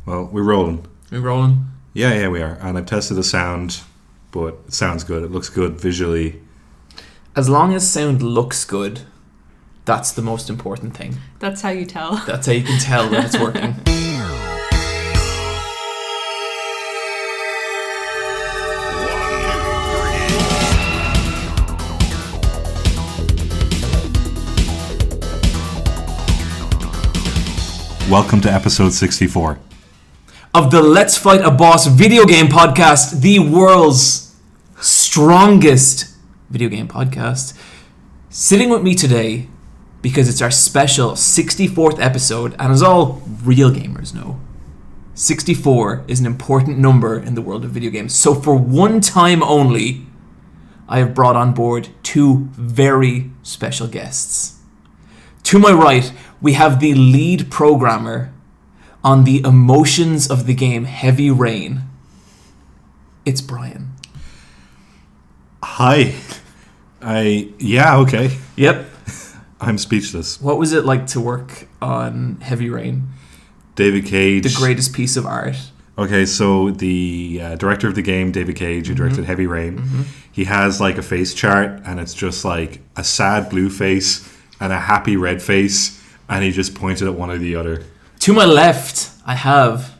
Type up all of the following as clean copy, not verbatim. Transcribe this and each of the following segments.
Well, we're rolling. We're rolling? Yeah, we are. And I've tested the sound, but it sounds good. It looks good visually. As long as sound looks good, that's the most important thing. That's how you tell. That's how you can tell when it's working. Welcome to episode 64 of the Let's Fight a Boss video game podcast, the world's strongest video game podcast. Sitting with me today, because it's our special 64th episode, and as all real gamers know, 64 is an important number in the world of video games. So for one time only, I have brought on board two very special guests. To my right, we have the lead programmer on the emotions of the game Heavy Rain. It's Bryan. Hi. Okay. Yep. I'm speechless. What was it like to work on Heavy Rain? David Cage. The greatest piece of art. Okay, so the director of the game, David Cage, who directed Heavy Rain, he has like a face chart, and it's just like a sad blue face and a happy red face, and he just pointed at one or the other. To my left, I have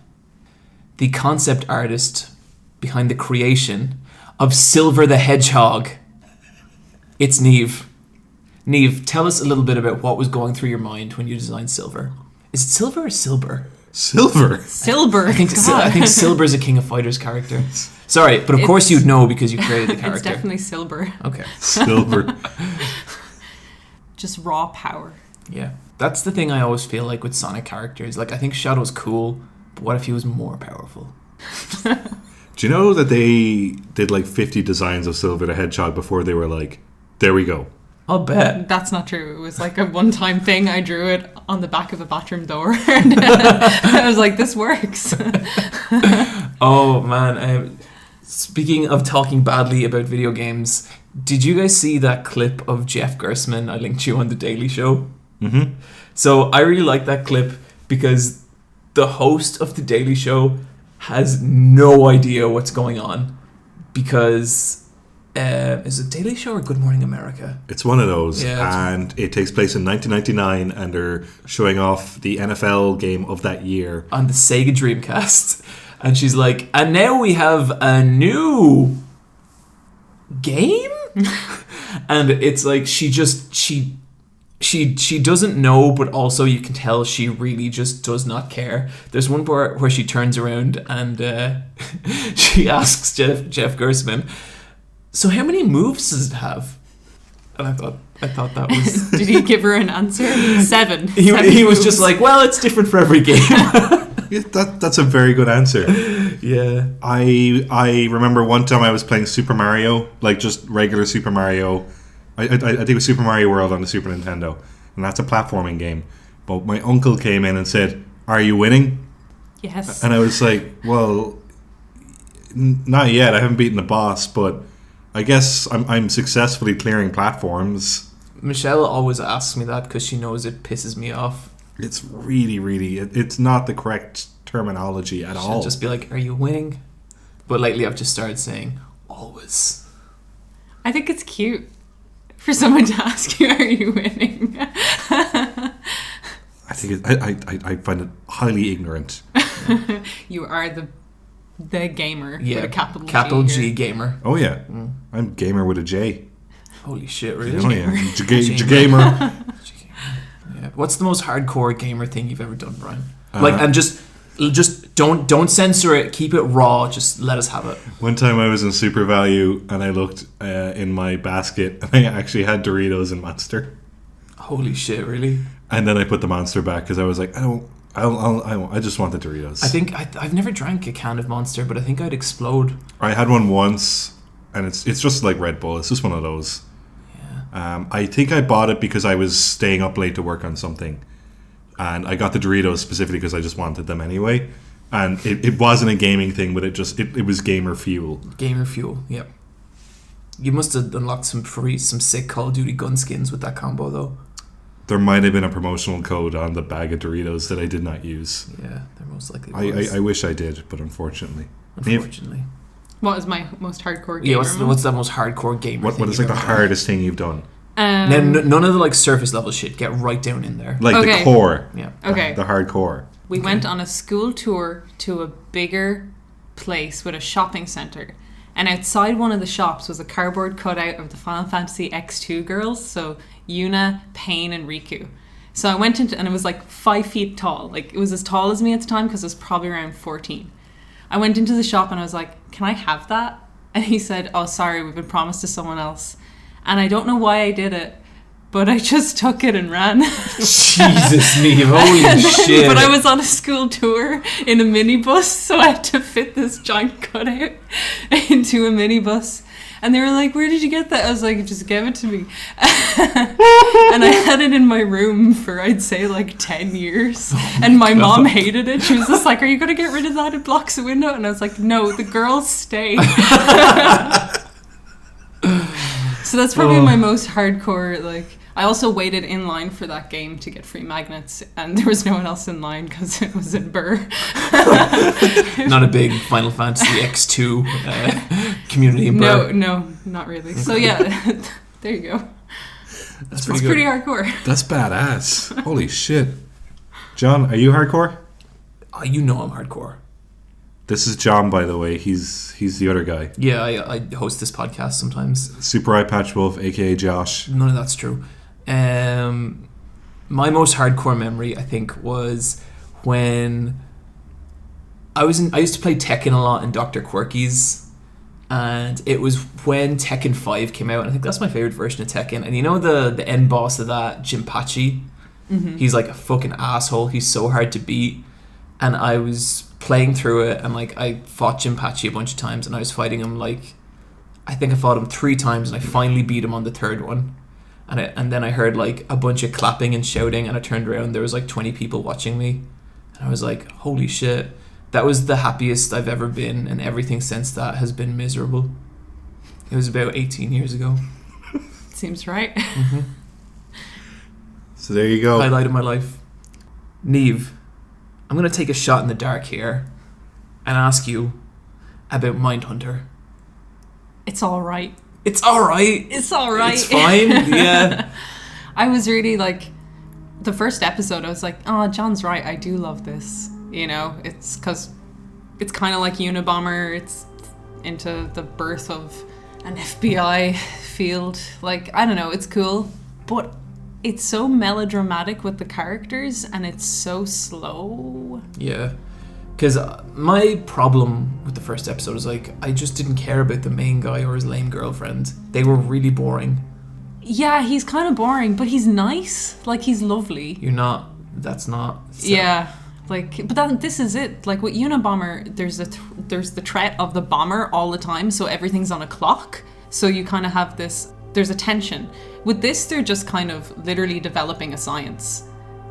the concept artist behind the creation of Silver the Hedgehog. It's Niamh. Niamh, tell us a little bit about what was going through your mind when you designed Silver. Is it Silver or Silber? Silver. Silver. I think Silber is a King of Fighters character. Sorry, but of course you'd know because you created the character. It's definitely Silver. Okay. Silver. Just raw power. Yeah. That's the thing I always feel like with Sonic characters. Like, I think Shadow's cool, but what if he was more powerful? Do you know that they did like 50 designs of Silver the Hedgehog before they were like, there we go? I'll bet. That's not true. It was like a one-time thing. I drew it on the back of a bathroom door. And I was like, this works. Oh, man. Speaking of talking badly about video games, did you guys see that clip of Jeff Gerstmann I linked you on The Daily Show? Mm-hmm. So I really like that clip because the host of The Daily Show has no idea what's going on because is it Daily Show or Good Morning America? It's one of those, yeah, and it takes place in 1999, and they're showing off the NFL game of that year on the Sega Dreamcast, and she's like, and now we have a new game. And it's like she doesn't know, but also you can tell she really just does not care. There's one part where she turns around and she asks Jeff Gerstmann, so how many moves does it have? And I thought that was... Did he give her an answer? 7. He was just like, well, it's different for every game. That's a very good answer. Yeah. I remember one time I was playing Super Mario, like just regular Super Mario. I think it was Super Mario World on the Super Nintendo, and that's a platforming game. But my uncle came in and said, "Are you winning?" Yes. And I was like, "Well, not yet. I haven't beaten the boss, but I guess I'm successfully clearing platforms." Michelle always asks me that because she knows it pisses me off. It's really, it's not the correct terminology at all. She'll just be like, "Are you winning?" But lately I've just started saying, "Always." I think it's cute for someone to ask you, "Are you winning?" I think I find it highly ignorant. You are the gamer. Yeah, with a capital G here. gamer. Oh yeah, I'm gamer with a J. Holy shit, really? Oh yeah, J-gamer. Yeah. What's the most hardcore gamer thing you've ever done, Bryan? And just don't censor it. Keep it raw. Just let us have it. One time I was in Super Value and I looked in my basket and I actually had Doritos and Monster. Holy shit, really? And then I put the Monster back because I was like, I just want the Doritos. I think I've never drank a can of Monster, but I think I'd explode. I had one once, and it's just like Red Bull. It's just one of those. Yeah. I think I bought it because I was staying up late to work on something, and I got the Doritos specifically because I just wanted them anyway. And it wasn't a gaming thing, but it was gamer fuel. Gamer fuel, yep. You must have unlocked some sick Call of Duty gun skins with that combo, though. There might have been a promotional code on the bag of Doritos that I did not use. Yeah, there most likely was. I wish I did, but unfortunately. Unfortunately. What is my most hardcore game? Yeah, what's the most hardcore gamer What is like the hardest thing you've done? None of the like surface level shit. Get right down in there. Like the core. Yeah. Okay. The hardcore. We went on a school tour to a bigger place with a shopping centre. And outside one of the shops was a cardboard cutout of the Final Fantasy X2 girls. So Yuna, Pain, and Riku. So I went into, and it was like 5 feet tall. Like, it was as tall as me at the time because I was probably around 14. I went into the shop and I was like, can I have that? And he said, oh, sorry, we've been promised to someone else. And I don't know why I did it, but I just took it and ran. Jesus me, holy shit. But I was on a school tour in a minibus, so I had to fit this giant cutout into a minibus. And they were like, where did you get that? I was like, just give it to me. And I had it in my room for, I'd say, like 10 years. And my mom hated it. She was just like, are you going to get rid of that? It blocks the window. And I was like, no, the girls stay. So that's probably my most hardcore, like... I also waited in line for that game to get free magnets, and there was no one else in line because it was in Burr. Not a big Final Fantasy X2 community in Burr. No, not really. So yeah, there you go. That's pretty hardcore. That's badass. Holy shit. John, are you hardcore? You know I'm hardcore. This is John, by the way. He's the other guy. Yeah, I host this podcast sometimes. Super Eye Patch Wolf, aka Josh. None of that's true. My most hardcore memory, I think, was when I used to play Tekken a lot in Dr. Quirky's, and it was when Tekken 5 came out, and I think that's my favorite version of Tekken. And you know the end boss of that, Jinpachi? Mm-hmm. He's like a fucking asshole. He's so hard to beat. And I was playing through it, and like I fought Jinpachi a bunch of times, and I was fighting him like, I think I fought him 3 times, and I finally beat him on the 3rd one. And then I heard like a bunch of clapping and shouting, and I turned around, there was like 20 people watching me, and I was like, holy shit, that was the happiest I've ever been, and everything since that has been miserable. It was about 18 years ago. Seems right. Mm-hmm. So there you go. Highlight of my life. Niamh, I'm going to take a shot in the dark here and ask you about Mindhunter. It's alright. It's alright. It's alright. It's fine, yeah. I was really like, the first episode, I was like, oh, John's right. I do love this. You know, it's because it's kind of like Unabomber. It's into the birth of an FBI field. Like, I don't know, it's cool. But it's so melodramatic with the characters, and it's so slow. Yeah. Because my problem with the first episode is like, I just didn't care about the main guy or his lame girlfriend. They were really boring. Yeah, he's kind of boring, but he's nice. Like, he's lovely. That's not... So. Yeah. Like, but this is it. Like, with Unabomber, there's the threat of the bomber all the time, so everything's on a clock. So you kind of have this... There's a tension. With this, they're just kind of literally developing a science.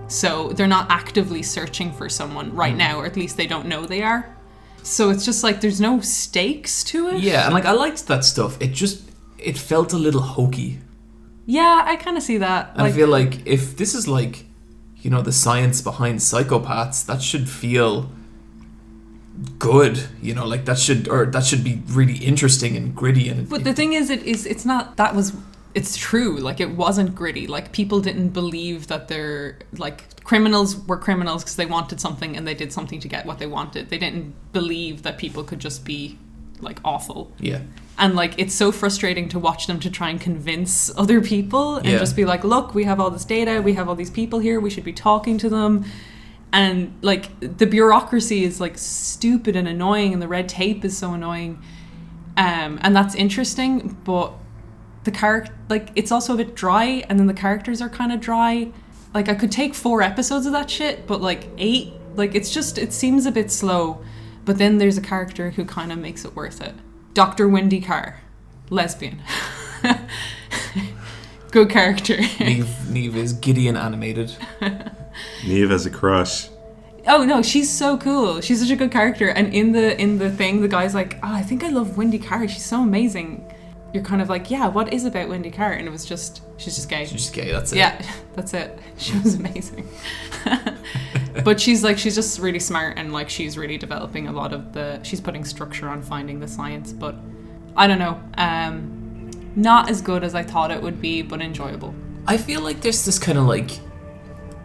So they're not actively searching for someone right now, or at least they don't know they are. So it's just like there's no stakes to it. Yeah, and like I liked that stuff. It felt a little hokey. Yeah, I kind of see that. And I feel like if this is like, you know, the science behind psychopaths, that should feel good. You know, like that should be really interesting and gritty. And but the thing is, it's not. That was. It's true, like it wasn't gritty. Like people didn't believe that they're like criminals were criminals because they wanted something and they did something to get what they wanted. They didn't believe that people could just be like awful. Yeah. And like it's so frustrating to watch them to try and convince other people and just be like, look, we have all this data, we have all these people here, we should be talking to them. And like the bureaucracy is like stupid and annoying, and the red tape is so annoying. And that's interesting, but the character, like, it's also a bit dry, and then the characters are kind of dry. Like, I could take 4 episodes of that shit, but like 8, like, it seems a bit slow. But then there's a character who kind of makes it worth it. Dr. Wendy Carr, lesbian. Good character. Niamh is giddy and animated. Niamh has a crush. Oh no, she's so cool. She's such a good character. And in the thing, the guy's like, oh, I think I love Wendy Carr. She's so amazing. you're kind of like, yeah, what is about Wendy Carter? And it was just, she's just gay. She's just gay, that's it. Yeah, that's it. She was amazing. But she's just really smart, and like she's really developing a lot of she's putting structure on finding the science, but I don't know. Not as good as I thought it would be, but enjoyable. I feel like there's this kind of like,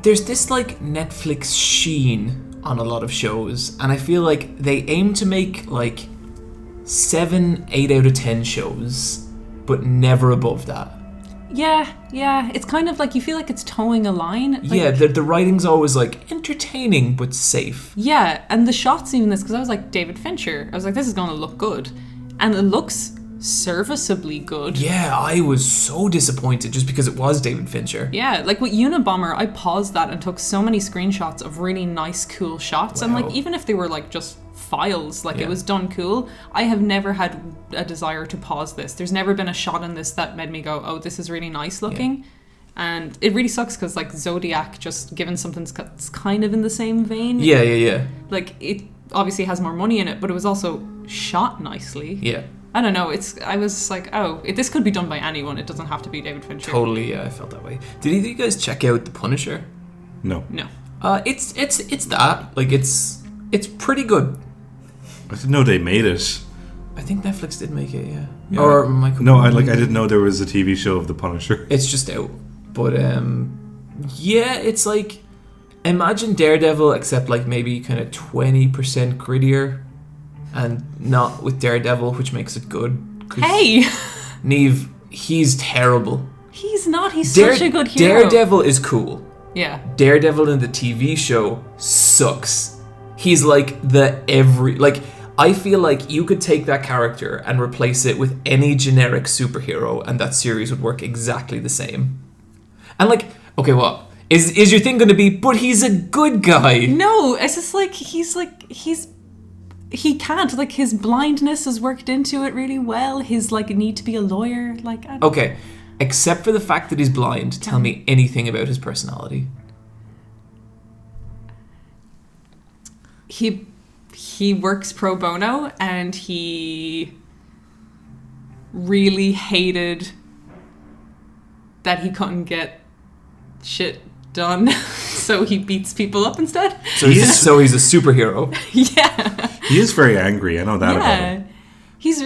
there's this like Netflix sheen on a lot of shows, and I feel like they aim to make like 7, 8 out of 10 shows, but never above that. Yeah. It's kind of like you feel like it's towing a line. Like, yeah, the writing's always like entertaining but safe. Yeah, and the shots even this, because I was like, David Fincher. I was like, this is going to look good. And it looks serviceably good. Yeah, I was so disappointed just because it was David Fincher. Yeah, like with Unabomber, I paused that and took so many screenshots of really nice, cool shots. Wow. And like, even if they were like just files, like Yeah. it was done cool, I have never had a desire to pause this. There's never been a shot in this that made me go, oh, this is really nice looking. Yeah. And it really sucks because like Zodiac, just given something that's kind of in the same vein. Yeah. Like it obviously has more money in it, but it was also shot nicely. Yeah. I don't know. I was like, oh, this could be done by anyone. It doesn't have to be David Fincher. Totally, yeah, I felt that way. Did either of you guys check out The Punisher? No. It's that. Like, it's pretty good. I didn't know they made it. I think Netflix did make it, yeah. Yeah. Or I didn't know there was a TV show of The Punisher. It's just out. But yeah, it's like, imagine Daredevil except like maybe kind of 20% grittier, and not with Daredevil, which makes it good. Hey! Niamh, he's terrible. He's not. He's such a good hero. Daredevil is cool. Yeah. Daredevil in the TV show sucks. He's like I feel like you could take that character and replace it with any generic superhero, and that series would work exactly the same. And like, okay, what? Is your thing going to be, but he's a good guy? No, it's just like, he can't. Like, his blindness is worked into it really well. His, like, need to be a lawyer. Like, Okay, except for the fact that he's blind, tell me anything about his personality. He works pro bono, and he really hated that he couldn't get shit done, so he beats people up instead. So he's a superhero. Yeah. He is very angry. I know that about him. He's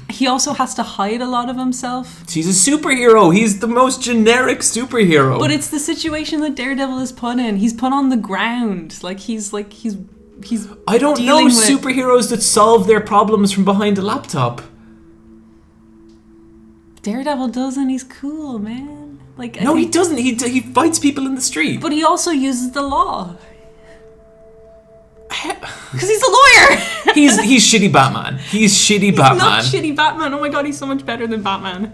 he also has to hide a lot of himself. He's a superhero. He's the most generic superhero. But it's the situation that Daredevil is put in. He's put on the ground. Like he's I don't know with superheroes that solve their problems from behind a laptop. Daredevil does, and he's cool, man. Like he doesn't. He fights people in the street. But he also uses the law. Because he's a lawyer. he's shitty Batman. He's Batman. Not shitty Batman. Oh my god, he's so much better than Batman.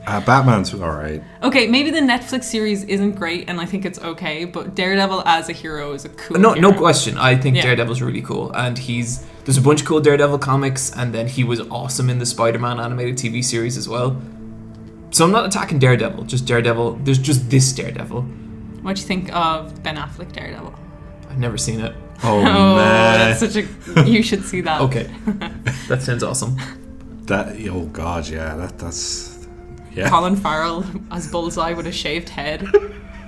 Batman's alright. Okay, maybe the Netflix series isn't great, and I think it's okay, but Daredevil as a hero is a cool hero. No question. I think Daredevil's really cool, and there's a bunch of cool Daredevil comics, and then he was awesome in the Spider-Man animated TV series as well. So I'm not attacking Daredevil, just Daredevil. There's just this Daredevil. What do you think of Ben Affleck Daredevil? I've never seen it. Oh man, that's you should see that. Okay, that sounds awesome. Oh god, yeah, that's yeah. Colin Farrell as Bullseye with a shaved head.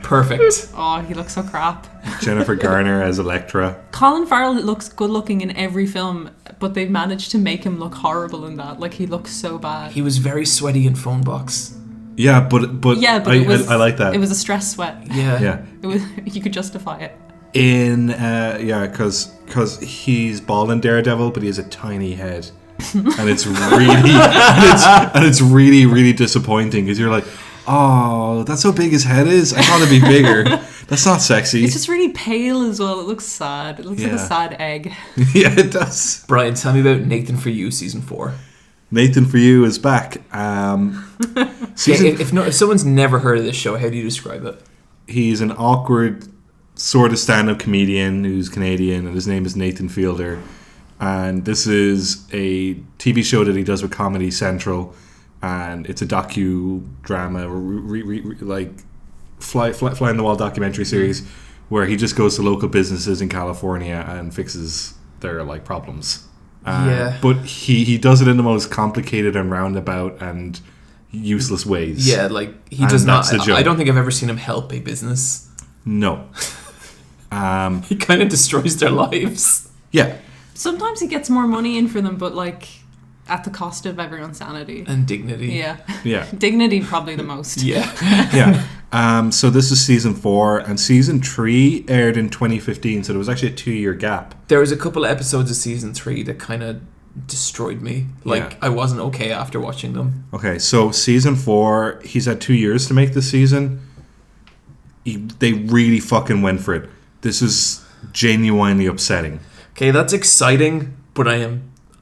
Perfect. Oh, he looks so crap. Jennifer Garner as Elektra. Colin Farrell looks good looking in every film, but they've managed to make him look horrible in that. Like, he looks so bad. He was very sweaty in Phone Box. Yeah, but I like that. It was a stress sweat. Yeah. It was. You could justify it. Because he's bald in Daredevil, but he has a tiny head, and it's really really disappointing because you're like, oh, that's how big his head is. I thought it'd be bigger. That's not sexy. It's just really pale as well. It looks sad. It looks like a sad egg. Yeah, it does. Bryan, tell me about Nathan For You season 4. Nathan For You is back. If someone's never heard of this show, how do you describe it? He's an awkward sort of stand-up comedian who's Canadian, and his name is Nathan Fielder. And this is a TV show that he does with Comedy Central, and it's a docudrama, like fly in the wall documentary series, where he just goes to local businesses in California and fixes their like problems. But he does it in the most complicated and roundabout and useless ways. Yeah, like he does not. I don't think I've ever seen him help a business. No. He kind of destroys their lives. Yeah. Sometimes he gets more money in for them, but like at the cost of everyone's sanity and dignity. Yeah. Dignity probably the most. Yeah. So this is season 4, and season 3 aired in 2015, so there was actually a 2-year gap. There was a couple of episodes of season 3 that kind of destroyed me. Like, I wasn't okay after watching them. Okay, so season 4, he's had 2 years to make this season. They really fucking went for it. This is genuinely upsetting. Okay, that's exciting, but I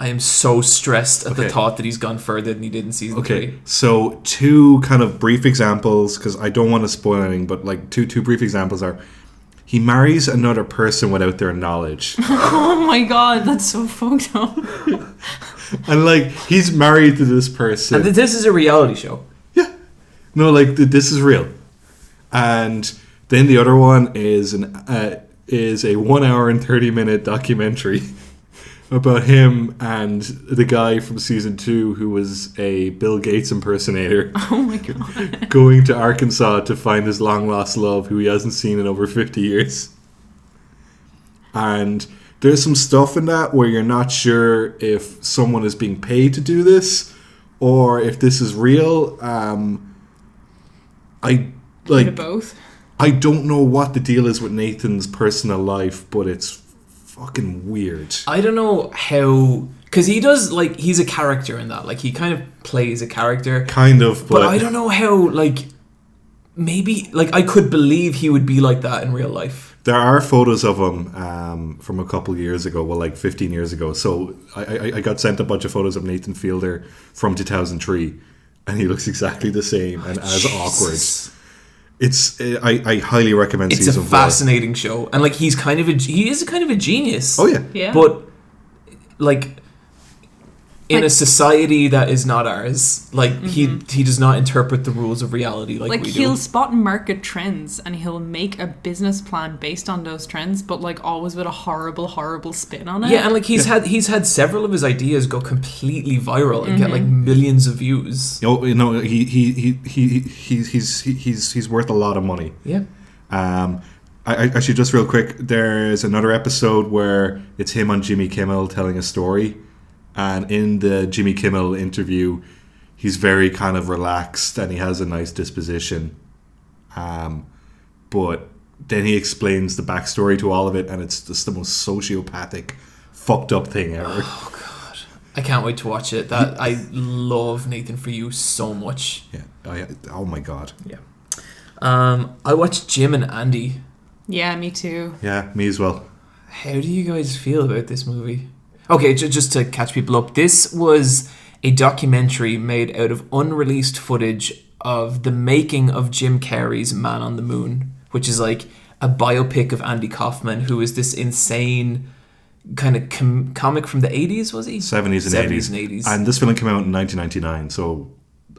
am so stressed at the thought that he's gone further than he did in season 3. So 2 kind of brief examples, because I don't want to spoil anything, but like two brief examples are, he marries another person without their knowledge. Oh my god, that's so fucked up. And like, he's married to this person. And this is a reality show. Yeah. No, like, this is real. And then the other one is a 1 hour and 30-minute documentary about him and the guy from season 2 who was a Bill Gates impersonator. Oh my god. Going to Arkansas to find his long-lost love who he hasn't seen in over 50 years. And there's some stuff in that where you're not sure if someone is being paid to do this or if this is real. Both. I don't know what the deal is with Nathan's personal life, but it's fucking weird. I don't know how, because he does, like, he's a character in that. Like, he kind of plays a character. Kind of, but I don't know how, like, maybe, like, I could believe he would be like that in real life. There are photos of him from a couple of years ago, well, like 15 years ago. So I got sent a bunch of photos of Nathan Fielder from 2003, and he looks exactly the same and as awkward. I highly recommend season 4. It's a fascinating show, and like he is kind of a genius. Oh yeah. But like in a society that is not ours, like he does not interpret the rules of reality like we do. He'll spot market trends and he'll make a business plan based on those trends, but like always with a horrible spin on it. Yeah, and like he's had several of his ideas go completely viral and get like millions of views. Oh, you know, he's worth a lot of money. Yeah. I actually, just real quick, there's another episode where it's him on Jimmy Kimmel telling a story. And in the Jimmy Kimmel interview, he's very kind of relaxed and he has a nice disposition. But then he explains the backstory to all of it, and it's just the most sociopathic, fucked up thing ever. Oh, God. I can't wait to watch it. I love Nathan For You so much. Yeah. Oh, my God. Yeah. I watched Jim and Andy. Yeah, me too. Yeah, me as well. How do you guys feel about this movie? Okay, just to catch people up, this was a documentary made out of unreleased footage of the making of Jim Carrey's Man on the Moon, which is like a biopic of Andy Kaufman, who is this insane kind of comic from the 80s, was he? 70s and 80s. And this film came out in 1999, so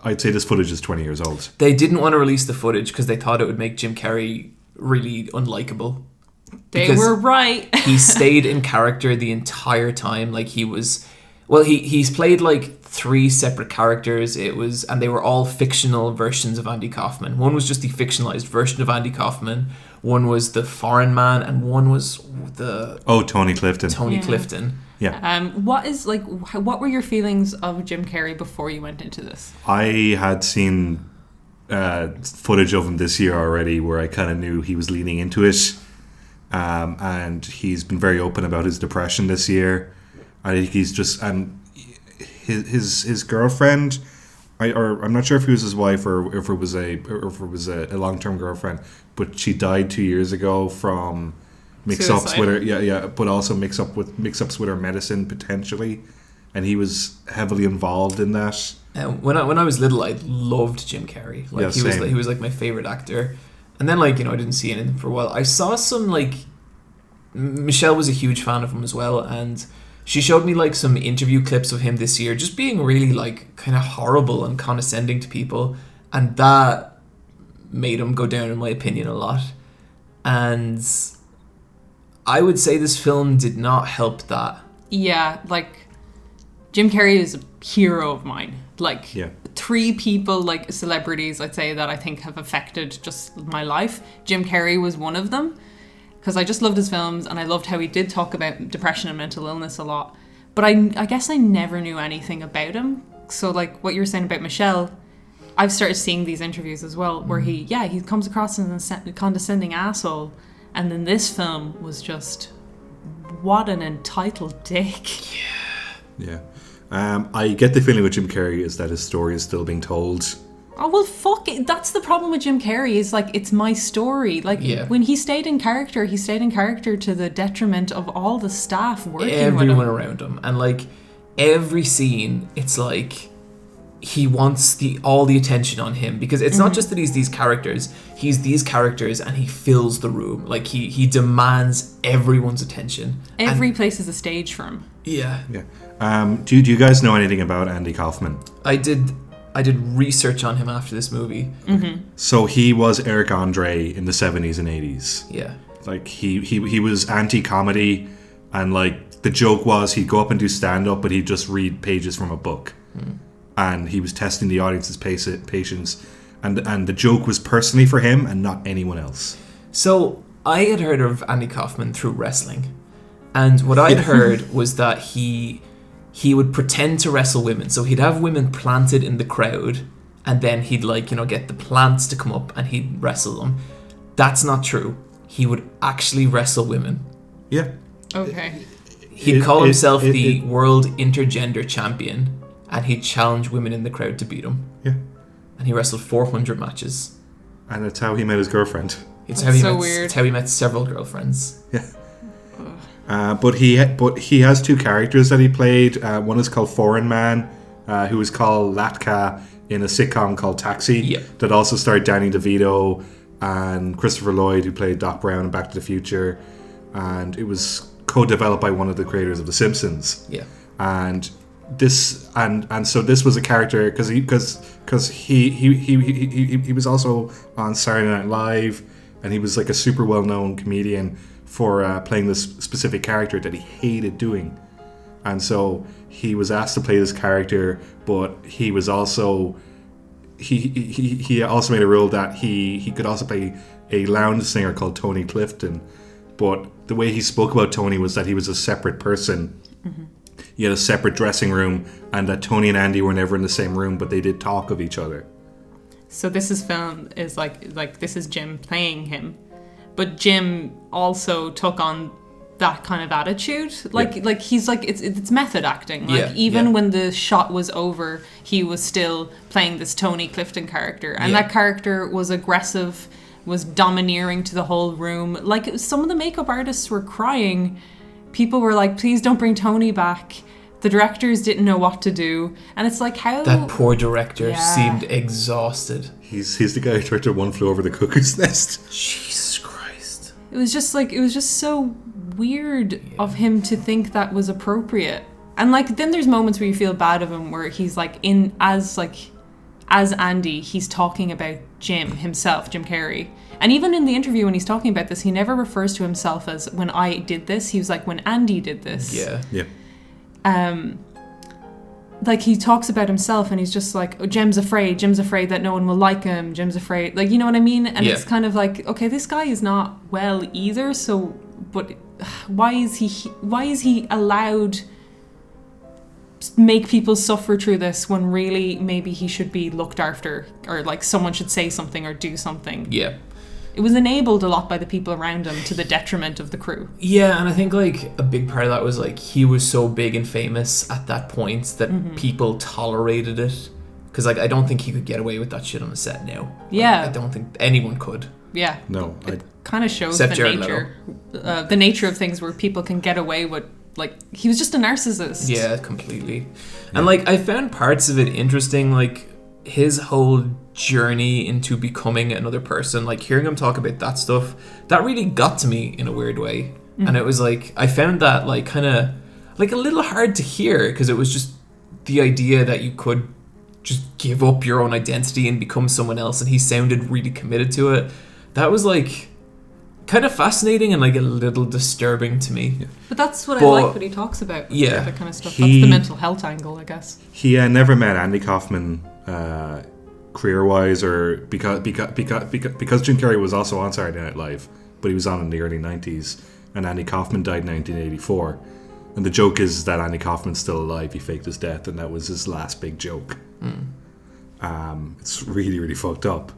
I'd say this footage is 20 years old. They didn't want to release the footage because they thought it would make Jim Carrey really unlikable. They were right. He stayed in character the entire time. Like he's played like 3 separate characters. And they were all fictional versions of Andy Kaufman. One was just the fictionalized version of Andy Kaufman. One was the foreign man, and one was Tony Clifton. Clifton. Yeah. What were your feelings of Jim Carrey before you went into this? I had seen footage of him this year already, where I kind of knew he was leaning into it. And he's been very open about his depression this year. I think he's just, and his girlfriend, I'm not sure if he was his wife or if it was a long-term girlfriend, but she died 2 years ago from mix-ups with her, but also mix-ups with her medicine potentially, and he was heavily involved in that. When I was little, I loved Jim Carrey. Like he was like my favorite actor. And then, like, I didn't see anything for a while. I saw some, like... Michelle was a huge fan of him as well, and she showed me, like, some interview clips of him this year, just being really, like, kind of horrible and condescending to people. And that made him go down, in my opinion, a lot. And I would say this film did not help that. Yeah, like... Jim Carrey is a hero of mine. Like, Yeah. 3 people, like celebrities, I'd say, that I think have affected just my life. Jim Carrey was one of them, because I just loved his films, and I loved how he did talk about depression and mental illness a lot. But I guess I never knew anything about him. So, like, what you were saying about Michelle, I've started seeing these interviews as well, where he comes across as a condescending asshole, and then this film was just, what an entitled dick. Yeah. I get the feeling with Jim Carrey is that his story is still being told. Oh, well, fuck it. That's the problem with Jim Carrey, is like, it's my story. Like, when he stayed in character to the detriment of all the staff working with him. Everyone around him. And, like, every scene, it's like he wants all the attention on him, because it's not just that he's these characters and he fills the room. Like, he demands everyone's attention. Every place is a stage for him. Yeah. Do you guys know anything about Andy Kaufman? I did research on him after this movie. So he was Eric Andre in the 70s and 80s. Yeah. Like, he was anti-comedy, and like the joke was he'd go up and do stand-up, but he'd just read pages from a book. And he was testing the audience's patience, and the joke was personally for him and not anyone else. So I had heard of Andy Kaufman through wrestling, and what I'd heard was that he would pretend to wrestle women. So he'd have women planted in the crowd, and then he'd, like, get the plants to come up and he'd wrestle them. That's not true. He would actually wrestle women. Yeah. Okay. He'd call himself the world intergender champion, and he'd challenge women in the crowd to beat him. Yeah. And he wrestled 400 matches. And that's how he met his girlfriend. It's weird. It's how he met several girlfriends. Yeah. But he has 2 characters that he played. One is called Foreign Man, who was called Latka in a sitcom called Taxi. Yeah. That also starred Danny DeVito and Christopher Lloyd, who played Doc Brown in Back to the Future. And it was co-developed by one of the creators of The Simpsons. Yeah. And so this was a character because he was also on Saturday Night Live, and he was like a super well-known comedian for playing this specific character that he hated doing. And so he was asked to play this character, but he was also he also made a rule that he could also play a lounge singer called Tony Clifton. But the way he spoke about Tony was that he was a separate person. He had a separate dressing room, and that Tony and Andy were never in the same room, but they did talk of each other. So this is filmed is like this is Jim playing him, but Jim also took on that kind of attitude. Like he's like it's method acting. Like even when the shot was over, he was still playing this Tony Clifton character, and that character was aggressive, was domineering to the whole room. Like, some of the makeup artists were crying. People were like, please don't bring Tony back. The directors didn't know what to do. And it's like, how... That poor director seemed exhausted. He's the guy who directed One Flew Over the Cuckoo's Nest. Jesus Christ. It was just so weird of him to think that was appropriate. And like, then there's moments where you feel bad of him, where he's like, as Andy, he's talking about Jim himself, Jim Carrey. And even in the interview when he's talking about this, he never refers to himself as when I did this. He was like, when Andy did this. Yeah. Like, he talks about himself and he's just like, oh, Jim's afraid that no one will like him. Jim's afraid. Like, you know what I mean? And it's kind of like, okay, this guy is not well either. So, but why is he allowed make people suffer through this when really maybe he should be looked after, or like someone should say something or do something? Yeah. It was enabled a lot by the people around him to the detriment of the crew. Yeah, and I think like a big part of that was like he was so big and famous at that point that people tolerated it. Because like I don't think he could get away with that shit on the set now. Yeah. I don't think anyone could. Yeah. No. It kind of shows the nature of things where people can get away with. Like, he was just a narcissist. Yeah, completely. And like I found parts of it interesting, like his whole journey into becoming another person. Like, hearing him talk about that stuff, that really got to me in a weird way. And it was like, I found that like kind of like a little hard to hear, because it was just the idea that you could just give up your own identity and become someone else, and he sounded really committed to it. That was like kind of fascinating and like a little disturbing to me. But that's what I like what he talks about. Yeah. That kind of stuff. That's the mental health angle, I guess. He never met Andy Kaufman career-wise, or because Jim Carrey was also on Saturday Night Live, but he was on in the early 90s, and Andy Kaufman died in 1984. And the joke is that Andy Kaufman's still alive. He faked his death, and that was his last big joke. It's really, really fucked up.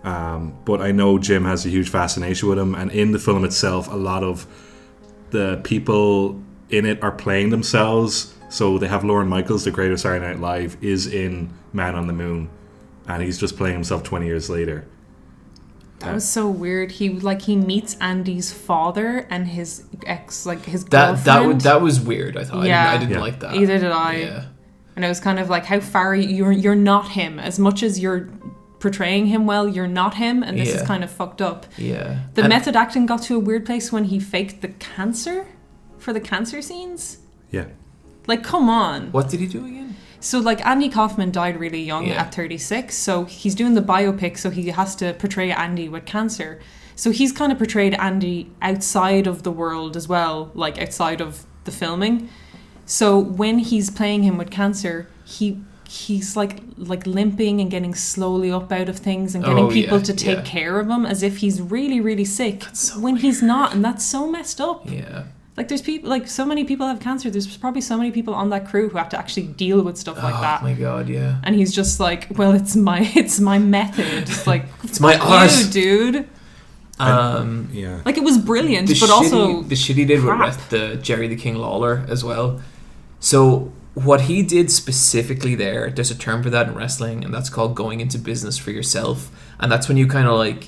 But I know Jim has a huge fascination with him, and in the film itself, a lot of the people in it are playing themselves. So they have Lorne Michaels, the creator of Saturday Night Live, is in Man on the Moon, and he's just playing himself 20 years later. That was so weird. He meets Andy's father and his ex, like his girlfriend. That was weird. I thought. Yeah. I didn't like that. Either did I. Yeah. And it was kind of like, how far you're not him. As much as you're portraying him well, you're not him, and this is kind of fucked up. Yeah. The method acting got to a weird place when he faked the cancer for the cancer scenes. Yeah. Like, come on. What did he do again? So, like, Andy Kaufman died really young at 36, so he's doing the biopic, so he has to portray Andy with cancer. So he's kind of portrayed Andy outside of the world as well, like outside of the filming. So when he's playing him with cancer, he's like limping and getting slowly up out of things and getting people to take care of him as if he's really, really sick when he's not, and that's so messed up. Yeah. Like, there's people, like, so many people have cancer. There's probably so many people on that crew who have to actually deal with stuff like that. Oh my god, yeah. And he's just like, well, it's my method. It's like, it's my art, dude. Yeah. Like, it was brilliant, but also the shit he did with the Jerry the King Lawler as well. So what he did specifically there, there's a term for that in wrestling, and that's called going into business for yourself. And that's when you kind of like,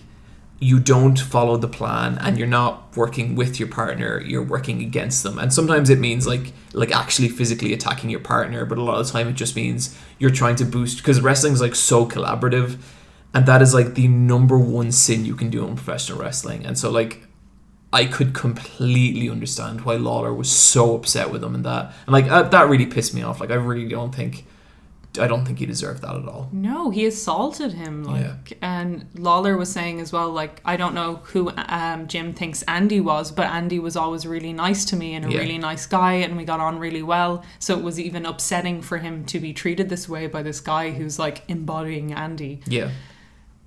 you don't follow the plan and you're not working with your partner, you're working against them. And sometimes it means like actually physically attacking your partner, but a lot of the time it just means you're trying to boost, because wrestling is like so collaborative, and that is like the number one sin you can do in professional wrestling. And so like, I could completely understand why Lawler was so upset with him and that. And like, that really pissed me off. Like, I don't think he deserved that at all. No, he assaulted him. Like, and Lawler was saying as well, like, I don't know who Jim thinks Andy was, but Andy was always really nice to me and a really nice guy, and we got on really well. So it was even upsetting for him to be treated this way by this guy who's like embodying Andy. Yeah.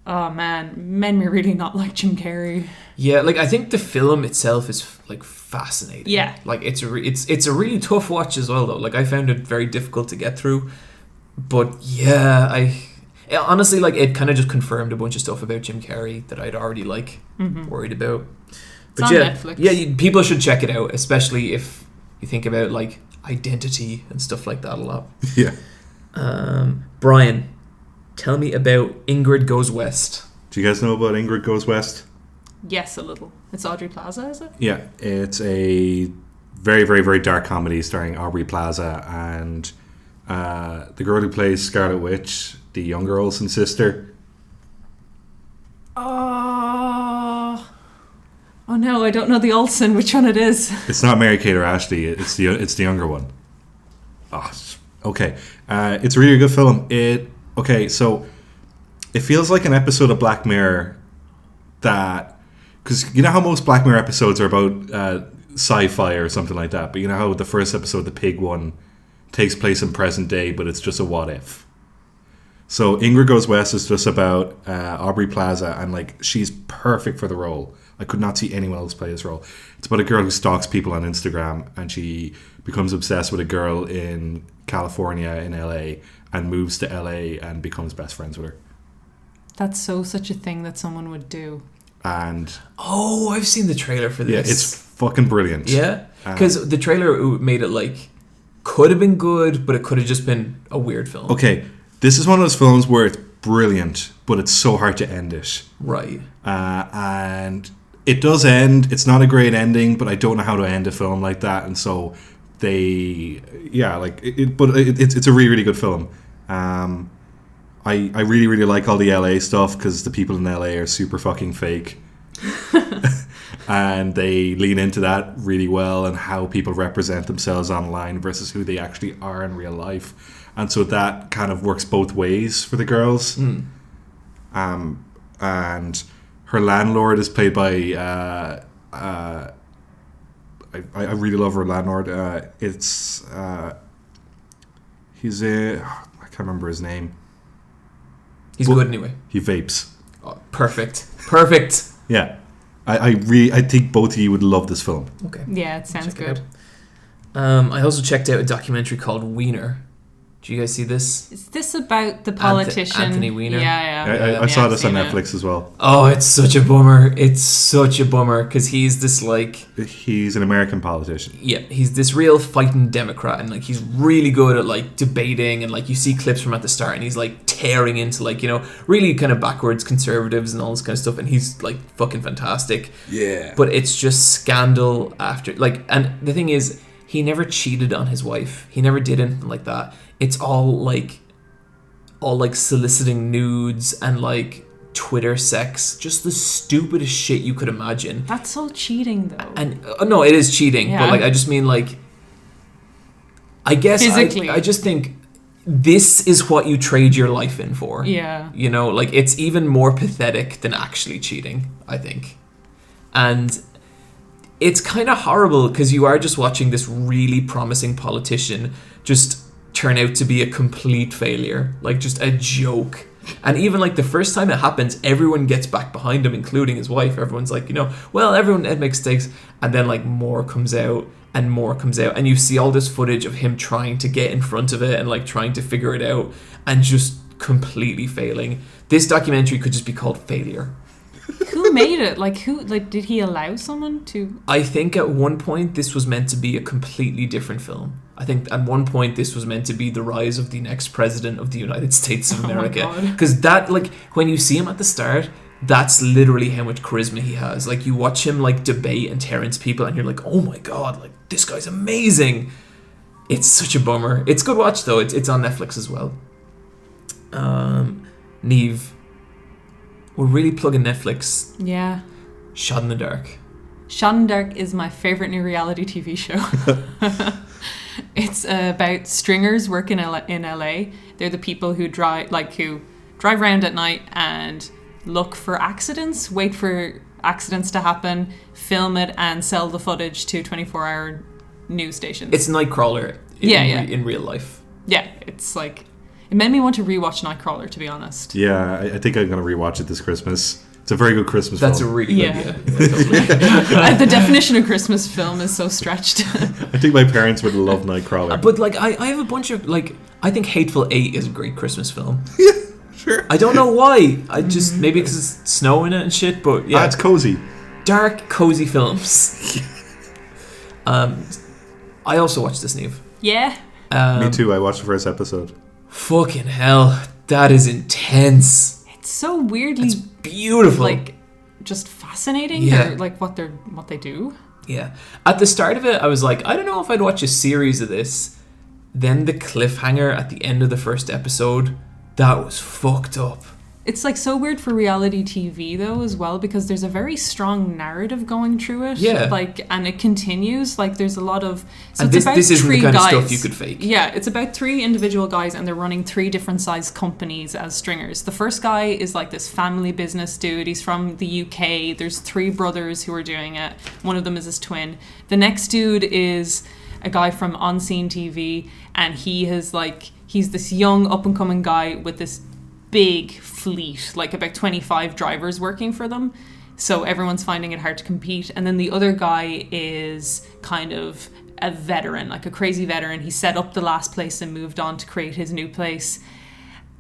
Oh man, made me really not like Jim Carrey. Yeah, like, I think the film itself is like fascinating. Yeah. Like, it's a really tough watch as well though. Like, I found it very difficult to get through. But yeah, honestly, like, it kind of just confirmed a bunch of stuff about Jim Carrey that I'd already like worried about. But it's on Netflix. Yeah, people should check it out, especially if you think about like identity and stuff like that a lot. Yeah. Bryan, tell me about Ingrid Goes West. Do you guys know about Ingrid Goes West? Yes, a little. It's Aubrey Plaza, is it? Yeah, it's a very, very, very dark comedy starring Aubrey Plaza and the girl who plays Scarlet Witch, the younger Olsen sister. Oh no, I don't know the Olsen. Which one it is? It's not Mary-Kate or Ashley. It's the younger one. Oh, okay. It's a really good film. So it feels like an episode of Black Mirror because you know how most Black Mirror episodes are about sci-fi or something like that, but you know how the first episode, the pig one, takes place in present day, but it's just a what if. So Ingrid Goes West is just about Aubrey Plaza, and like, she's perfect for the role. I could not see anyone else play this role. It's about a girl who stalks people on Instagram, and she becomes obsessed with a girl in California, in LA, and moves to LA and becomes best friends with her. That's such a thing that someone would do. And I've seen the trailer for this. Yeah, it's fucking brilliant. Yeah, because the trailer made it like, could have been good, but it could have just been a weird film. Okay, this is one of those films where it's brilliant, but it's so hard to end it. Right. And it does end. It's not a great ending, but I don't know how to end a film like that. And so but it's a really, really good film. I really, really like all the LA stuff because the people in LA are super fucking fake. And they lean into that really well, and how people represent themselves online versus who they actually are in real life. And so that kind of works both ways for the girls. And Her landlord is played by I really love her landlord. He's I can't remember his name. He's good anyway. He vapes. Oh, perfect. Yeah, I think both of you would love this film. Okay. Yeah, it sounds good. I also checked out a documentary called Weiner. Do you guys see this? Is this about the politician? Anthony Weiner? Yeah. I saw this on Netflix as well. Oh, it's such a bummer. Because he's this He's an American politician. Yeah, he's this real fighting Democrat, and like he's really good at like debating, and like you see clips from at the start, and he's like tearing into like, you know, really kind of backwards conservatives and all this kind of stuff, and he's like fucking fantastic. Yeah. But it's just scandal after like, and the thing is, he never cheated on his wife. He never did anything like that. It's all like soliciting nudes and like Twitter sex, just the stupidest shit you could imagine. That's so cheating, though. And no, it is cheating, but like I just mean like, I guess physically. I just think this is what you trade your life in for. Yeah, you know, like it's even more pathetic than actually cheating, I think, and it's kind of horrible because you are just watching this really promising politician just turn out to be a complete failure, like just a joke. And even like the first time it happens, everyone gets back behind him, including his wife. Everyone's like, you know, well, everyone makes mistakes, and then like more comes out, and you see all this footage of him trying to get in front of it and like trying to figure it out and just completely failing. This documentary could just be called Failure. Who made it? Did he allow someone to? I think at one point this was meant to be a completely different film. I think at one point this was meant to be the rise of the next president of the United States of America. Because that, like, when you see him at the start, that's literally how much charisma he has. Like, you watch him, like, debate and tear into people, and you're like, oh my god, like, this guy's amazing. It's such a bummer. It's a good watch, though. It's on Netflix as well. Niamh, we're really plugging Netflix. Yeah. Shot in the Dark. Shot in the Dark is my favourite new reality TV show. It's about stringers working in LA. They're the people who drive around at night and look for accidents, wait for accidents to happen, film it, and sell the footage to 24-hour news stations. It's Nightcrawler in real life. Yeah, it's like... It made me want to rewatch Nightcrawler, to be honest. Yeah, I think I'm going to rewatch it this Christmas. It's a very good Christmas film. That's a really good idea. Totally. The definition of Christmas film is so stretched. I think my parents would love Nightcrawler. But like, I have a bunch of like, I think Hateful Eight is a great Christmas film. Yeah, sure. I don't know why. I just maybe because it's snow in it and shit. But yeah, it's cozy. Dark, cozy films. I also watched this, Niamh. Yeah. Me too. I watched the first episode. Fucking hell, that is intense. It's so weirdly... It's beautiful. Like, just fascinating. Yeah. Like, what they do. Yeah. At the start of it, I was like, I don't know if I'd watch a series of this. Then the cliffhanger at the end of the first episode, that was fucked up. It's like so weird for reality TV though as well, because there's a very strong narrative going through it. Yeah. Like, and it continues. Like, there's a lot of... So and it's about this isn't three the kind guys. of stuff you could fake. Yeah, it's about 3 individual guys, and they're running 3 different size companies as stringers. The first guy is like this family business dude. He's from the UK. There's 3 brothers who are doing it. One of them is his twin. The next dude is a guy from On Scene TV, and he's this young up and coming guy with this big fleet, like about 25 drivers working for them, so everyone's finding it hard to compete. And then the other guy is kind of a veteran, like a crazy veteran. He set up the last place and moved on to create his new place,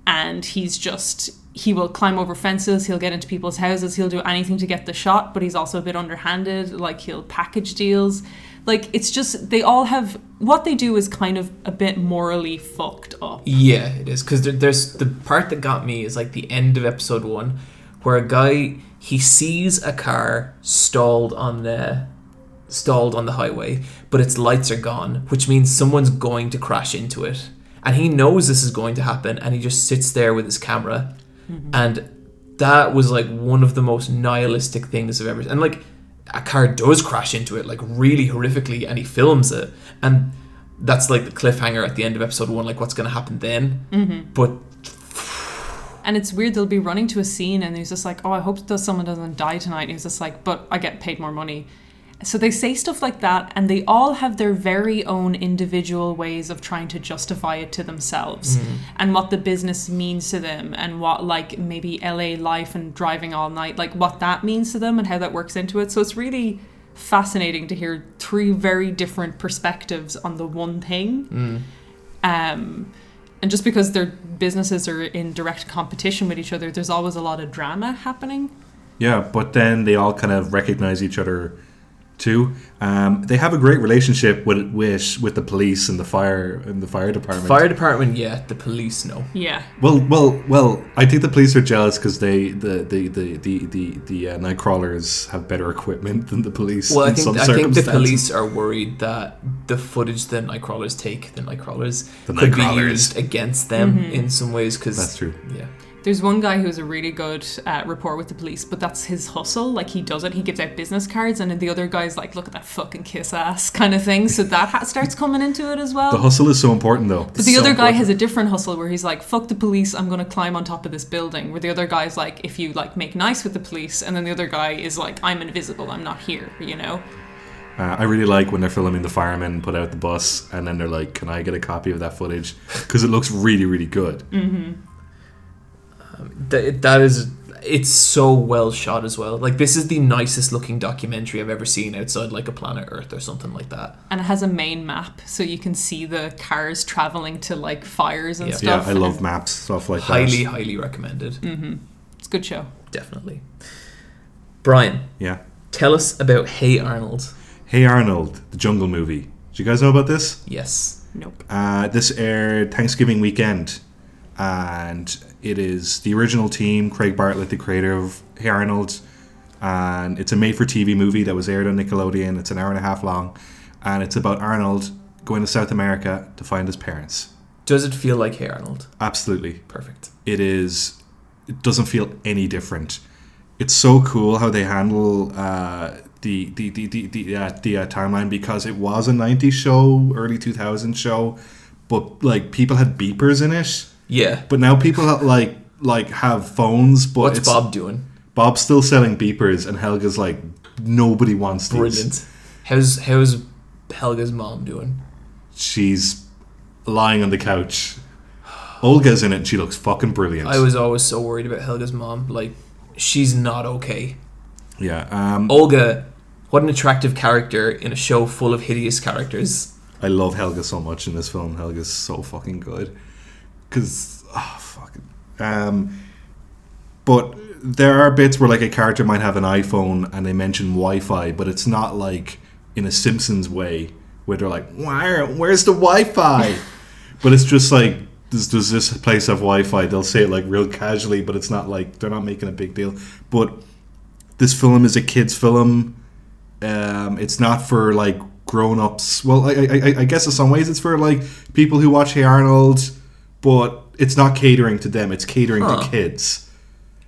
and he will climb over fences, he'll get into people's houses, he'll do anything to get the shot, but he's also a bit underhanded. Like, he'll package deals. Like, it's just, they all have, what they do is kind of a bit morally fucked up. Yeah, it is. Because there's the part that got me is like the end of episode 1, where a guy, he sees a car stalled on the highway, but its lights are gone, which means someone's going to crash into it. And he knows this is going to happen, and he just sits there with his camera. Mm-hmm. And that was like one of the most nihilistic things I've ever seen. And like, a car does crash into it, like really horrifically, and he films it, and that's like the cliffhanger at the end of episode 1, like what's going to happen then. Mm-hmm. But And it's weird, they'll be running to a scene and he's just like, oh, I hope that someone doesn't die tonight. And he's just like, but I get paid more money. So they say stuff like that, and they all have their very own individual ways of trying to justify it to themselves and what the business means to them, and what, like, maybe LA life and driving all night, like what that means to them and how that works into it. So it's really fascinating to hear 3 very different perspectives on the one thing. And just because their businesses are in direct competition with each other, there's always a lot of drama happening. Yeah, but then they all kind of recognize each other too. They have a great relationship with the police and the fire department. Fire department, yeah. The police, no. Yeah. Well. I think the police are jealous because the night crawlers have better equipment than the police. Well, I think the police are worried that the footage the night crawlers take, could be used against them in some ways. Cause, that's true. Yeah. There's one guy who's a really good rapport with the police, but that's his hustle. Like, he does it. He gives out business cards, and then the other guy's like, look at that fucking kiss ass kind of thing. So that starts coming into it as well. The hustle is so important, though. But the other guy has a different hustle where he's like, fuck the police, I'm going to climb on top of this building. Where the other guy's like, if you, like, make nice with the police, and then the other guy is like, I'm invisible, I'm not here, you know? I really like when they're filming the firemen put out the bus, and then they're like, can I get a copy of that footage? Because it looks really, really good. It's so well shot as well. Like, this is the nicest looking documentary I've ever seen outside, like, a Planet Earth or something like that. And it has a main map, so you can see the cars traveling to, like, fires and stuff. Yeah, I love maps, stuff like that. Highly recommended. It's a good show. Definitely. Bryan. Yeah. Tell us about Hey Arnold. Hey Arnold, the Jungle movie. Do you guys know about this? Yes. Nope. This aired Thanksgiving weekend, and it is the original team, Craig Bartlett, the creator of Hey Arnold, and it's a made-for-TV movie that was aired on Nickelodeon. It's an hour and a half long, and it's about Arnold going to South America to find his parents. Does it feel like Hey Arnold? Absolutely. Perfect. It doesn't feel any different. It's so cool how they handle the timeline, because it was a 90s show, early 2000s show, but, like, people had beepers in it. Yeah. But now people have phones. But what's Bob doing? Bob's still selling beepers, and Helga's like, nobody wants these. Brilliant. How's Helga's mom doing? She's lying on the couch. Olga's in it, and she looks fucking brilliant. I was always so worried about Helga's mom. Like, she's not okay. Yeah. Olga, what an attractive character in a show full of hideous characters. I love Helga so much in this film. Helga's so fucking good. Because, but there are bits where, like, a character might have an iPhone and they mention Wi-Fi, but it's not like in a Simpsons way where they're like, where's the Wi-Fi? But it's just like, does this place have Wi-Fi? They'll say it, like, real casually, but it's not like, they're not making a big deal. But this film is a kid's film. It's not for, like, grown-ups. Well, I guess in some ways it's for, like, people who watch Hey Arnold, but it's not catering to them. It's catering to kids.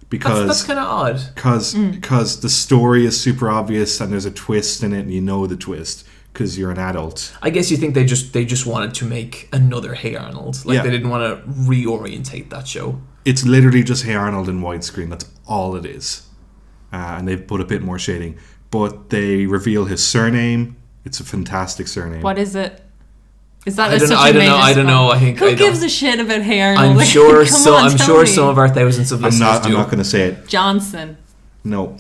Because that's kind of odd. Because the story is super obvious, and there's a twist in it, and you know the twist because you're an adult. I guess you think they just wanted to make another Hey Arnold. Like, they didn't want to reorientate that show. It's literally just Hey Arnold in widescreen. That's all it is. And they've put a bit more shading. But they reveal his surname. It's a fantastic surname. What is it? Is that I don't know. I think who gives a shit about Hey Arnold? I'm sure. Some of our thousands of listeners do. I'm not going to say it. Johnson. No,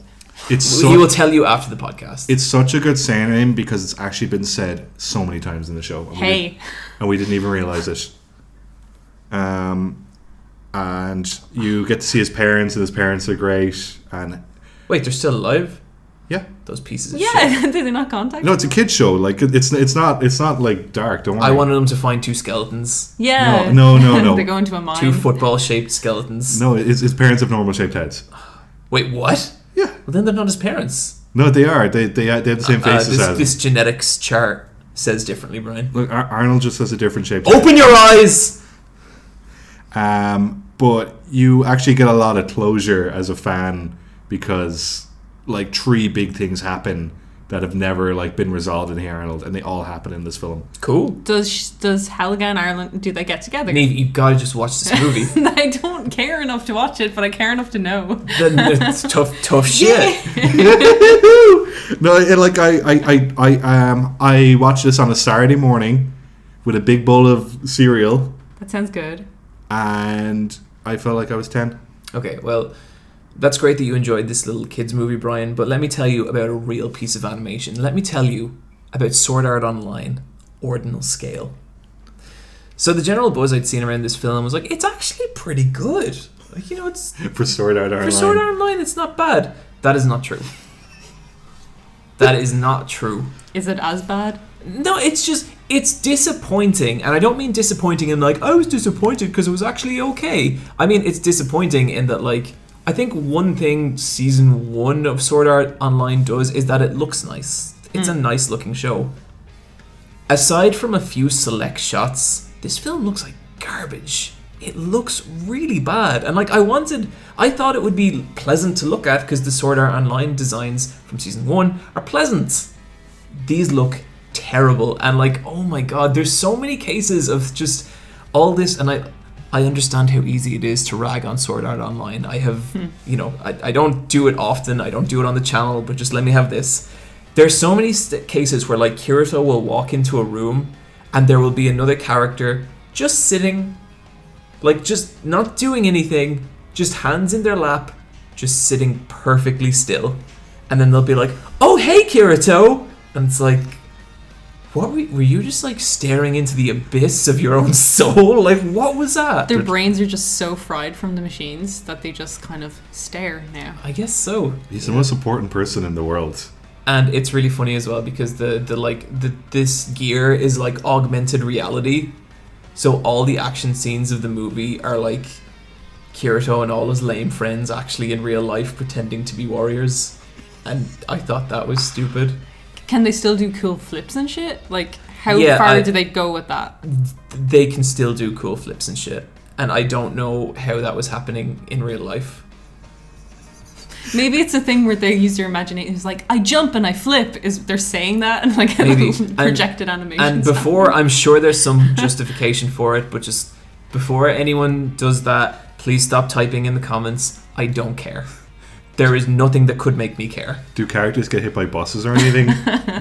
he will tell you after the podcast. It's such a good surname because it's actually been said so many times in the show. And we didn't even realize it. And you get to see his parents, and his parents are great. And wait, they're still alive? Yeah, those pieces of shit. Yeah, did they not contact? No, it's a kid's show. Like, it's not like dark. Don't worry. I wanted them to find 2 skeletons. Yeah. No. They go into a mine. 2 football-shaped skeletons. No, his parents have normal-shaped heads. Wait, what? Yeah. Well, then they're not his parents. No, they are. They have the same faces as him. This genetics chart says differently, Bryan. Look, Arnold just has a different shape. Open your eyes. But you actually get a lot of closure as a fan because, like, 3 big things happen that have never like been resolved in Hey Arnold, and they all happen in this film. Cool. Does Helga and Ireland, do they get together? Niamh, you gotta just watch this movie. I don't care enough to watch it, but I care enough to know. Then it's tough shit. No, I watched this on a Saturday morning with a big bowl of cereal, That sounds good. and I felt like I was 10. Okay, well, that's great that you enjoyed this little kids movie, Bryan, but let me tell you about a real piece of animation. Let me tell you about Sword Art Online, Ordinal Scale. So the general buzz I'd seen around this film was like, it's actually pretty good. Like, you know, it's... For Sword Art Online. For Sword Art Online, it's not bad. That is not true. That is not true. Is it as bad? No, it's just... It's disappointing, and I don't mean disappointing in like, I was disappointed because it was actually okay. I mean, it's disappointing in that, like, I think one thing season 1 of Sword Art Online does is that it looks nice. It's a nice looking show. Aside from a few select shots, this film looks like garbage. It looks really bad. And like I thought it would be pleasant to look at because the Sword Art Online designs from season 1 are pleasant. These look terrible. And like, oh my god, there's so many cases of just all this, and I understand how easy it is to rag on Sword Art Online. I have, you know, I don't do it often. I don't do it on the channel, but just let me have this. There's so many cases where like Kirito will walk into a room and there will be another character just sitting, like just not doing anything, just hands in their lap, just sitting perfectly still. And then they'll be like, oh, hey, Kirito. And it's like, what were you just like staring into the abyss of your own soul? Like, what was that? Their brains are just so fried from the machines that they just kind of stare now. I guess so. He's the most important person in the world. And it's really funny as well because this gear is like augmented reality. So all the action scenes of the movie are like Kirito and all his lame friends actually in real life pretending to be warriors. And I thought that was stupid. Can they still do cool flips and shit? Like, how far do they go with that? They can still do cool flips and shit. And I don't know how that was happening in real life. Maybe it's a thing where they use their imagination. It's like, I jump and I flip. They're saying that and like a projected animation. And before, I'm sure there's some justification for it, but just before anyone does that, please stop typing in the comments. I don't care. There is nothing that could make me care. Do characters get hit by buses or anything?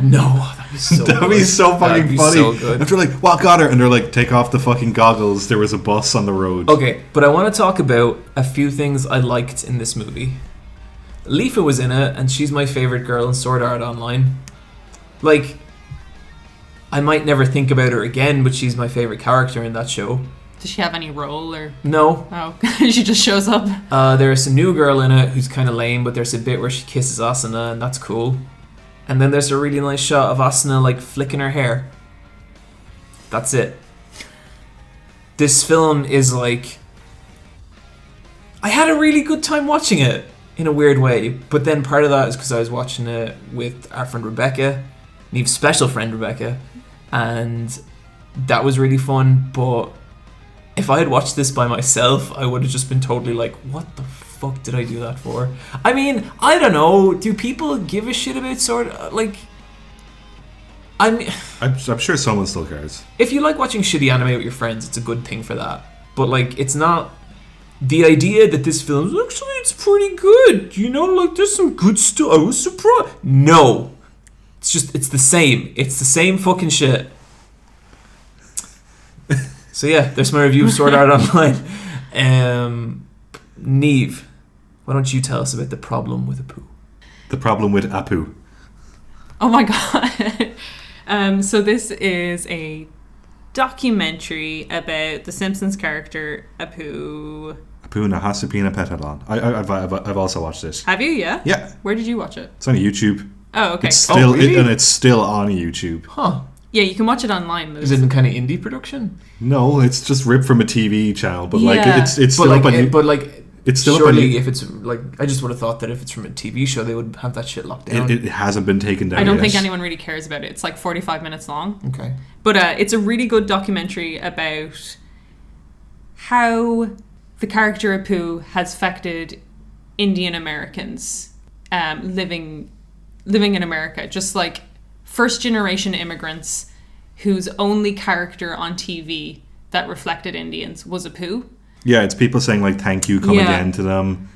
No, that'd be so That'd be so fucking funny. So good. If they're like, what got her? And they're like, take off the fucking goggles. There was a bus on the road. Okay, but I want to talk about a few things I liked in this movie. Leafa was in it, and she's my favorite girl in Sword Art Online. Like, I might never think about her again, but she's my favorite character in that show. Does she have any role or? No. Oh, she just shows up. There's a new girl in it who's kind of lame, but there's a bit where she kisses Asuna, and that's cool. And then there's a really nice shot of Asuna like flicking her hair. That's it. This film is like, I had a really good time watching it in a weird way, but then part of that is because I was watching it with our friend Rebecca, Niamh's special friend Rebecca, and that was really fun. But if I had watched this by myself, I would have just been totally like, what the fuck did I do that for? I mean, I don't know. Do people give a shit about like? I'm sure someone still cares. If you like watching shitty anime with your friends, it's a good thing for that. But like, it's not. The idea that this film actually it's pretty good, you know, like there's some good stuff. I was surprised. No, it's the same fucking shit. So yeah, there's my review of Sword Art Online. Niamh, why don't you tell us about the problem with Apu? The problem with Apu. Oh my god. So this is a documentary about the Simpsons character Apu. Apu na Hasupina Petalon. I've also watched this. Have you? Yeah. Yeah. Where did you watch it? It's on YouTube. Oh, okay. It's still really? and it's still on YouTube. Huh. Yeah, you can watch it online. Is it kind of indie production? No, it's just ripped from a TV channel, but like Yeah. it's still up on. But like, it's still surely up on. if it's like, I just would have thought that if it's from a TV show, they would have that shit locked down. It hasn't been taken down. I don't yet. think anyone really cares about it. It's like 45 minutes long. Okay. But it's a really good documentary about how the character Apu has affected Indian Americans living living in America, just like first generation immigrants whose only character on TV that reflected Indians was Apu. Yeah, it's people saying like "thank you, come again" to them,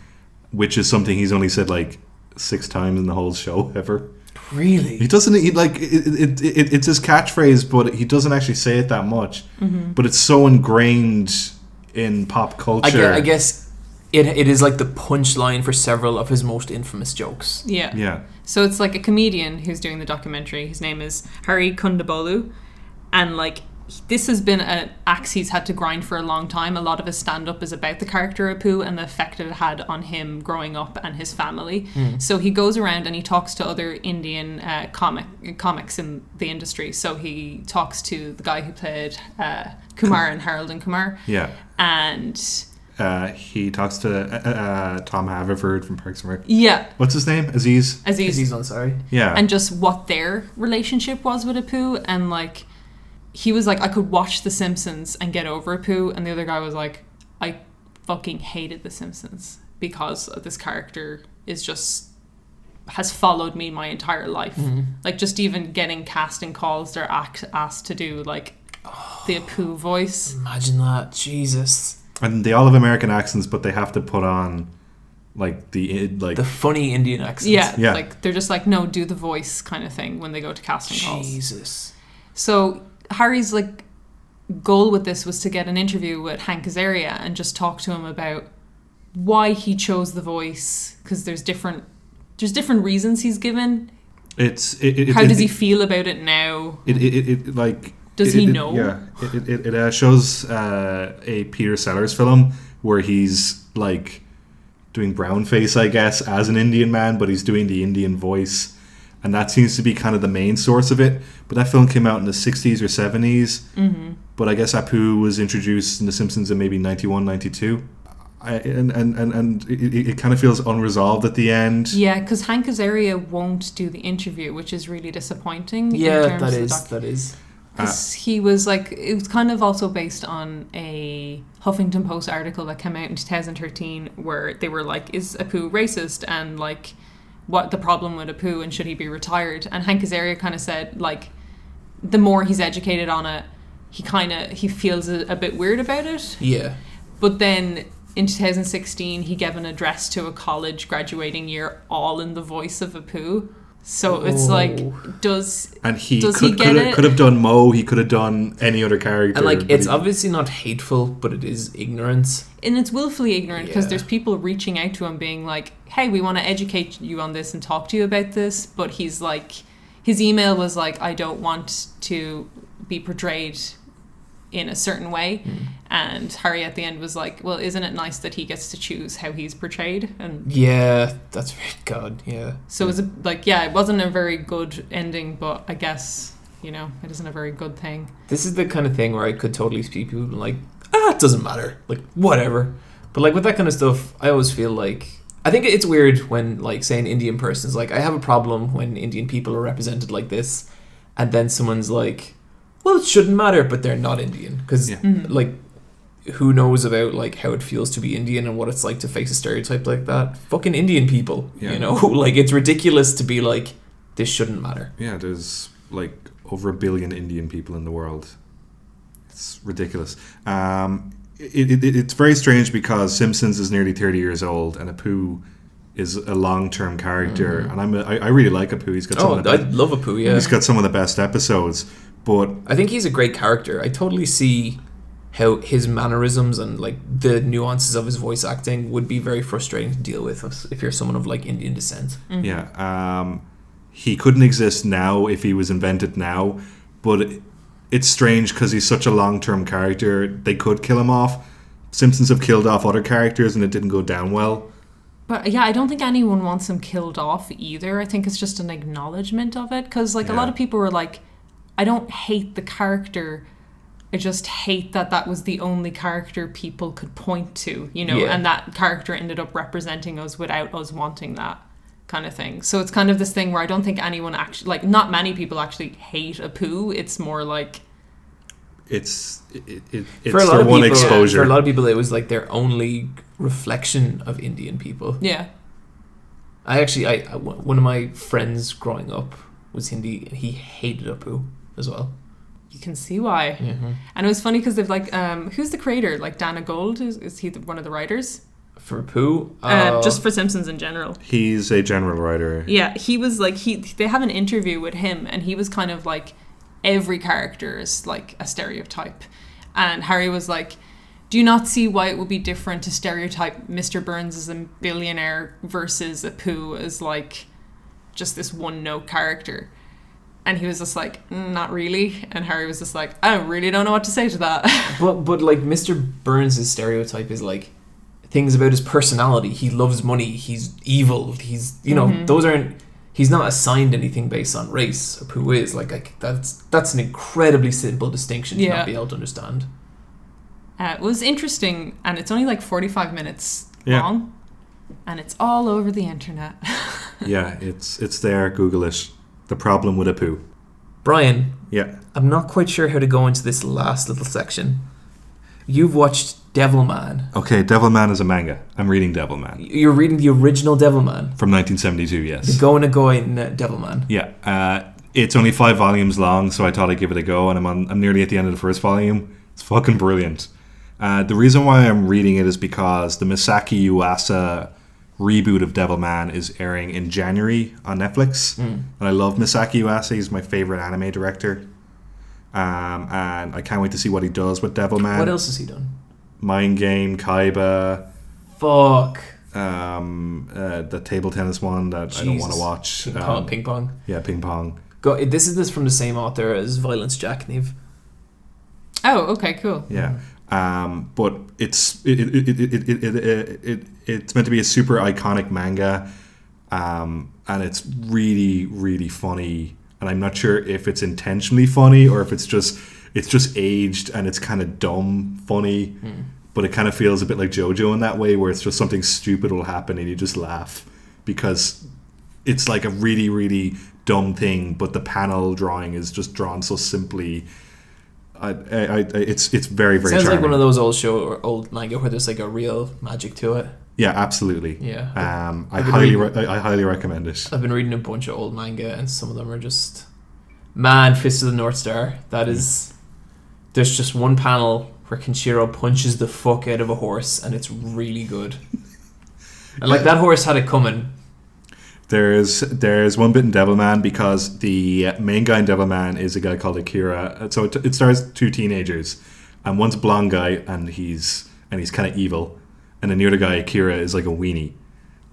which is something he's only said like 6 times in the whole show ever. Really? He doesn't. It's his catchphrase, but he doesn't actually say it that much. Mm-hmm. But it's so ingrained in pop culture. I guess it is like the punchline for several of his most infamous jokes. Yeah. Yeah. So it's like a comedian who's doing the documentary. His name is Hari Kondabolu, and like this has been an axe he's had to grind for a long time. A lot of his stand-up is about the character Apu and the effect it had on him growing up and his family. So he goes around and he talks to other Indian comics in the industry. So he talks to the guy who played Kumar and Harold and Kumar. Yeah. And he talks to Tom Haverford from Parks and Rec. Yeah. What's his name? Aziz Ansari. Yeah. And just what their relationship was with Apu, and like he was like, I could watch The Simpsons and get over Apu, and the other guy was like, I fucking hated The Simpsons because this character has followed me my entire life. Like just even getting casting calls, they're asked to do like the Apu voice. Imagine that, Jesus. And they all have American accents, but they have to put on like the funny Indian accents. Yeah. Like they're just like, no, do the voice kind of thing when they go to casting calls. Jesus. So Harry's like goal with this was to get an interview with Hank Azaria and just talk to him about why he chose the voice, because there's different reasons he's given. How does he feel about it now? Does he know? Yeah, it shows a Peter Sellers film where he's like doing brownface, I guess, as an Indian man, but he's doing the Indian voice. And that seems to be kind of the main source of it. But that film came out in the 60s or 70s. Mm-hmm. But I guess Apu was introduced in The Simpsons in maybe 91, 92. And it kind of feels unresolved at the end. Yeah, because Hank Azaria won't do the interview, which is really disappointing. Yeah, that is. Because he was like, it was kind of also based on a Huffington Post article that came out in 2013 where they were like, is Apu racist? And like, what the problem with Apu and should he be retired? And Hank Azaria kind of said like the more he's educated on it, he feels a bit weird about it. Yeah. But then in 2016 he gave an address to a college graduating year all in the voice of Apu. So it's like, he could have done Mo, he could have done any other character. And like, it's obviously not hateful, but it is ignorance. And it's willfully ignorant because there's people reaching out to him being like, hey, we want to educate you on this and talk to you about this. But he's like, his email was like, I don't want to be portrayed in a certain way. And Harry at the end was like, well, isn't it nice that he gets to choose how he's portrayed? And yeah, that's very good. Yeah. So it was it wasn't a very good ending, but I guess, it isn't a very good thing. This is the kind of thing where I could totally see people like, it doesn't matter, like whatever. But like with that kind of stuff, I always feel like, I think it's weird when like say an Indian person's like, I have a problem when Indian people are represented like this, and then someone's like, well, it shouldn't matter, but they're not Indian. Because, like, who knows about, like, how it feels to be Indian and what it's like to face a stereotype like that? Fucking Indian people, Like, it's ridiculous to be like, this shouldn't matter. Yeah, there's, like, over 1 billion Indian people in the world. It's ridiculous. It's very strange because Simpsons is nearly 30 years old and Apu is a long-term character. And I really like Apu. He's got I love Apu, yeah. He's got some of the best episodes. But I think he's a great character. I totally see how his mannerisms and like the nuances of his voice acting would be very frustrating to deal with if you're someone of like Indian descent. Yeah, he couldn't exist now if he was invented now, but it's strange because he's such a long-term character. They could kill him off. Simpsons have killed off other characters and it didn't go down well. But yeah, I don't think anyone wants him killed off either. I think it's just an acknowledgement of it, because like a lot of people were like, I don't hate the character, I just hate that was the only character people could point to, and that character ended up representing us without us wanting that kind of thing. So it's kind of this thing where I don't think anyone actually, like, not many people actually hate Apu. It's more like it's for a lot their of one people, exposure. For a lot of people, it was like their only reflection of Indian people. Yeah. One of my friends growing up was Hindi, and he hated Apu as well. You can see why. Mm-hmm. And it was funny because they've like, who's the creator? Like Dana Gold, is he one of the writers? For Apu? Just for Simpsons in general. He's a general writer. Yeah, he was like, they have an interview with him, and he was kind of like, every character is like a stereotype. And Harry was like, do you not see why it would be different to stereotype Mr. Burns as a billionaire versus Apu as like just this one-note character? And he was just like, not really. And Harry was just like, I really don't know what to say to that. But like Mr. Burns' stereotype is like things about his personality. He loves money. He's evil. He's, you know, those aren't, he's not assigned anything based on race. Apu is like that's an incredibly simple distinction to not be able to understand. It was interesting, and it's only like 45 minutes long, and it's all over the internet. Yeah, it's there. Google it. The problem with Apu. Bryan. Yeah. I'm not quite sure how to go into this last little section. You've watched Devilman. Okay, Devilman is a manga. I'm reading Devilman. You're reading the original Devilman? From 1972, yes. The Going Devilman. Yeah. It's only 5 volumes long, so I thought I'd give it a go, and I'm nearly at the end of the first volume. It's fucking brilliant. The reason why I'm reading it is because the Misaki Uwasa reboot of Devilman is airing in January on Netflix. And I love Misaki Uwasa. He's my favorite anime director. And I can't wait to see what he does with Devilman. What else has he done? Mind Game, Kaiba. Fuck. The table tennis one that Jesus. I don't want to watch. Ping pong. Yeah, ping pong. This is from the same author as Violence Jack, Niamh. Oh, okay, cool. Yeah. But it's meant to be a super iconic manga, and it's really, really funny. And I'm not sure if it's intentionally funny or if it's just aged and it's kind of dumb funny. But it kind of feels a bit like JoJo in that way, where it's just something stupid will happen and you just laugh because it's like a really, really dumb thing, but the panel drawing is just drawn so simply. It's very, very sounds charming. like one of those old manga where there's like a real magic to it. Yeah, absolutely. Yeah. I highly recommend it. I've been reading a bunch of old manga, and some of them are just Fist of the North Star. There's just one panel where Kenshiro punches the fuck out of a horse, and it's really good. And like that horse had it coming. There's one bit in Devilman because the main guy in Devilman is a guy called Akira. So it stars 2 teenagers, and one's a blonde guy, and he's kind of evil, and then the other guy, Akira, is like a weenie,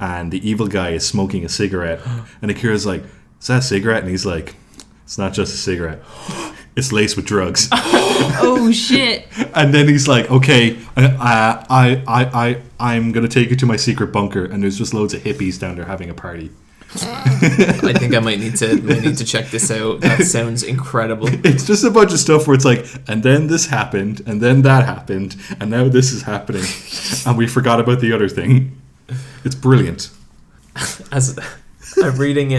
and the evil guy is smoking a cigarette, and Akira's like, "Is that a cigarette?" And he's like, "It's not just a cigarette. It's laced with drugs." Oh shit! And then he's like, "Okay, I'm gonna take you to my secret bunker," and there's just loads of hippies down there having a party. I think I might need to check this out. That sounds incredible. It's just a bunch of stuff where it's like, and then this happened, and then that happened, and now this is happening, and we forgot about the other thing. It's brilliant. As I'm reading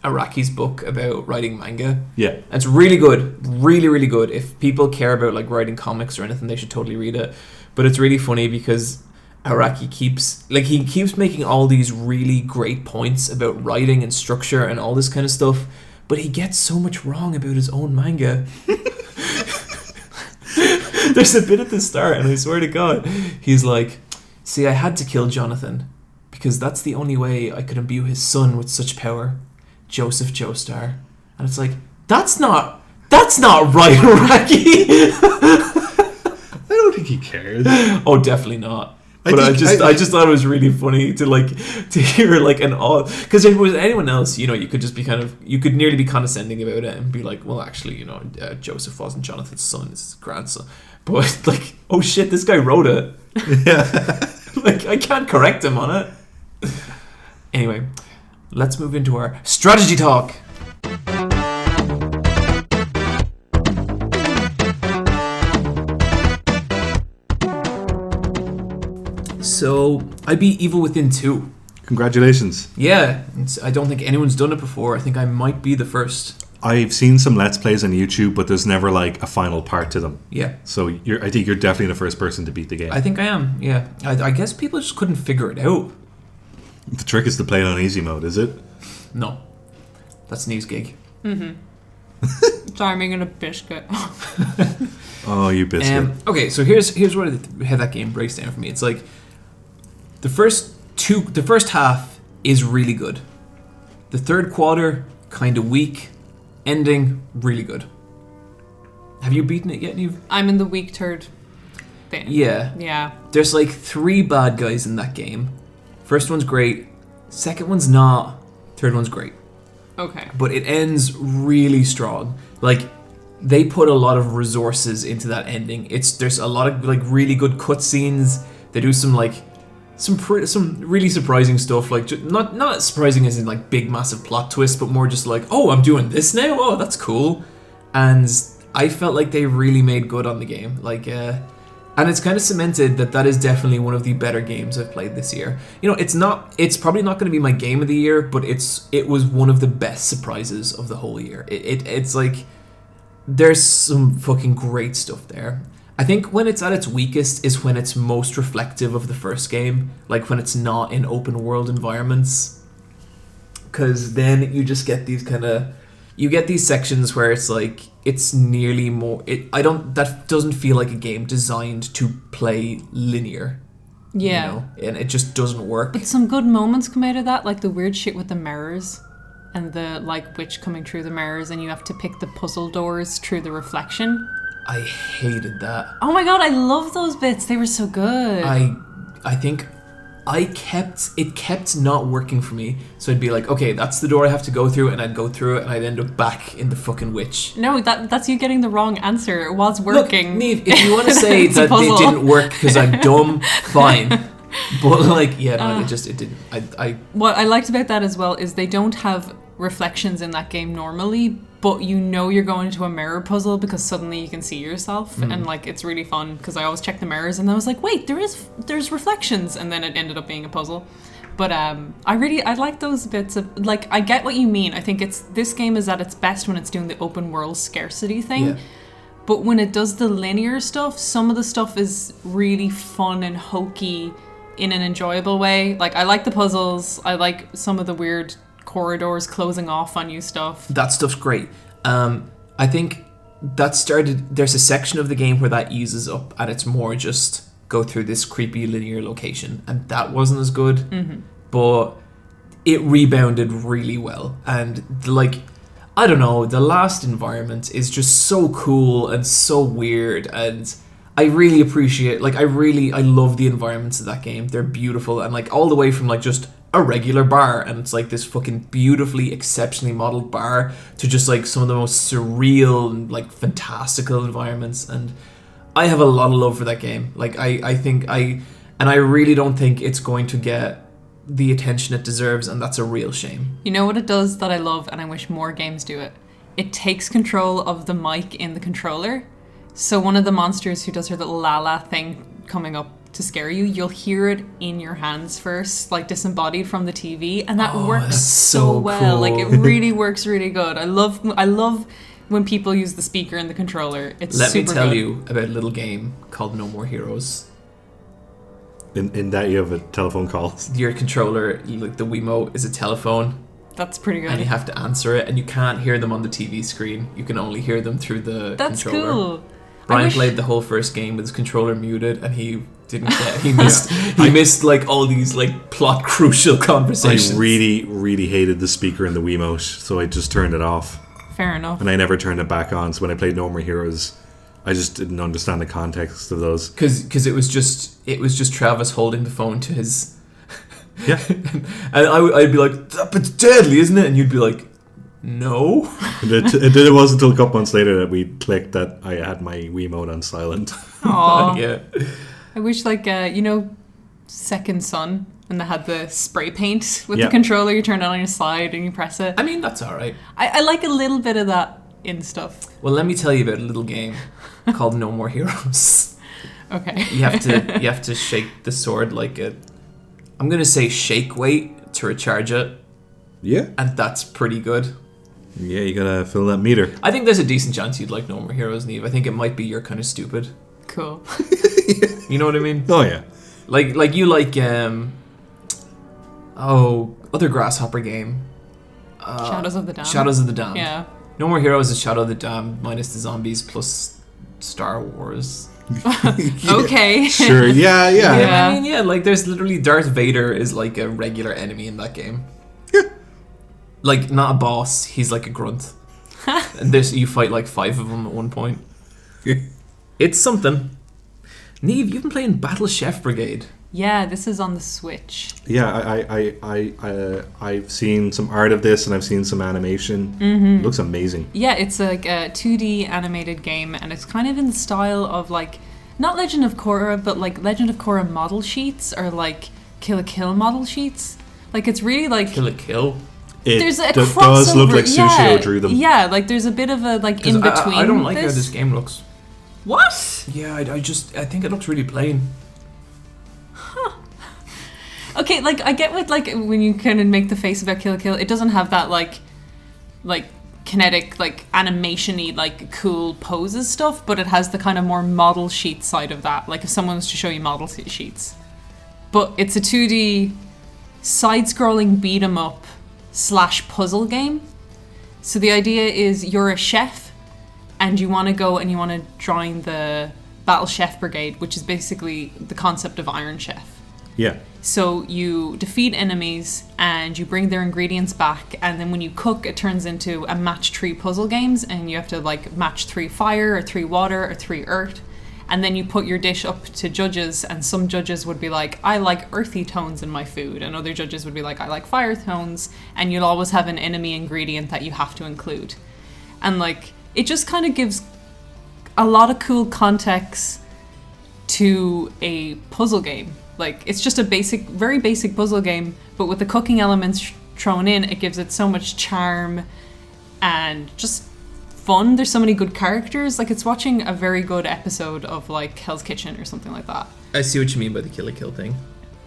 Araki's book about writing manga. Yeah. It's really good. Really, really good. If people care about like writing comics or anything, they should totally read it. But it's really funny because Araki keeps making all these really great points about writing and structure and all this kind of stuff, but he gets so much wrong about his own manga. There's a bit at the start, and I swear to God, he's like, "See, I had to kill Jonathan because that's the only way I could imbue his son with such power. Joseph Joestar." And it's like, that's not right, Araki. I don't think he cares. Oh, definitely not. But I just thought it was really funny to hear like an odd, because if it was anyone else, you know, you could just be you could nearly be condescending about it and be like, well, actually, you know, Joseph wasn't Jonathan's son, it's his grandson. But like, oh shit, this guy wrote it. Yeah. Like, I can't correct him on it. Anyway, let's move into our strategy talk. So, I beat Evil Within 2. Congratulations. Yeah, I don't think anyone's done it before. I think I might be the first. I've seen some Let's Plays on YouTube, but there's never like a final part to them. Yeah. So I think you're definitely the first person to beat the game. I think I am, yeah. I guess people just couldn't figure it out. The trick is to play it on easy mode, is it? No. That's Niamh's gig. Sorry, I'm making a biscuit. Oh, you biscuit. Okay, so here's how that game breaks down for me. It's like the first half is really good. The third quarter, kind of weak. Ending, really good. Have you beaten it yet, Niamh? I'm in the weak third thing. Yeah. There's like 3 bad guys in that game. First one's great. Second one's not. Third one's great. Okay. But it ends really strong. Like, they put a lot of resources into that ending. There's a lot of like really good cutscenes. They do some really surprising stuff. Like, not surprising as in like big massive plot twists, but more just like, oh, I'm doing this now. Oh, that's cool. And I felt like they really made good on the game. Like, and it's kind of cemented that is definitely one of the better games I've played this year. You know, it's probably not going to be my game of the year, but it was one of the best surprises of the whole year. It's like, there's some fucking great stuff there. I think when it's at its weakest is when it's most reflective of the first game, like when it's not in open world environments. Because then you just get these you get these sections where it's like, it's nearly more, that doesn't feel like a game designed to play linear. Yeah. You know? And it just doesn't work. But some good moments come out of that, like the weird shit with the mirrors and the like witch coming through the mirrors and you have to pick the puzzle doors through the reflection. I hated that. Oh my god, I love those bits. They were so good. I think it kept not working for me. So I'd be like, okay, that's the door I have to go through, and I'd go through it, and I'd end up back in the fucking witch. No, that's you getting the wrong answer. It was working. Look, Niamh, if you want to say that they didn't work because I'm dumb, fine. But like, yeah, no, it didn't. What I liked about that as well is they don't have reflections in that game normally, but you know you're going into a mirror puzzle because suddenly you can see yourself, and like it's really fun because I always check the mirrors and I was like, wait, there's reflections, and then it ended up being a puzzle. But I like those bits of, like, I get what you mean. I think this game is at its best when it's doing the open world scarcity thing. Yeah. But when it does the linear stuff, some of the stuff is really fun and hokey in an enjoyable way. Like, I like the puzzles. I like some of the weird corridors closing off on you stuff. That stuff's great. I think there's a section of the game where that eases up and it's more just go through this creepy linear location, and that wasn't as good, but it rebounded really well. And like, I don't know, the last environment is just so cool and so weird, and I really appreciate, like, I love the environments of that game. They're beautiful, and like all the way from like just a regular bar, and it's like this fucking beautifully, exceptionally modeled bar, to just like some of the most surreal and like fantastical environments. And I have a lot of love for that game. Like, I really don't think it's going to get the attention it deserves, and that's a real shame. You know what it does that I love, and I wish more games do it? It takes control of the mic in the controller. So one of the monsters who does her little la-la thing coming up to scare you, you'll hear it in your hands first, like disembodied from the TV, and that works so well. Cool. Like, it really works really good. I love when people use the speaker in the controller. It's Let super me tell good. you about a little game called No More Heroes. In that you have a telephone call. Your controller, like the Wiimote, is a telephone. That's pretty good. And you have to answer it, and you can't hear them on the TV screen. You can only hear them through the That's controller. cool. Bryan played the whole first game with his controller muted, and he didn't get. He missed like all these like plot crucial conversations. I really hated the speaker in the Wiimote, so I just turned it off. Fair enough. And I never turned it back on. So when I played No More Heroes, I just didn't understand the context of those. Because it was just Travis holding the phone to his. Yeah. And I'd be like, "But it's deadly, isn't it?" And you'd be like, "No." It wasn't until a couple months later that we clicked that I had my Wiimote on silent. Aww. Yeah. I wish, like, Second Son, when they had the spray paint with the controller, you turn it on your side and you press it. I mean, that's alright. I like a little bit of that in stuff. Well, let me tell you about a little game called No More Heroes. Okay. You have to shake the sword like I'm gonna say shake weight to recharge it. Yeah. And that's pretty good. Yeah, you gotta fill that meter. I think there's a decent chance you'd like No More Heroes, Niamh. I think it might be you're kind of stupid. Cool. You know what I mean? Oh yeah. Like you like other Grasshopper game. Shadows of the Damned. Shadows of the Damned. Yeah. No More Heroes is Shadow of the Damned minus the zombies plus Star Wars. Okay. Sure. Yeah. Yeah. I mean, yeah, like there's literally Darth Vader is like a regular enemy in that game. Yeah. Like not a boss, he's like a grunt. And you fight like 5 of them at one point. It's something. Niamh, you've been playing Battle Chef Brigade. Yeah, this is on the Switch. Yeah, I've seen some art of this and I've seen some animation. It looks amazing. Yeah, it's like a 2D animated game, and it's kind of in the style of like not Legend of Korra, but like Legend of Korra model sheets or like Kill la Kill model sheets. Like it's really like Kill la Kill. There's a does crossover. look like Sushio drew them. Yeah, like there's a bit of a like in between. I don't like how this game looks. What? Yeah, I think it looks really plain. Okay, like I get with like when you kind of make the face about Kill la Kill, it doesn't have that like kinetic like animation-y like cool poses stuff, but it has the kind of more model sheet side of that. Like if someone was to show you model sheets, but it's a 2D side-scrolling beat 'em up / puzzle game. So the idea is you're a chef and you want to go and you want to join the Battle Chef Brigade, which is basically the concept of Iron Chef. Yeah. So you defeat enemies and you bring their ingredients back, and then when you cook, it turns into a match 3 puzzle games, and you have to like match 3 fire or 3 water or 3 earth, and then you put your dish up to judges, and some judges would be like, I like earthy tones in my food, and other judges would be like, I like fire tones, and you'll always have an enemy ingredient that you have to include. And like it just kind of gives a lot of cool context to a puzzle game. Like it's just a very basic puzzle game, but with the cooking elements thrown in, it gives it so much charm and just fun. There's so many good characters. Like it's watching a very good episode of like Hell's Kitchen or something like that. I see what you mean by the Kill la Kill thing.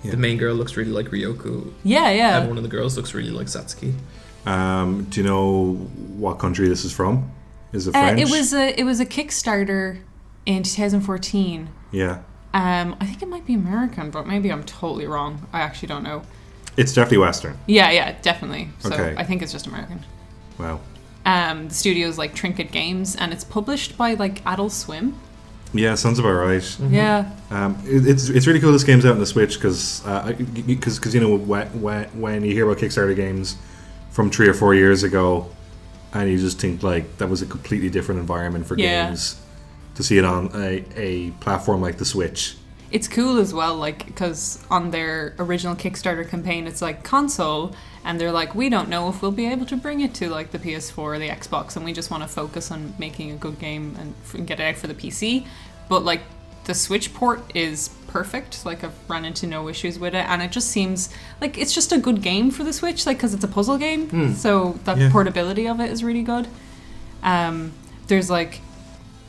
Yeah. The main girl looks really like Ryoko. Yeah. And one of the girls looks really like Satsuki. Do you know what country this is from? Is it French? It was a Kickstarter in 2014. Yeah. I think it might be American, but maybe I'm totally wrong. I actually don't know. It's definitely Western. Yeah, definitely. So okay. I think it's just American. Wow. The studio's like Trinket Games, and it's published by like Adult Swim. Yeah, sounds about right. Mm-hmm. Yeah. It's really cool this game's out on the Switch because you know when you hear about Kickstarter games from 3 or 4 years ago, and you just think like that was a completely different environment for games. To see it on a platform like the Switch. It's cool as well, like, because on their original Kickstarter campaign, it's like console, and they're like, we don't know if we'll be able to bring it to like the PS4 or the Xbox, and we just want to focus on making a good game and get it out for the PC. But like the Switch port is perfect. Like I've run into no issues with it, and it just seems like it's just a good game for the Switch, like because it's a puzzle game. So the portability of it is really good.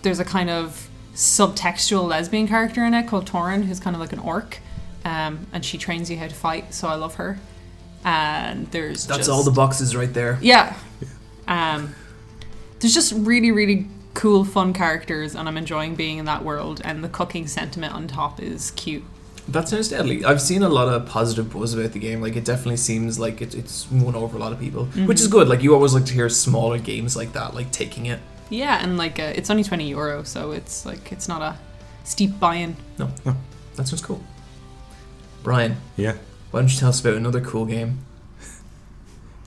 There's a kind of subtextual lesbian character in it called Torin, who's kind of like an orc, and she trains you how to fight, so I love her. And that's all the boxes right there. Yeah. There's just really, really cool, fun characters, and I'm enjoying being in that world, and the cooking sentiment on top is cute. That sounds deadly. I've seen a lot of positive buzz about the game. Like it definitely seems like it's won over a lot of people, which is good. Like you always like to hear smaller games like that, like taking it. Yeah, and like it's only €20, so it's like it's not a steep buy-in. No, that sounds cool. Bryan, yeah, why don't you tell us about another cool game?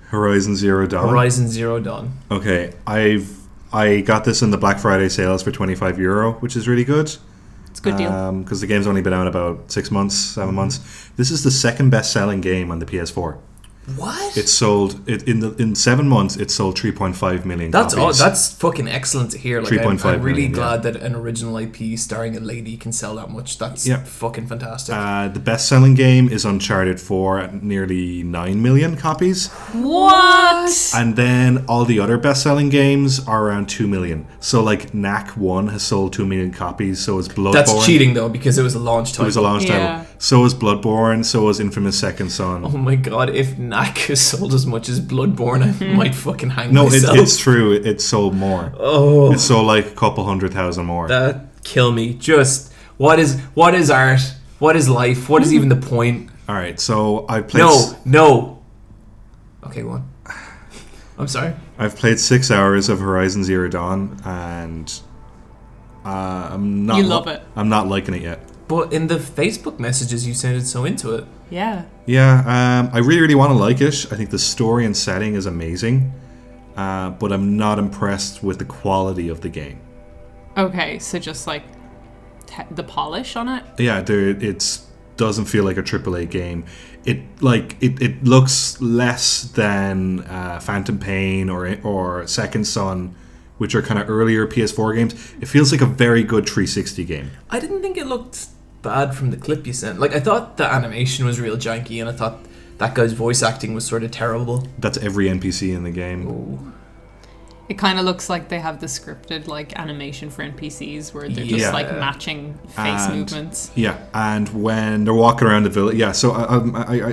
Horizon Zero Dawn. Horizon Zero Dawn. Okay, I got this in the Black Friday sales for €25, which is really good. It's a good deal because the game's only been out about 6 months, 7 months. This is the second best-selling game on the PS4. What? It sold in 7 months. It sold 3.5 million. Copies. That's fucking excellent to hear. Like, 3.5 I'm really million, glad that an original IP starring a lady can sell that much. That's fucking fantastic. The best-selling game is Uncharted 4 at nearly 9 million copies. What? And then all the other best-selling games are around 2 million. So like Knack 1 has sold 2 million copies. So is Bloodborne. That's cheating though, because it was a launch title. It was a launch title. So is Bloodborne. So is Infamous Second Son. Oh my god, if Knack has sold as much as Bloodborne, I might fucking hang No, myself. it's true. It sold more. Oh, It sold like a couple 100,000 more. that kill me. Just what is art? What is life? What is even the point? All right, so I played. No. Okay, go on. I'm sorry. I've played 6 hours of Horizon Zero Dawn, and I'm not. You love it. I'm not liking it yet. But in the Facebook messages, you sounded so into it. Yeah. Yeah, I really, really want to like it. I think the story and setting is amazing, but I'm not impressed with the quality of the game. Okay, so just like the polish on it. Yeah, it doesn't feel like a AAA game. It looks less than Phantom Pain or Second Son, which are kind of earlier PS4 games. It feels like a very good 360 game. I didn't think it looked bad from the clip you sent. Like, I thought the animation was real janky, and I thought that guy's voice acting was sort of terrible. That's every NPC in the game. Ooh. It kind of looks like they have the scripted like animation for NPCs where they're just like matching face movements. Yeah, and when they're walking around the village, yeah. So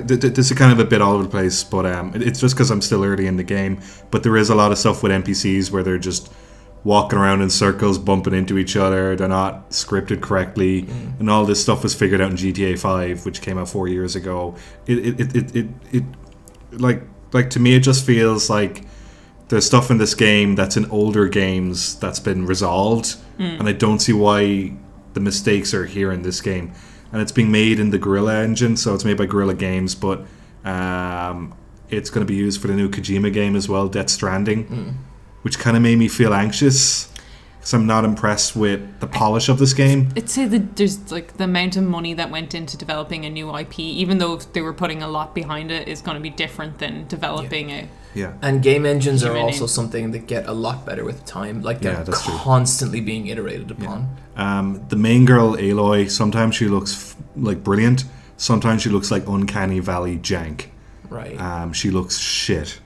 this is kind of a bit all over the place, but it's just because I'm still early in the game. But there is a lot of stuff with NPCs where they're just walking around in circles, bumping into each other. They're not scripted correctly, and all this stuff was figured out in GTA 5, which came out 4 years ago. It like to me, it just feels like there's stuff in this game that's in older games that's been resolved, and I don't see why the mistakes are here in this game. And it's being made in the Guerrilla engine, so it's made by Guerrilla Games, but it's going to be used for the new Kojima game as well, Death Stranding, which kind of made me feel anxious because I'm not impressed with the polish of this game. I'd say that there's like the amount of money that went into developing a new IP, even though they were putting a lot behind it, is going to be different than developing a. Yeah. And game engines are also name. something that get a lot better with time. Like, they're that's true. constantly being iterated upon. The main girl, Aloy, sometimes she looks like brilliant. Sometimes she looks like Uncanny Valley jank. Right. She looks shit.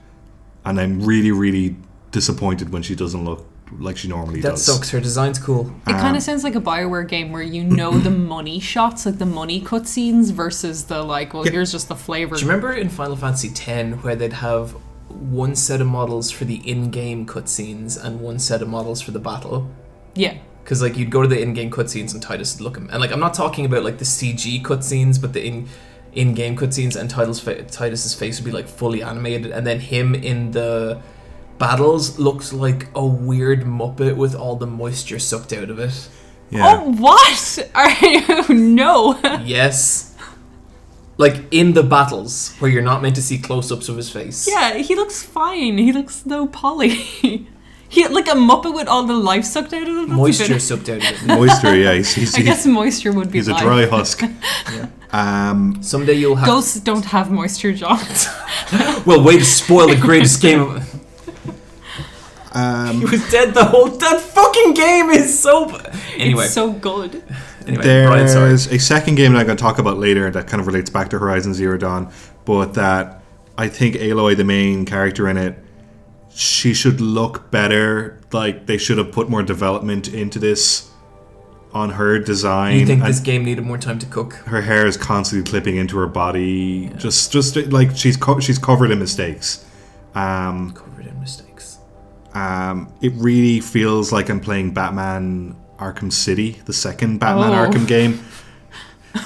And I'm really, really disappointed when she doesn't look like she normally That does. sucks. Her design's cool. It kind of sounds like a BioWare game where you know the money shots, like the money cutscenes, versus the like, well, here's just the flavor. Do you remember in Final Fantasy X where they'd have one set of models for the in-game cutscenes and one set of models for the battle? Yeah. Because like you'd go to the in-game cutscenes and Titus would look, and like I'm not talking about like the CG cutscenes, but the in-game cutscenes, and Titus's face would be like fully animated, and then him in the battles looks like a weird Muppet with all the moisture sucked out of it. Yeah. Oh, what? Are you? No. Yes. Like in the battles where you're not meant to see close-ups of his face. Yeah, he looks fine. He looks no poly. He like a Muppet with all the life sucked out of him. Moisture sucked out of it. Moisture, yeah. He's I guess moisture would be he's life. a dry husk. Someday you'll have... Ghosts don't have moisture, John. Well, way to spoil the greatest game of... He was dead the whole... That fucking game is so... Anyway. It's so good. Anyway, Bryan, sorry. There's a second game that I'm going to talk about later that kind of relates back to Horizon Zero Dawn, but that I think Aloy, the main character in it, she should look better. Like, they should have put more development into this on her design. You think this game needed more time to cook? Her hair is constantly clipping into her body. Yeah. Just like she's covered in mistakes. Covered in mistakes. It really feels like I'm playing Batman Arkham City, the second Batman Arkham game.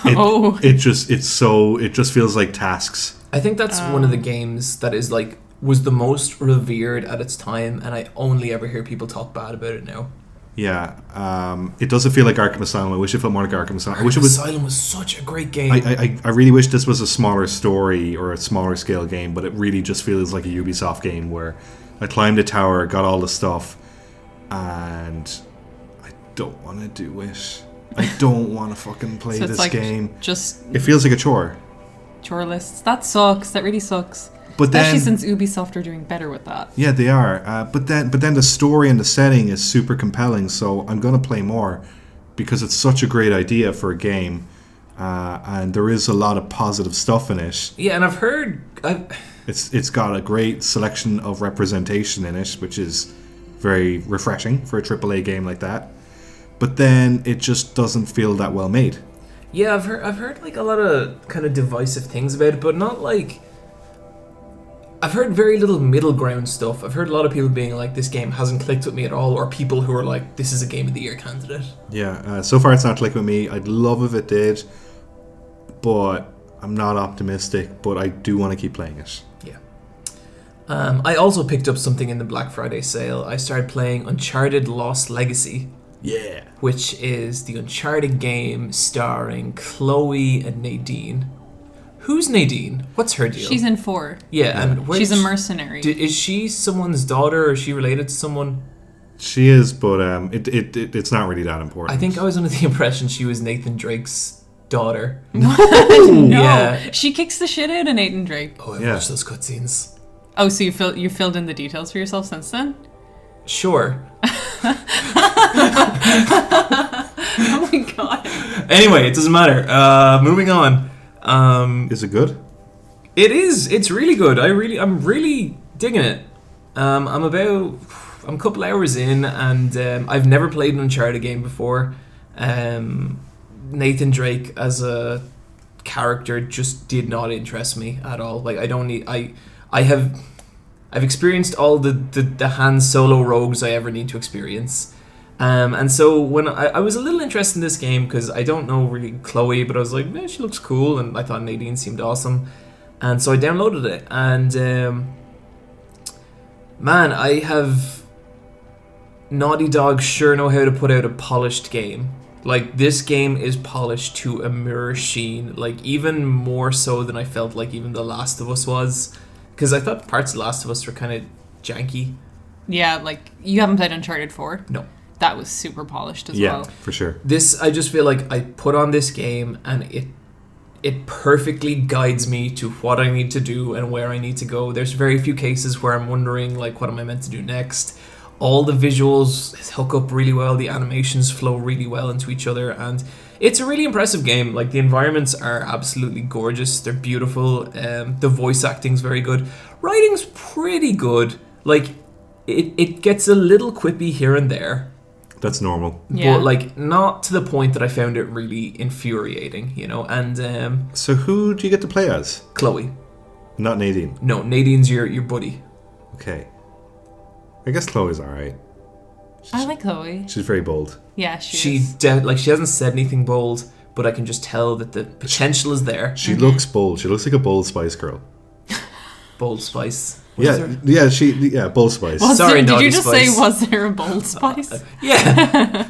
It just feels like tasks. I think that's one of the games that is like was the most revered at its time, and I only ever hear people talk bad about it now. Yeah, it doesn't feel like Arkham Asylum. I wish it felt more like Arkham Asylum. I wish it was. Asylum was such a great game. I really wish this was a smaller story or a smaller scale game, but it really just feels like a Ubisoft game where I climbed a tower, got all the stuff, and I don't want to do it. I don't want to fucking play this game. It feels like a chore. Chore lists. That sucks. That really sucks. But especially since Ubisoft are doing better with that. Yeah, they are. But then the story and the setting is super compelling, so I'm going to play more because it's such a great idea for a game, and there is a lot of positive stuff in it. Yeah, and I've heard... It's got a great selection of representation in it, which is very refreshing for a AAA game like that. But then it just doesn't feel that well made. Yeah, I've heard like a lot of kind of divisive things about it, but not like. I've heard very little middle ground stuff. I've heard a lot of people being like, this game hasn't clicked with me at all, or people who are like, this is a Game of the Year candidate. Yeah, so far it's not clicked with me. I'd love if it did, but I'm not optimistic, but I do want to keep playing it. Yeah. I also picked up something in the Black Friday sale. I started playing Uncharted Lost Legacy. Yeah. Which is the Uncharted game starring Chloe and Nadine. Who's Nadine? What's her deal? She's in 4. Yeah, and she's a mercenary. Is she someone's daughter, or is she related to someone? She is, but it's not really that important. I think I was under the impression she was Nathan Drake's daughter. No, Yeah. She kicks the shit out of Nathan Drake. Oh, I've watched those cutscenes. Oh, so you filled in the details for yourself since then? Sure. Oh my god. Anyway, it doesn't matter. Moving on. Is it good? It is. It's really good. I'm really digging it. I'm a couple hours in, and I've never played an Uncharted game before. Nathan Drake as a character just did not interest me at all. Like, I've experienced all the Han Solo rogues I ever need to experience. And so when I was a little interested in this game because I don't know really Chloe, but I was like, man, she looks cool, and I thought Nadine seemed awesome, and so I downloaded it. And man, I have Naughty Dog sure know how to put out a polished game. Like, this game is polished to a mirror sheen, like even more so than I felt like even The Last of Us was, because I thought parts of The Last of Us were kind of janky. Yeah, like, you haven't played Uncharted 4? No. That was super polished as well. Yeah, for sure. This, I just feel like I put on this game and it perfectly guides me to what I need to do and where I need to go. There's very few cases where I'm wondering, like, what am I meant to do next? All the visuals hook up really well, the animations flow really well into each other, and it's a really impressive game. Like, the environments are absolutely gorgeous, they're beautiful, the voice acting's very good, writing's pretty good. Like, it gets a little quippy here and there. That's normal. Yeah. But, like, not to the point that I found it really infuriating, you know? And, So who do you get to play as? Chloe. Not Nadine. No, Nadine's your buddy. Okay. I guess Chloe's alright. I like Chloe. She's very bold. Yeah, she is. She hasn't said anything bold, but I can just tell that the potential is there. She looks bold. She looks like a bold Spice Girl. Bold Spice. Yeah, Bold Spice. Sorry, did Naughty you just Spice. say, was there a Bold Spice? Yeah.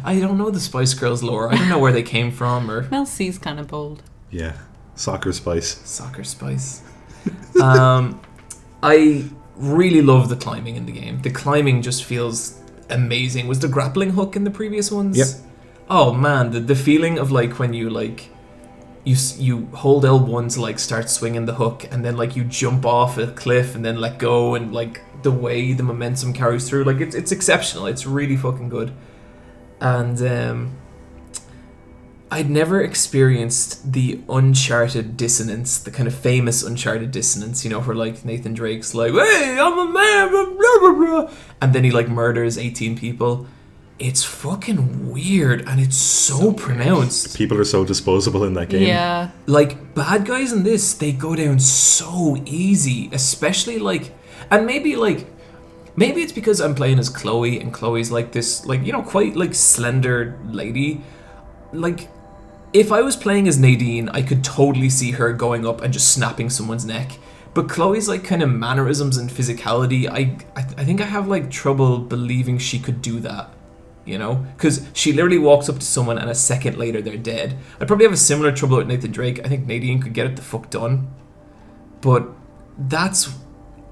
I don't know the Spice Girls lore. I don't know where they came from, or Mel C's kind of bold. Yeah, Soccer Spice. Soccer Spice. I really love the climbing in the game. The climbing just feels amazing. Was the grappling hook in the previous ones? Yep. Oh man, the feeling of like when you like you hold L1 to like start swinging the hook, and then like you jump off a cliff and then let go, and like the way the momentum carries through, like it's exceptional. It's really fucking good. And I'd never experienced the Uncharted dissonance, the kind of famous Uncharted dissonance, you know, where like Nathan Drake's like, hey, I'm a man, blah, blah, blah, and then he like murders 18 people. It's fucking weird, and it's so pronounced. People are so disposable in that game. Yeah. Like, bad guys in this, they go down so easy, especially like, and maybe it's because I'm playing as Chloe, and Chloe's like this, like, you know, quite like slender lady. Like, if I was playing as Nadine, I could totally see her going up and just snapping someone's neck. But Chloe's like kind of mannerisms and physicality, I think I have like trouble believing she could do that. You know, because she literally walks up to someone and a second later they're dead. I'd probably have a similar trouble with Nathan Drake. I think Nadine could get it the fuck done. But that's...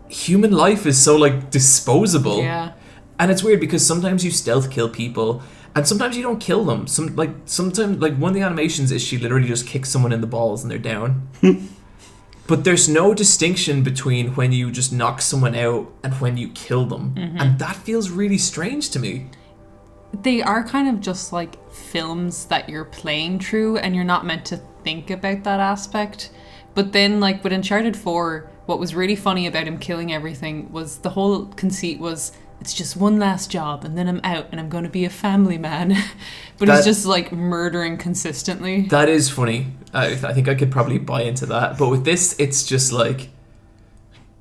human life is so, like, disposable. Yeah. And it's weird because sometimes you stealth kill people and sometimes you don't kill them. Sometimes, like, one of the animations is she literally just kicks someone in the balls and they're down. But there's no distinction between when you just knock someone out and when you kill them. Mm-hmm. And that feels really strange to me. They are kind of just like films that you're playing through, and you're not meant to think about that aspect. But then, like, with Uncharted 4, what was really funny about him killing everything was the whole conceit was it's just one last job and then I'm out and I'm going to be a family man. But he's just like murdering consistently. That is funny. I think I could probably buy into that. But with this, it's just like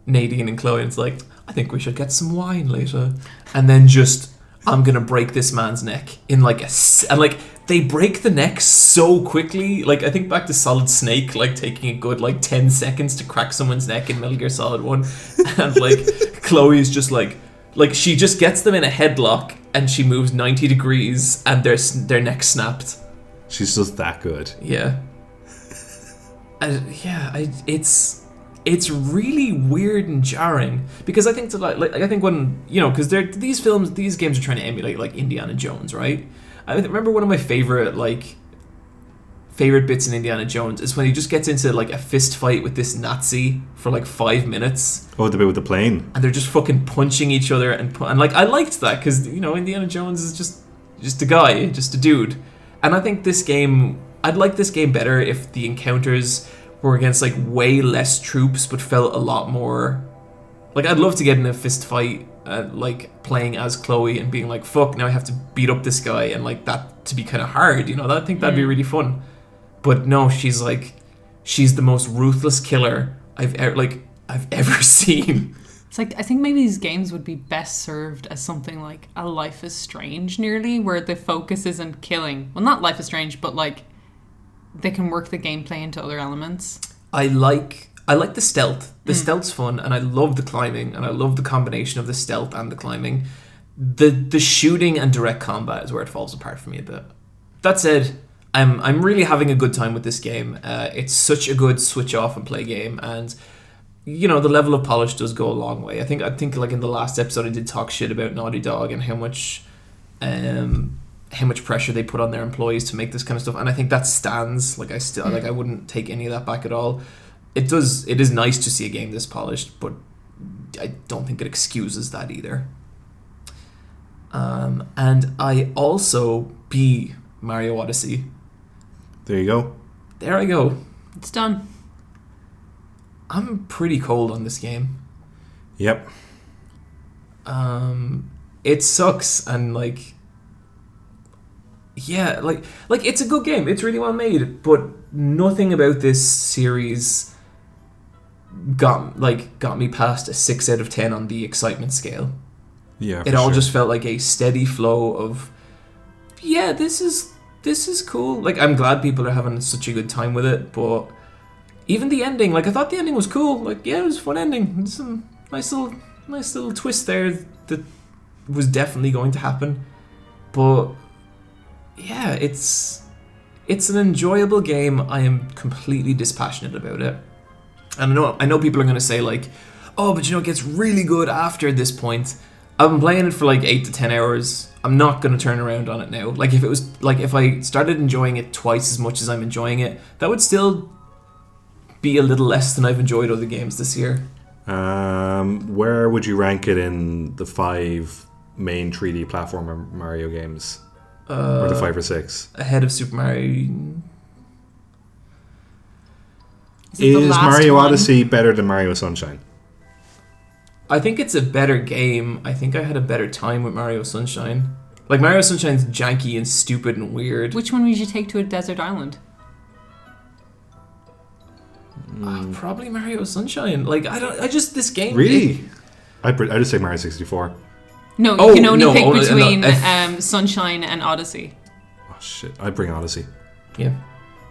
Nadine and Chloe. It's like, I think we should get some wine later. And then just, I'm going to break this man's neck in like and like, they break the neck so quickly. Like, I think back to Solid Snake, like taking a good like 10 seconds to crack someone's neck in Metal Gear Solid 1. And like, Chloe's just like she just gets them in a headlock and she moves 90 degrees and their neck snapped. She's just that good. Yeah. It's really weird and jarring because I think I think when because these games are trying to emulate like Indiana Jones, right? I remember one of my favorite bits in Indiana Jones is when he just gets into like a fist fight with this Nazi for like 5 minutes. Oh, the bit with the plane. And they're just fucking punching each other and like I liked that because Indiana Jones is just a guy, just a dude. And I think I'd like this game better if the encounters were against like way less troops but felt a lot more like I'd love to get in a fist fight like playing as Chloe and being like, fuck, now I have to beat up this guy and like that to be kind of hard, I think that'd be really fun. But no, she's the most ruthless killer I've ever seen. It's like, I think maybe these games would be best served as something like a Life is Strange nearly, where the focus isn't killing. Well, not Life is Strange, but like they can work the gameplay into other elements. I like the stealth. The stealth's fun, and I love the climbing, and I love the combination of the stealth and the climbing. The shooting and direct combat is where it falls apart for me a bit. That said, I'm really having a good time with this game. It's such a good switch off and play game, and the level of polish does go a long way. I think like in the last episode I did talk shit about Naughty Dog and how much pressure they put on their employees to make this kind of stuff, and I think that stands. Like I wouldn't take any of that back at all. It is nice to see a game this polished, but I don't think it excuses that either. And I also beat Mario Odyssey. There you go. There I go. It's done. I'm pretty cold on this game. Yep. It sucks, and like it's a good game. It's really well made, but nothing about this series got me past a 6 out of 10 on the excitement scale. Yeah, it all just felt like a steady flow of this is cool. Like, I'm glad people are having such a good time with it, but even the ending, like, I thought the ending was cool. Like, yeah, it was a fun ending. There's some nice little twist there that was definitely going to happen. But yeah, it's an enjoyable game. I am completely dispassionate about it. And I know people are going to say like, oh, but it gets really good after this point. I've been playing it for like 8 to 10 hours. I'm not going to turn around on it now. Like, if I started enjoying it twice as much as I'm enjoying it, that would still be a little less than I've enjoyed other games this year. Where would you rank it in the 5 main 3D platformer Mario games? Or the 5 or 6? Ahead of Super Mario. Is Mario Odyssey better than Mario Sunshine? I think it's a better game. I think I had a better time with Mario Sunshine. Like, Mario Sunshine's janky and stupid and weird. Which one would you take to a desert island? Probably Mario Sunshine. Like, this game... Really? I'd just say Mario 64. No, you can only pick between Sunshine and Odyssey. Oh shit! I'd bring Odyssey. Yeah.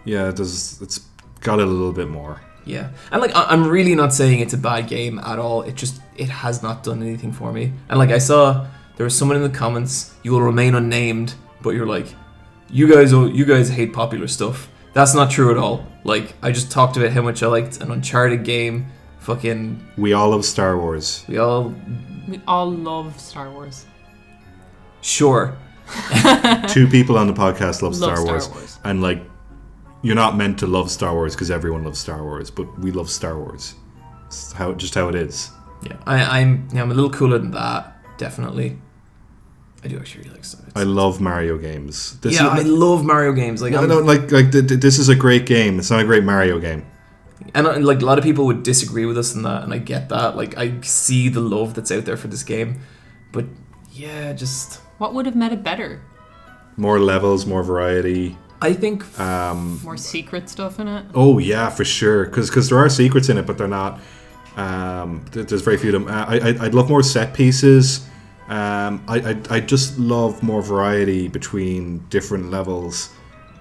Yeah, it's got it a little bit more. Yeah, and like, I'm really not saying it's a bad game at all. It has not done anything for me. And like, I saw there was someone in the comments, you will remain unnamed, but you're like, you guys hate popular stuff. That's not true at all. Like, I just talked about how much I liked an Uncharted game. Fucking. We all love Star Wars. We all love Star Wars. Sure. 2 people on the podcast love Star Wars. And like, you're not meant to love Star Wars because everyone loves Star Wars, but we love Star Wars. It's just how it is. Yeah, I'm a little cooler than that, definitely. I do actually really like Star Wars. I love Mario games. I love Mario games. Like, this is a great game. It's not a great Mario game. And like, a lot of people would disagree with us on that, and I get that. Like, I see the love that's out there for this game, But yeah, just What would have made it better? More levels, more variety. I think More secret stuff in it? Oh yeah, for sure. Because there are secrets in it, but they're not. There's very few of them. I'd love more set pieces. I just love more variety between different levels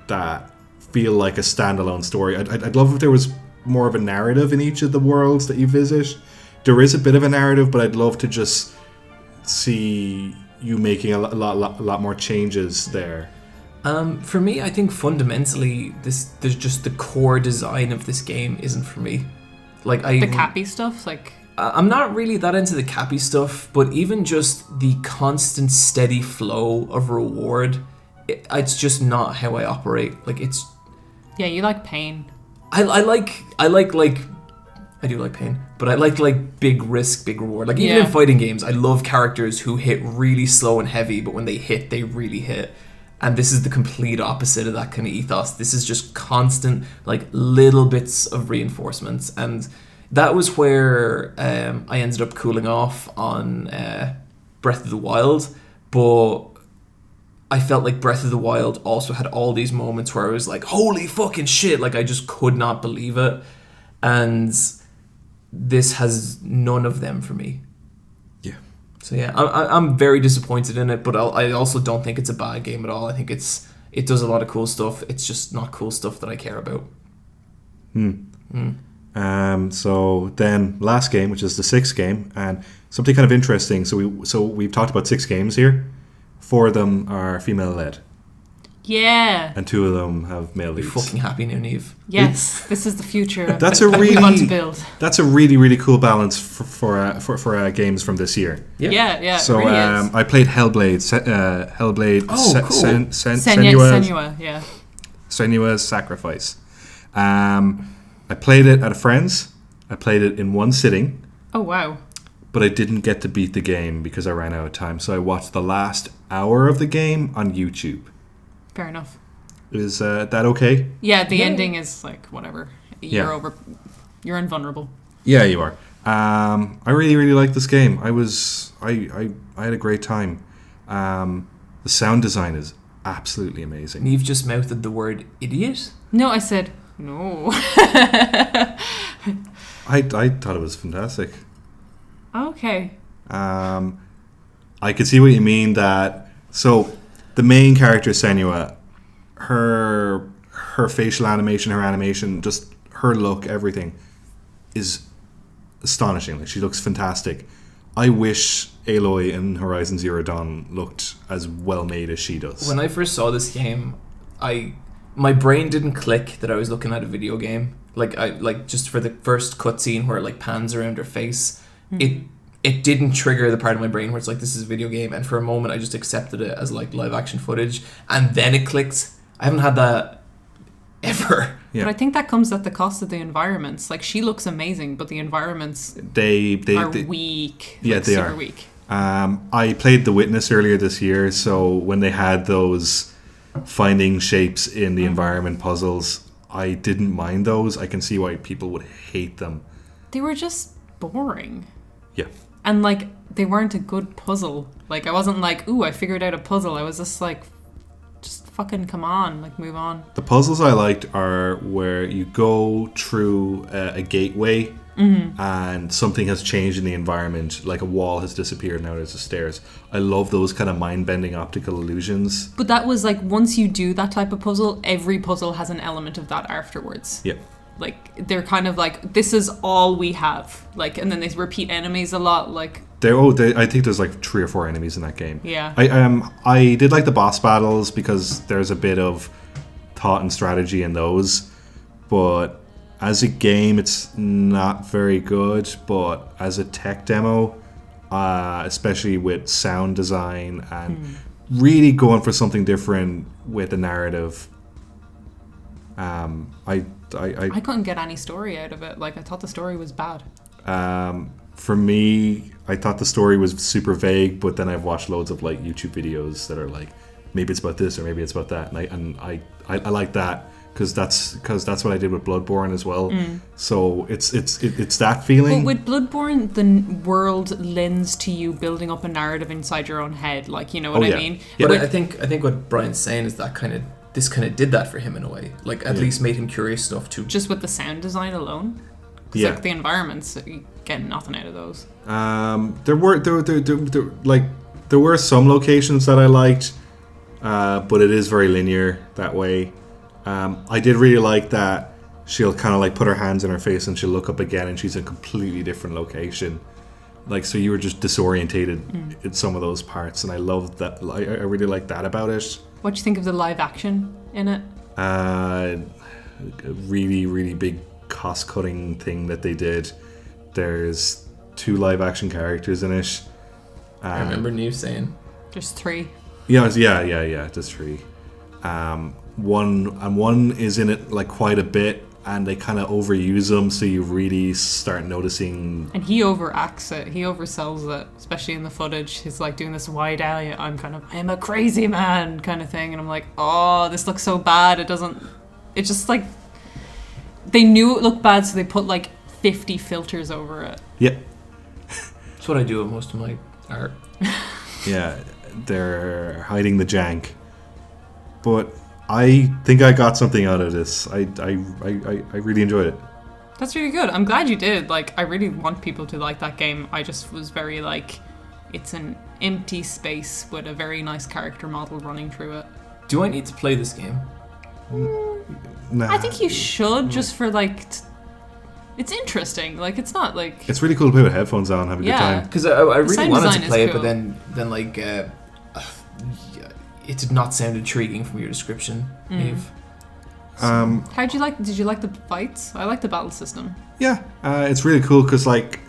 that feel like a standalone story. I'd love if there was more of a narrative in each of the worlds that you visit. There is a bit of a narrative, but I'd love to just see you making a lot more changes there. for me, I think fundamentally, there's just the core design of this game isn't for me. Like The cappy stuff, like... I'm not really that into the cappy stuff, but even just the constant steady flow of reward, it's just not how I operate. Like it's... Yeah, you like pain. I do like pain, but I like big risk, big reward. Like even in fighting games, I love characters who hit really slow and heavy, but when they hit, they really hit. And this is the complete opposite of that kind of ethos. This is just constant, like little bits of reinforcements, and that was where I ended up cooling off on Breath of the Wild. But I felt like Breath of the Wild also had all these moments where I was like, holy fucking shit, like I just could not believe it. And this has none of them for me. Yeah. So yeah, I'm very disappointed in it, but I also don't think it's a bad game at all. I think it does a lot of cool stuff. It's just not cool stuff that I care about. So then last game, which is the sixth game, and something kind of interesting. So we've talked about 6 games here. 4 of them are female led, Yeah. and 2 of them have male You're leads. fucking happy now, Niamh. Yes, this is the future That's that we want to build. That's a really cool balance for games from this year. Yeah, So it really is. I played Hellblade. Hellblade. Oh, cool. Senua, yeah. Senua's Sacrifice. I played it at a friend's. I played it in one sitting, Oh, wow. but I didn't get to beat the game because I ran out of time. So I watched the last hour of the game on YouTube. Fair enough. Is that okay? Yeah, the ending is like, whatever. You're over. You're invulnerable. Yeah, you are. I really like this game. I had a great time. The sound design is absolutely amazing. Niamh just mouthed the word idiot. No, I said, no. I thought it was fantastic. Okay. I could see what you mean. So the main character Senua, her facial animation, her animation, just her look, everything is astonishing. Like she looks fantastic. I wish Aloy in Horizon Zero Dawn looked as well made as she does. When I first saw this game, my brain didn't click that I was looking at a video game. Like just for the first cutscene where it like pans around her face, it didn't trigger the part of my brain where it's like, this is a video game. And for a moment, I just accepted it as like live action footage, and then it clicked. I haven't had that ever. Yeah. But I think that comes at the cost of the environments. Like, she looks amazing, but the environments They are weak. Yeah, like, they super are weak. I played The Witness earlier this year, so when they had those finding shapes in the environment puzzles, I didn't mind those. I can see why people would hate them. They were just boring. Yeah. And, like, they weren't a good puzzle. Like, I wasn't like, ooh, I figured out a puzzle. I was just like, just fucking come on, like, move on. The puzzles I liked are where you go through a gateway and something has changed in the environment, like a wall has disappeared, now there's the stairs. I love those kind of mind-bending optical illusions. But that was like, once you do that type of puzzle, every puzzle has an element of that afterwards. Yeah. Like, they're kind of like, this is all we have. Like, and then they repeat enemies a lot. Like, I think there's like 3 or 4 enemies in that game. yeah. I did like the boss battles because there's a bit of thought and strategy in those, but as a game it's not very good. But as a tech demo, especially with sound design and really going for something different with the narrative, I couldn't get any story out of it. Like, I thought the story was bad. For me, I thought the story was super vague, but then I've watched loads of like YouTube videos that are like, maybe it's about this or maybe it's about that, and I like that because that's what I did with Bloodborne as well. So it's that feeling. But with Bloodborne, the world lends to you building up a narrative inside your own head, like, you know what I mean? Yeah, but I think what Bryan's saying is that this kind of did that for him in a way, like at least made him curious enough to just with the sound design alone. Yeah, like the environments, you get nothing out of those. There were some locations that I liked, but it is very linear that way. I did really like that she'll kind of like put her hands in her face and she'll look up again and she's in a completely different location. Like, so you were just disorientated in some of those parts, and I loved that. I really like that about it. What do you think of the live action in it? A really, really big cost-cutting thing that they did. There's 2 live-action characters in it. I remember Niamh saying there's 3. Yeah, there's 3. One is in it like quite a bit, and they kind of overuse them, so you really start noticing. And he overacts it. He oversells it, especially in the footage. He's like doing this wide alley. I'm a crazy man kind of thing, and I'm like, oh, this looks so bad. It's just like they knew it looked bad, so they put like 50 filters over it. Yep. That's what I do with most of my art. Yeah, they're hiding the jank, but I think I got something out of this. I really enjoyed it. That's really good. I'm glad you did. Like, I really want people to like that game. I just was very like, it's an empty space with a very nice character model running through it. Do I need to play this game? Nah. I think you should, just for like, it's interesting. Like, it's not like... It's really cool to play with headphones on and have a good time. Because I really wanted to play it, cool. but then like... it did not sound intriguing from your description, Niamh. Did you like the fights? I like the battle system. Yeah, it's really cool because like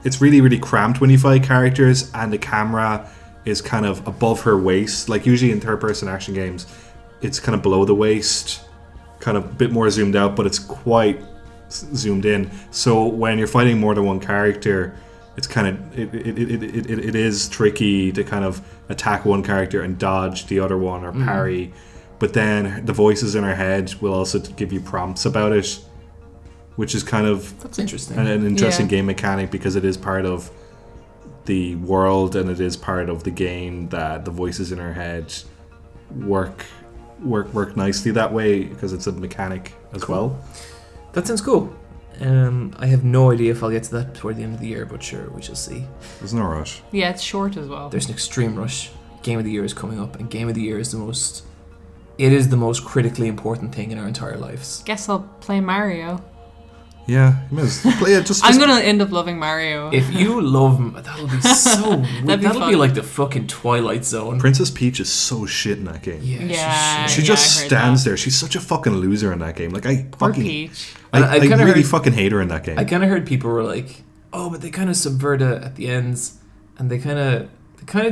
it's really, really cramped when you fight characters, and the camera is kind of above her waist. Like usually in third-person action games, it's kind of below the waist, kind of a bit more zoomed out, but it's quite zoomed in. So when you're fighting more than one character, it's kind of it is tricky to kind of attack one character and dodge the other one or parry. But then the voices in her head will also give you prompts about it, which is kind of that's interesting. an interesting game mechanic, because it is part of the world and it is part of the game that the voices in her head work nicely that way, because it's a mechanic as well. That sounds cool. I have no idea if I'll get to that before the end of the year, but sure, we shall see. There's no rush. Yeah, it's short as well. There's an extreme rush. Game of the Year is coming up, and Game of the Year is the most critically important thing in our entire lives. Guess I'll play Mario. Yeah, you might as well play it. Just I'm gonna end up loving Mario. If you love, that'll be so weird. That'll be like the fucking Twilight Zone. Princess Peach is so shit in that game. Yeah, she just stands there. She's such a fucking loser in that game. Like Poor Peach. I really fucking hate her in that game. I kind of heard people were like, "Oh, but they kind of subvert it at the ends, and they kind of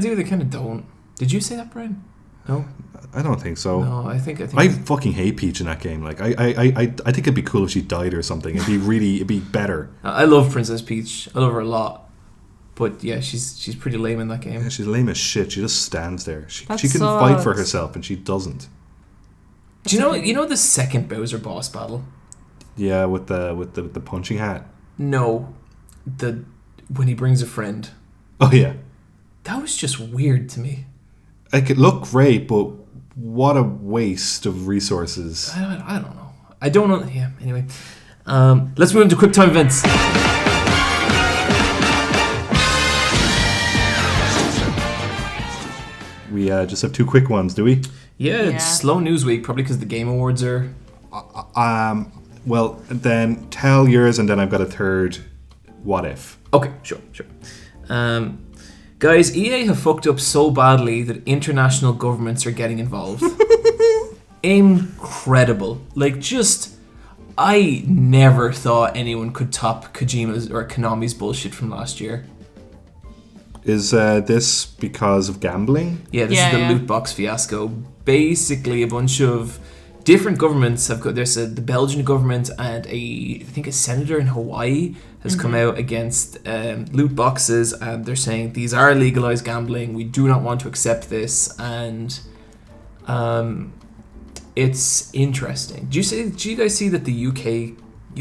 do, they kind of don't." Did you say that, Bryan? No, I don't think so. No, I think I fucking hate Peach in that game. Like I think it'd be cool if she died or something. It'd be better. I love Princess Peach. I love her a lot. But yeah, she's pretty lame in that game. Yeah, she's lame as shit. She just stands there. She can sucks. fight for herself, and she doesn't. Do you know the second Bowser boss battle? Yeah, with the punching hat. No, when he brings a friend. Oh yeah. That was just weird to me. It could look great, but what a waste of resources. I don't know. I don't know. Yeah, anyway. Let's move into Quicktime Events. We just have 2 quick ones, do we? Yeah, it's slow news week, probably because the Game Awards are... Well, then tell yours, and then I've got a third what if. Okay, sure. Guys, EA have fucked up so badly that international governments are getting involved. Incredible. Like, just... I never thought anyone could top Kojima's or Konami's bullshit from last year. Is this because of gambling? Yeah, this is the loot box fiasco. Basically, a bunch of different governments have got. There's the Belgian government and I think a senator in Hawaii has come out against loot boxes, and they're saying these are legalized gambling. We do not want to accept this, and it's interesting. Do you guys see that the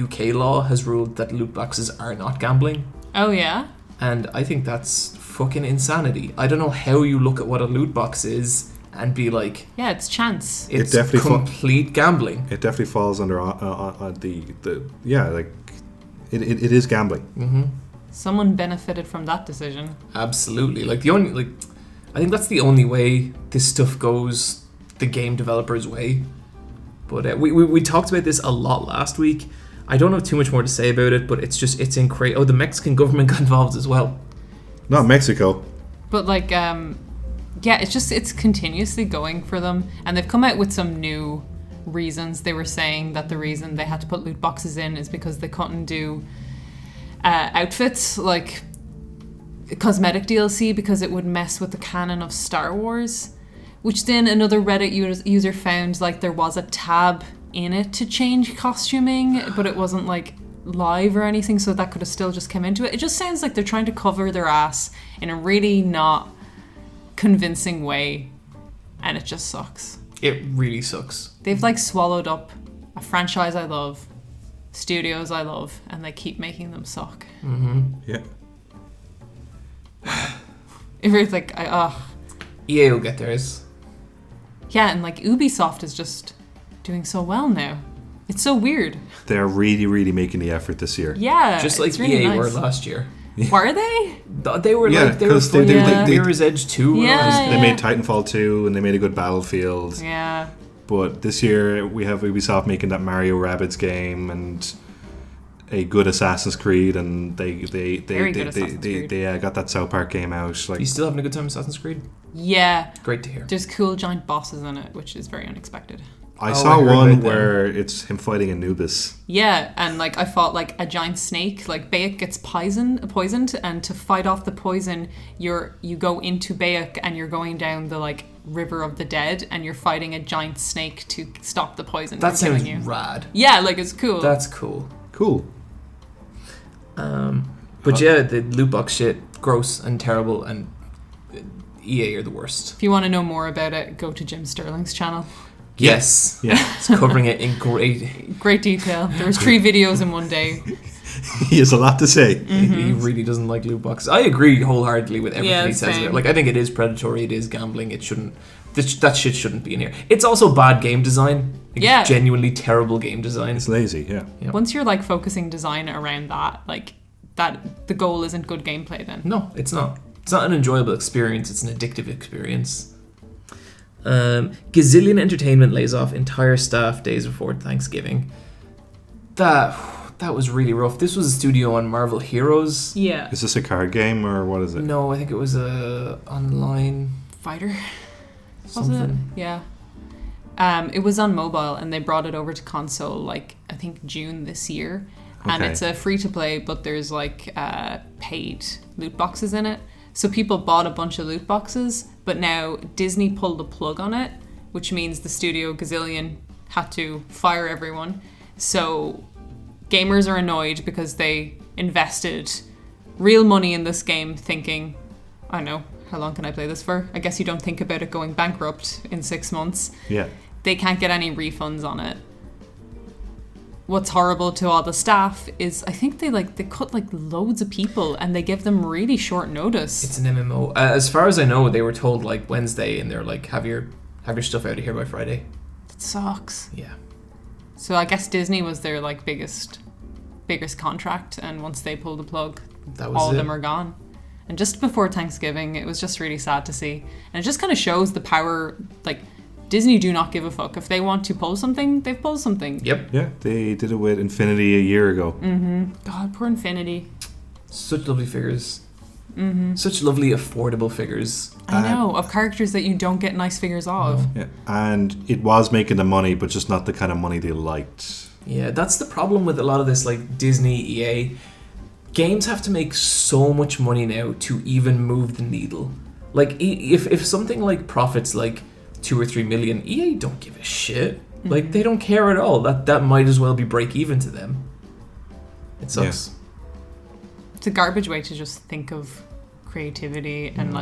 UK law has ruled that loot boxes are not gambling? Oh yeah. And I think that's fucking insanity. I don't know how you look at what a loot box is and be like, yeah, it's chance. It's complete gambling. It definitely falls under it is gambling. Mm-hmm. Someone benefited from that decision. Absolutely. I think that's the only way this stuff goes the game developer's way. But we talked about this a lot last week. I don't have too much more to say about it, but it's incredible. Oh, the Mexican government got involved as well. Not Mexico. But it's continuously going for them, and they've come out with some new reasons. They were saying that the reason they had to put loot boxes in is because they couldn't do outfits like cosmetic DLC because it would mess with the canon of Star Wars, which then another Reddit user found like there was a tab in it to change costuming, but it wasn't like live or anything, so that could have still just come into it. It just sounds like they're trying to cover their ass in a really not convincing way, and it just sucks. It really sucks. They've like swallowed up a franchise I love, studios I love, and they keep making them suck. Mm-hmm. Yeah. If you're like, EA will get theirs. Yeah, and like Ubisoft is just doing so well now. It's so weird. They're really, really making the effort this year. Yeah, just like it's really EA nice. were last year. Were they? They were yeah, like they were like Mirror's Edge 2. They made Titanfall 2 and they made a good Battlefield. Yeah. But this year we have Ubisoft making that Mario Rabbids game and a good Assassin's Creed, and they got that South Park game out. Like, you still having a good time with Assassin's Creed? Yeah. Great to hear. There's cool giant bosses in it, which is very unexpected. I saw one where it's him fighting Anubis. Yeah, and like I fought like a giant snake. Like Bayek gets poisoned, and to fight off the poison, you go into Bayek and you're going down the like river of the dead, and you're fighting a giant snake to stop the poison from killing you. That sounds rad. Yeah, like it's cool. That's cool. Cool. But yeah, the loot box shit, gross and terrible, and EA are the worst. If you want to know more about it, go to Jim Sterling's channel. Yes. Yeah. It's covering it in great detail. There was 3 videos in one day. He has a lot to say. Mm-hmm. He really doesn't like loot boxes. I agree wholeheartedly with everything he says. Same. Like, I think it is predatory, it is gambling, it shouldn't... That shit shouldn't be in here. It's also bad game design. Like, yeah. Genuinely terrible game design. It's lazy, yeah. Yep. Once you're like focusing design around that, like that, the goal isn't good gameplay then. No, it's not. It's not an enjoyable experience, it's an addictive experience. Gazillion Entertainment lays off entire staff days before Thanksgiving. That was really rough. This was a studio on Marvel Heroes. Yeah. Is this a card game or what is it? No, I think it was a online fighter. something. Was it? Yeah. It was on mobile, and they brought it over to console like I think June this year. And it's a free to play, but there's like paid loot boxes in it. So people bought a bunch of loot boxes, but now Disney pulled the plug on it, which means the studio Gazillion had to fire everyone. So gamers are annoyed because they invested real money in this game thinking, I know, how long can I play this for? I guess you don't think about it going bankrupt in 6 months. Yeah. They can't get any refunds on it. What's horrible to all the staff is I think they cut like loads of people and they give them really short notice. It's an MMO. As far as I know, they were told like Wednesday, and they're like, have your stuff out of here by Friday. It sucks. Yeah. So I guess Disney was their like biggest contract, and once they pulled the plug, all of them are gone. And just before Thanksgiving, it was just really sad to see, and it just kind of shows the power. Like, Disney do not give a fuck. If they want to pull something, they've pulled something. Yep. Yeah, they did it with Infinity a year ago. Mm-hmm. God, poor Infinity. Such lovely figures. Mm-hmm. Such lovely, affordable figures. I know, of characters that you don't get nice figures of. Yeah, and it was making the money, but just not the kind of money they liked. Yeah, that's the problem with a lot of this, like Disney, EA. Games have to make so much money now to even move the needle. Like, if something like profits like 2 or 3 million, EA don't give a shit. Like, they don't care at all. That might as well be break even to them. It sucks. Yeah. It's a garbage way to just think of creativity and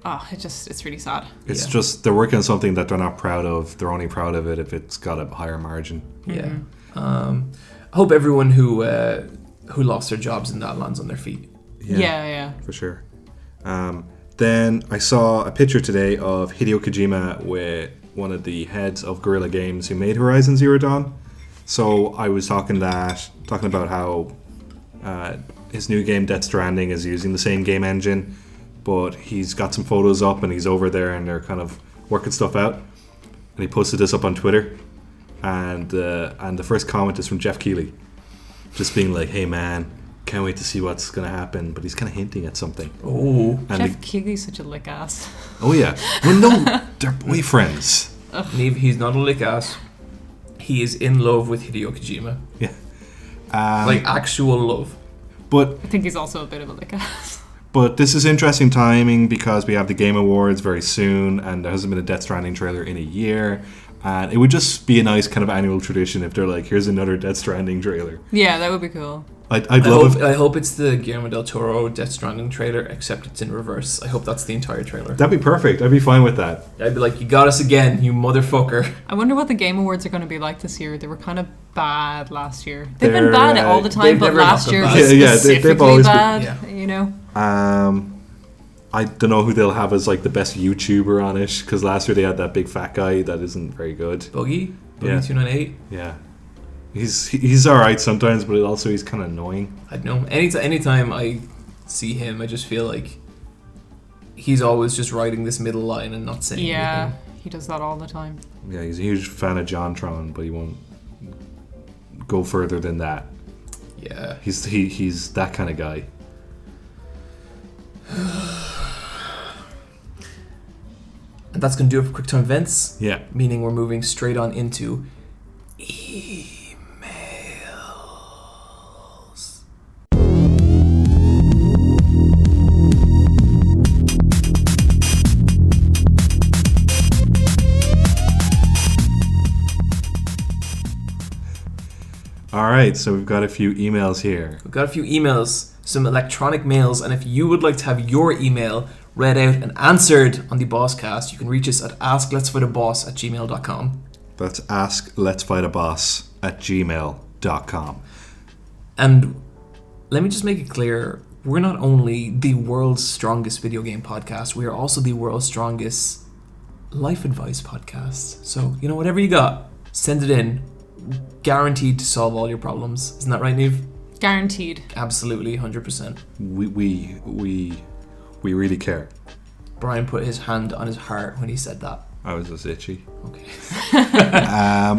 it's really sad. It's just they're working on something that they're not proud of. They're only proud of it if it's got a higher margin. Yeah. I hope everyone who lost their jobs in that lands on their feet. Yeah. For sure. Then I saw a picture today of Hideo Kojima with one of the heads of Guerrilla Games who made Horizon Zero Dawn. So I was talking about how his new game Death Stranding is using the same game engine, but he's got some photos up and he's over there and they're kind of working stuff out. And he posted this up on Twitter, and the first comment is from Jeff Keighley, just being like, "Hey man, can't wait to see what's going to happen," but he's kind of hinting at something. Oh, and Jeff Keighley's such a lick ass. Oh yeah, well no, they're boyfriends. Niamh, he's not a lick ass. He is in love with Hideo Kojima. Yeah, like actual love. But I think he's also a bit of a lick ass. But this is interesting timing because we have the Game Awards very soon, and there hasn't been a Death Stranding trailer in a year. And it would just be a nice kind of annual tradition if they're like, here's another Death Stranding trailer. Yeah, that would be cool. I hope it's the Guillermo del Toro Death Stranding trailer, except it's in reverse. I hope that's the entire trailer. That'd be perfect. I'd be fine with that. I'd be like, you got us again, you motherfucker. I wonder what the Game Awards are going to be like this year. They were kind of bad last year. They've been bad all the time, but last year was specifically bad. You know. I don't know who they'll have as like the best YouTuber on it, because last year they had that big fat guy that isn't very good. Buggy 298. Yeah. He's all right sometimes, but also he's kind of annoying. I don't know. Anytime I see him, I just feel like he's always just riding this middle line and not saying anything. Yeah, he does that all the time. Yeah, he's a huge fan of JonTron, but he won't go further than that. Yeah, he's that kind of guy. And that's going to do it for Quicktime Events. Yeah. Meaning we're moving straight on into emails. All right, so we've got a few emails here. We've got a few emails, some electronic mails, and if you would like to have your email read out and answered on the Bosscast, you can reach us at askletsfightaboss@gmail.com. That's askletsfightaboss@gmail.com. And let me just make it clear, we're not only the world's strongest video game podcast, we are also the world's strongest life advice podcast. So, whatever you got, send it in. Guaranteed to solve all your problems. Isn't that right, Niamh? Guaranteed. Absolutely, 100%. We really care. Bryan put his hand on his heart when he said that. I was just itchy. Okay.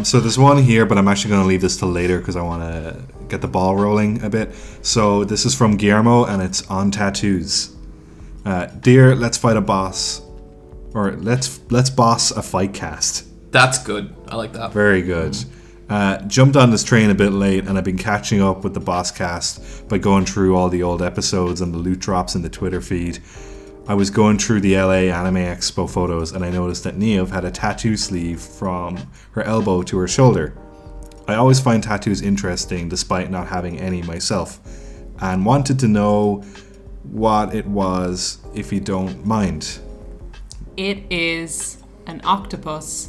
So there's one here, but I'm actually going to leave this till later because I want to get the ball rolling a bit. So this is from Guillermo, and it's on tattoos. Dear Let's Fight a Boss, or Let's Boss a Fight Cast. That's good. I like that. Very good. Jumped on this train a bit late, and I've been catching up with the Bosscast by going through all the old episodes and the loot drops in the Twitter feed. I was going through the LA Anime Expo photos, and I noticed that Niamh had a tattoo sleeve from her elbow to her shoulder. I always find tattoos interesting despite not having any myself, and wanted to know what it was, if you don't mind. It is an octopus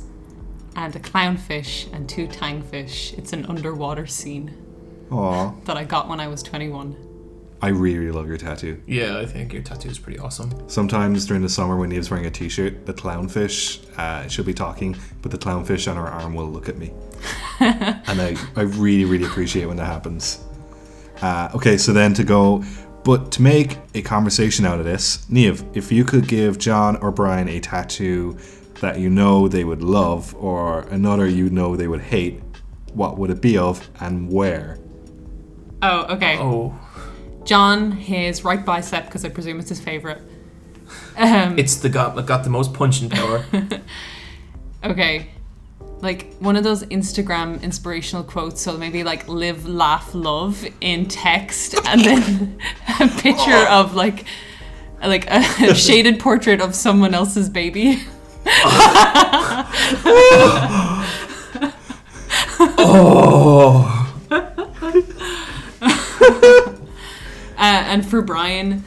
and a clownfish and 2 tangfish. It's an underwater scene. Aww. That I got when I was 21. I really love your tattoo. Yeah, I think your tattoo is pretty awesome. Sometimes during the summer when Niamh's wearing a t-shirt, the clownfish, she'll be talking, but the clownfish on her arm will look at me. And I really, really appreciate when that happens. Okay, so then to make a conversation out of this, Niamh, if you could give John or Bryan a tattoo that they would love, or another they would hate, what would it be of and where? Oh, okay. Oh. John, his right bicep, because I presume it's his favourite. It's got the most punching power. Okay. Like one of those Instagram inspirational quotes, so maybe like live, laugh, love in text, and then a picture of like a shaded portrait of someone else's baby. for Bryan,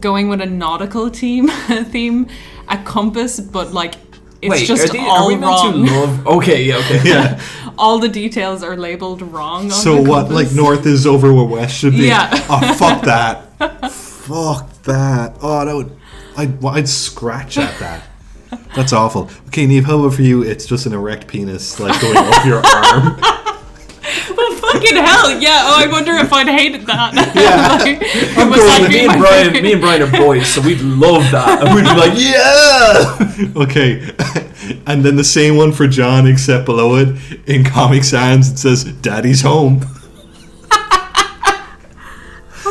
going with a nautical theme, a compass, but like it's just all wrong. Okay, yeah, okay. Yeah. All the details are labeled wrong on So the what, compass. like north is over where west should be? Yeah. Oh, fuck that. Fuck that. Oh, that would... I'd scratch at that. That's awful. Okay, Niamh, how about for you? It's just an erect penis, like, going up your arm. Well, fucking hell, yeah. Oh, I wonder if I'd hated that. Yeah. Like, it was like me and Bryan are boys, so we'd love that. And we'd be like, yeah! Okay. And then the same one for John, except below it, in Comic Sans, it says, Daddy's home.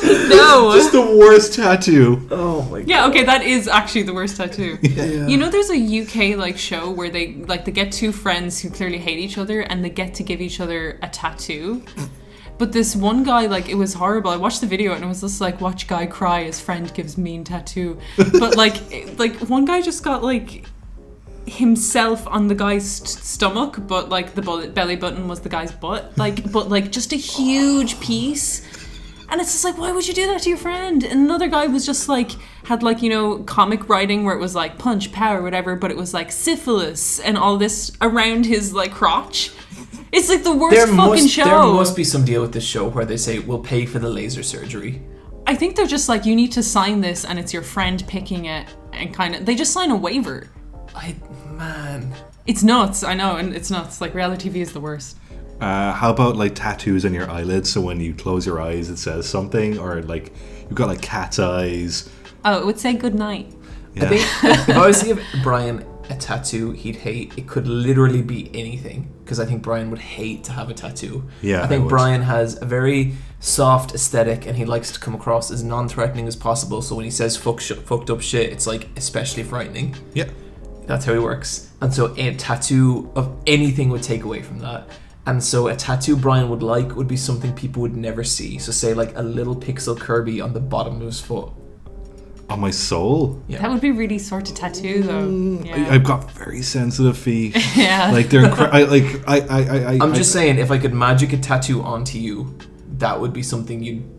No. Just the worst tattoo. Oh my god. Yeah, okay, that is actually the worst tattoo. Yeah. You know, there's a UK like show where they get two friends who clearly hate each other and they get to give each other a tattoo. But this one guy, like, it was horrible. I watched the video and it was just like, watch guy cry, his friend gives mean tattoo. But like one guy just got like himself on the guy's stomach, but like the belly button was the guy's butt. Like, but like just a huge piece. And it's just like, why would you do that to your friend? And another guy was just like, had like, you know, comic writing where it was like punch, power, whatever, but it was like syphilis and all this around his like crotch. It's like the worst show. There must be some deal with this show where they say, we'll pay for the laser surgery. I think they're just like, you need to sign this and it's your friend picking it and kind of, they just sign a waiver. Man. It's nuts, I know, and it's nuts. Like, reality TV is the worst. How about like tattoos on your eyelids, so when you close your eyes it says something, or like you've got like cat's eyes. Oh, it would say good night. Yeah. I think if I was to give Bryan a tattoo he'd hate, it could literally be anything, because I think Bryan would hate to have a tattoo. Yeah, I think Bryan has a very soft aesthetic and he likes to come across as non-threatening as possible, so when he says fucked up shit, it's like especially frightening. Yeah, that's how he works. And so a tattoo of anything would take away from that. And so a tattoo Bryan would like would be something people would never see. So say like a little pixel Kirby on the bottom of his foot. on my soul. Yeah. That would be really sort to tattoo, though. Yeah. I've got very sensitive feet. Yeah. Like they're I'm just saying, if I could magic a tattoo onto you, that would be something you'd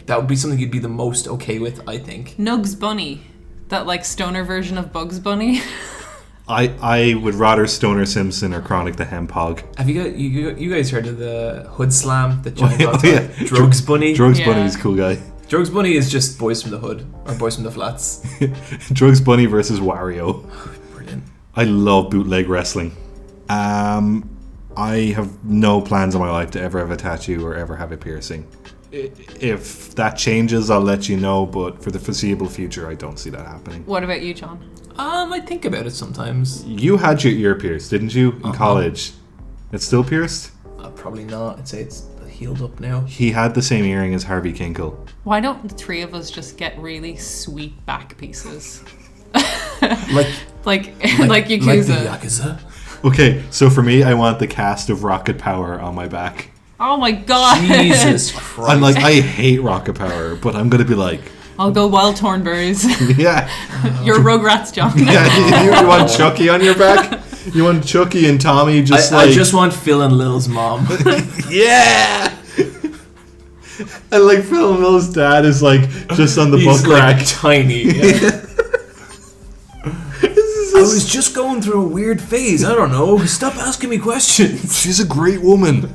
be the most okay with, I think. Nugs Bunny, that like stoner version of Bugs Bunny. I would rather Stoner Simpson or Chronic the Hempog. Have you guys heard of the Hood Slam that Johnny got? Yeah. Drugs Bunny. Drugs Bunny's a cool guy. Drugs Bunny is just Boys from the Hood or Boys from the Flats. Drugs Bunny versus Wario. Brilliant. I love bootleg wrestling. I have no plans in my life to ever have a tattoo or ever have a piercing. If that changes, I'll let you know, but for the foreseeable future, I don't see that happening. What about you, John? I think about it sometimes. You had your ear pierced, didn't you, in college? It's still pierced? Probably not. I'd say it's healed up now. He had the same earring as Harvey Kinkle. Why don't the three of us just get really sweet back pieces? like Yakuza. Like the Yakuza. Okay, so for me, I want the cast of Rocket Power on my back. Oh my god. Jesus Christ. I'm like, I hate Rocket Power, but I'm going to be like... I'll go Wild Thornberries. Yeah. You're Rugrats, John. Yeah, you want Chucky on your back? You want Chucky and Tommy I just want Phil and Lil's mom. Yeah! And like Phil and Lil's dad is like just on the He's book like rack. tiny. Yeah. I was just going through a weird phase. I don't know. Stop asking me questions. She's a great woman.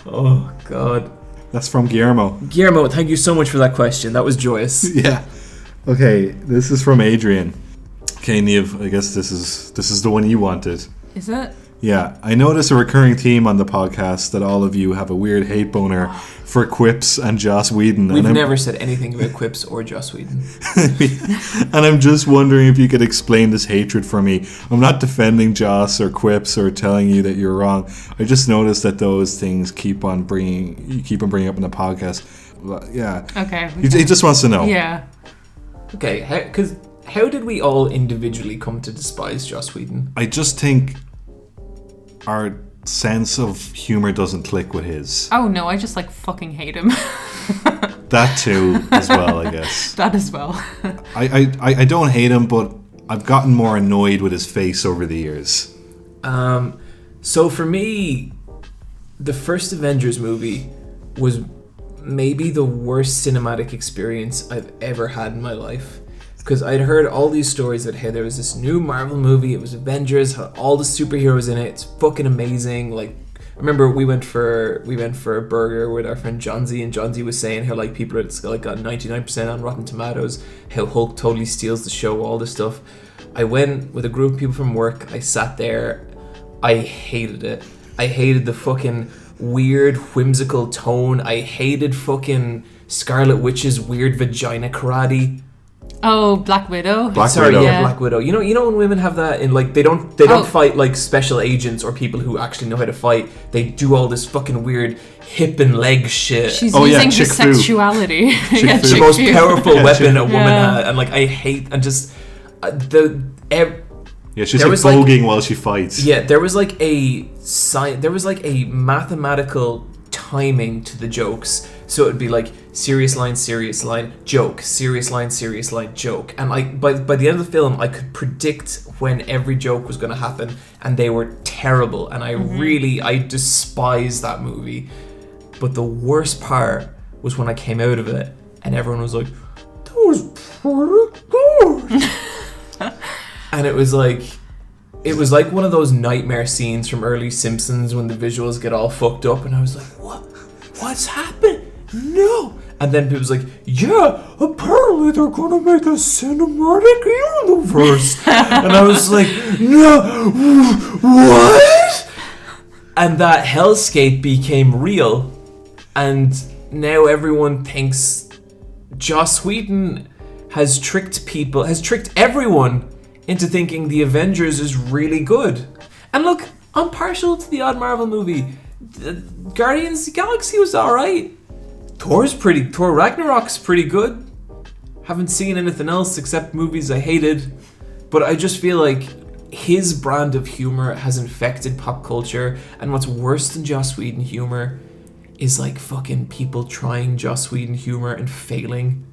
Oh, God. That's from Guillermo. Guillermo, thank you so much for that question. That was joyous. Yeah. Okay, this is from Adrian. Okay, Niamh, I guess this is the one you wanted. Is it? Yeah, I notice a recurring theme on the podcast that all of you have a weird hate boner for Quips and Joss Whedon. We've never said anything about Quips or Joss Whedon. And I'm just wondering if you could explain this hatred for me. I'm not defending Joss or Quips or telling you that you're wrong. I just noticed that those things keep on bringing up in the podcast. Yeah. Okay. He just wants to know. Yeah. Okay, how did we all individually come to despise Joss Whedon? I just think our sense of humor doesn't click with his. Oh no, I just like fucking hate him. That too, as well, I guess. That as well. I don't hate him, but I've gotten more annoyed with his face over the years. So for me, the first Avengers movie was maybe the worst cinematic experience I've ever had in my life. Because I'd heard all these stories that, hey, there was this new Marvel movie, it was Avengers, had all the superheroes in it, it's fucking amazing. Like, I remember we went for a burger with our friend Johnsy, and Johnsy was saying how like people are like got 99% on Rotten Tomatoes, how Hulk totally steals the show, all this stuff. I went with a group of people from work, I sat there, I hated it. I hated the fucking weird whimsical tone. I hated fucking Scarlet Witch's weird vagina karate. Oh, Black Widow. Black Sorry, Widow. yeah, Black Widow. You know when women have that in like they don't fight like special agents or people who actually know how to fight. They do all this fucking weird hip and leg shit. She's using her sexuality. Yeah, the most powerful weapon a woman had, and like I hate and just Yeah, she's like voguing while she fights. Yeah, there was like a mathematical timing to the jokes. So it would be like serious line, joke, serious line, joke. And like by the end of the film, I could predict when every joke was going to happen, and they were terrible. And I despise that movie. But the worst part was when I came out of it, and everyone was like, "That was pretty good." And it was like one of those nightmare scenes from early Simpsons when the visuals get all fucked up, and I was like, what's happened? No. And then people was like, yeah, apparently they're gonna make a cinematic universe. And I was like, no, what? And that hellscape became real, and now everyone thinks Joss Whedon has tricked everyone into thinking the Avengers is really good. And look, I'm partial to the odd Marvel movie. Guardians of the Galaxy was alright. Thor Ragnarok's pretty good. Haven't seen anything else except movies I hated. But I just feel like his brand of humor has infected pop culture, and what's worse than Joss Whedon humor is like fucking people trying Joss Whedon humor and failing.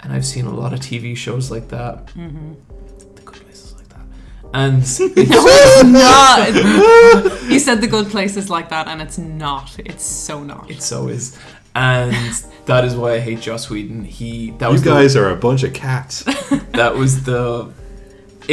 And I've seen a lot of TV shows like that. Mm-hmm. The Good Place is like that. And no, it's not. You said The Good Place is like that, and it's not. It's so not. It so is. And that is why I hate Joss Whedon. You guys are a bunch of cats. It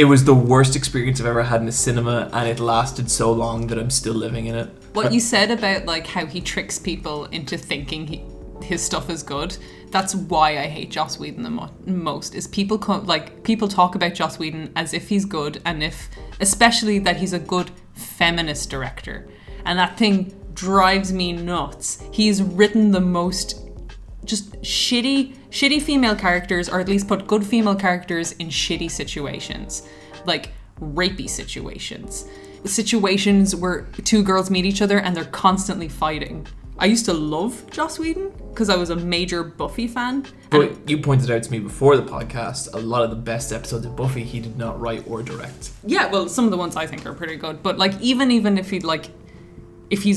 was the worst experience I've ever had in a cinema, and it lasted so long that I'm still living in it. What you said about like how he tricks people into thinking his stuff is good, that's why I hate Joss Whedon the most, is people talk about Joss Whedon as if he's good, and especially that he's a good feminist director, and that thing drives me nuts. He's written the most just shitty female characters, or at least put good female characters in shitty situations, like rapey situations where two girls meet each other and they're constantly fighting. I used to love Joss Whedon because I was a major Buffy fan. But you pointed out to me before the podcast, a lot of the best episodes of Buffy he did not write or direct. Yeah, well, some of the ones I think are pretty good. But like even if he's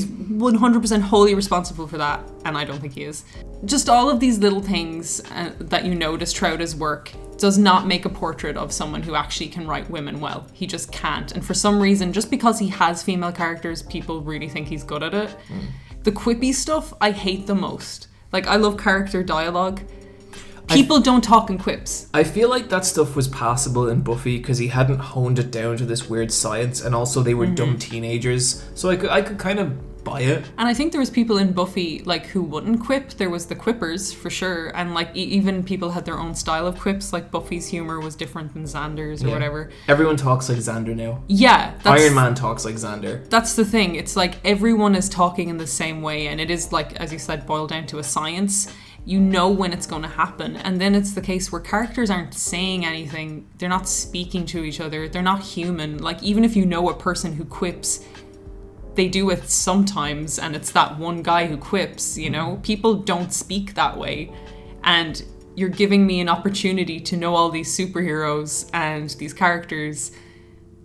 100% wholly responsible for that, and I don't think he is, just all of these little things that you notice throughout his work does not make a portrait of someone who actually can write women well. He just can't. And for some reason, just because he has female characters, people really think he's good at it. The quippy stuff, I hate the most. Like, I love character dialogue. People don't talk in quips. I feel like that stuff was passable in Buffy because he hadn't honed it down to this weird science, and also they were dumb teenagers, so I could kind of buy it. And I think there was people in Buffy like who wouldn't quip. There was the quippers for sure, and like even people had their own style of quips. Like Buffy's humor was different than Xander's or whatever. Everyone talks like Xander now. Yeah, Iron Man talks like Xander. That's the thing. It's like everyone is talking in the same way, and it is like, as you said, boiled down to a science. You know when it's going to happen, and then it's the case where characters aren't saying anything, they're not speaking to each other, they're not human. Like, even if you know a person who quips, they do it sometimes, and it's that one guy who quips, you know? People don't speak that way, and you're giving me an opportunity to know all these superheroes and these characters,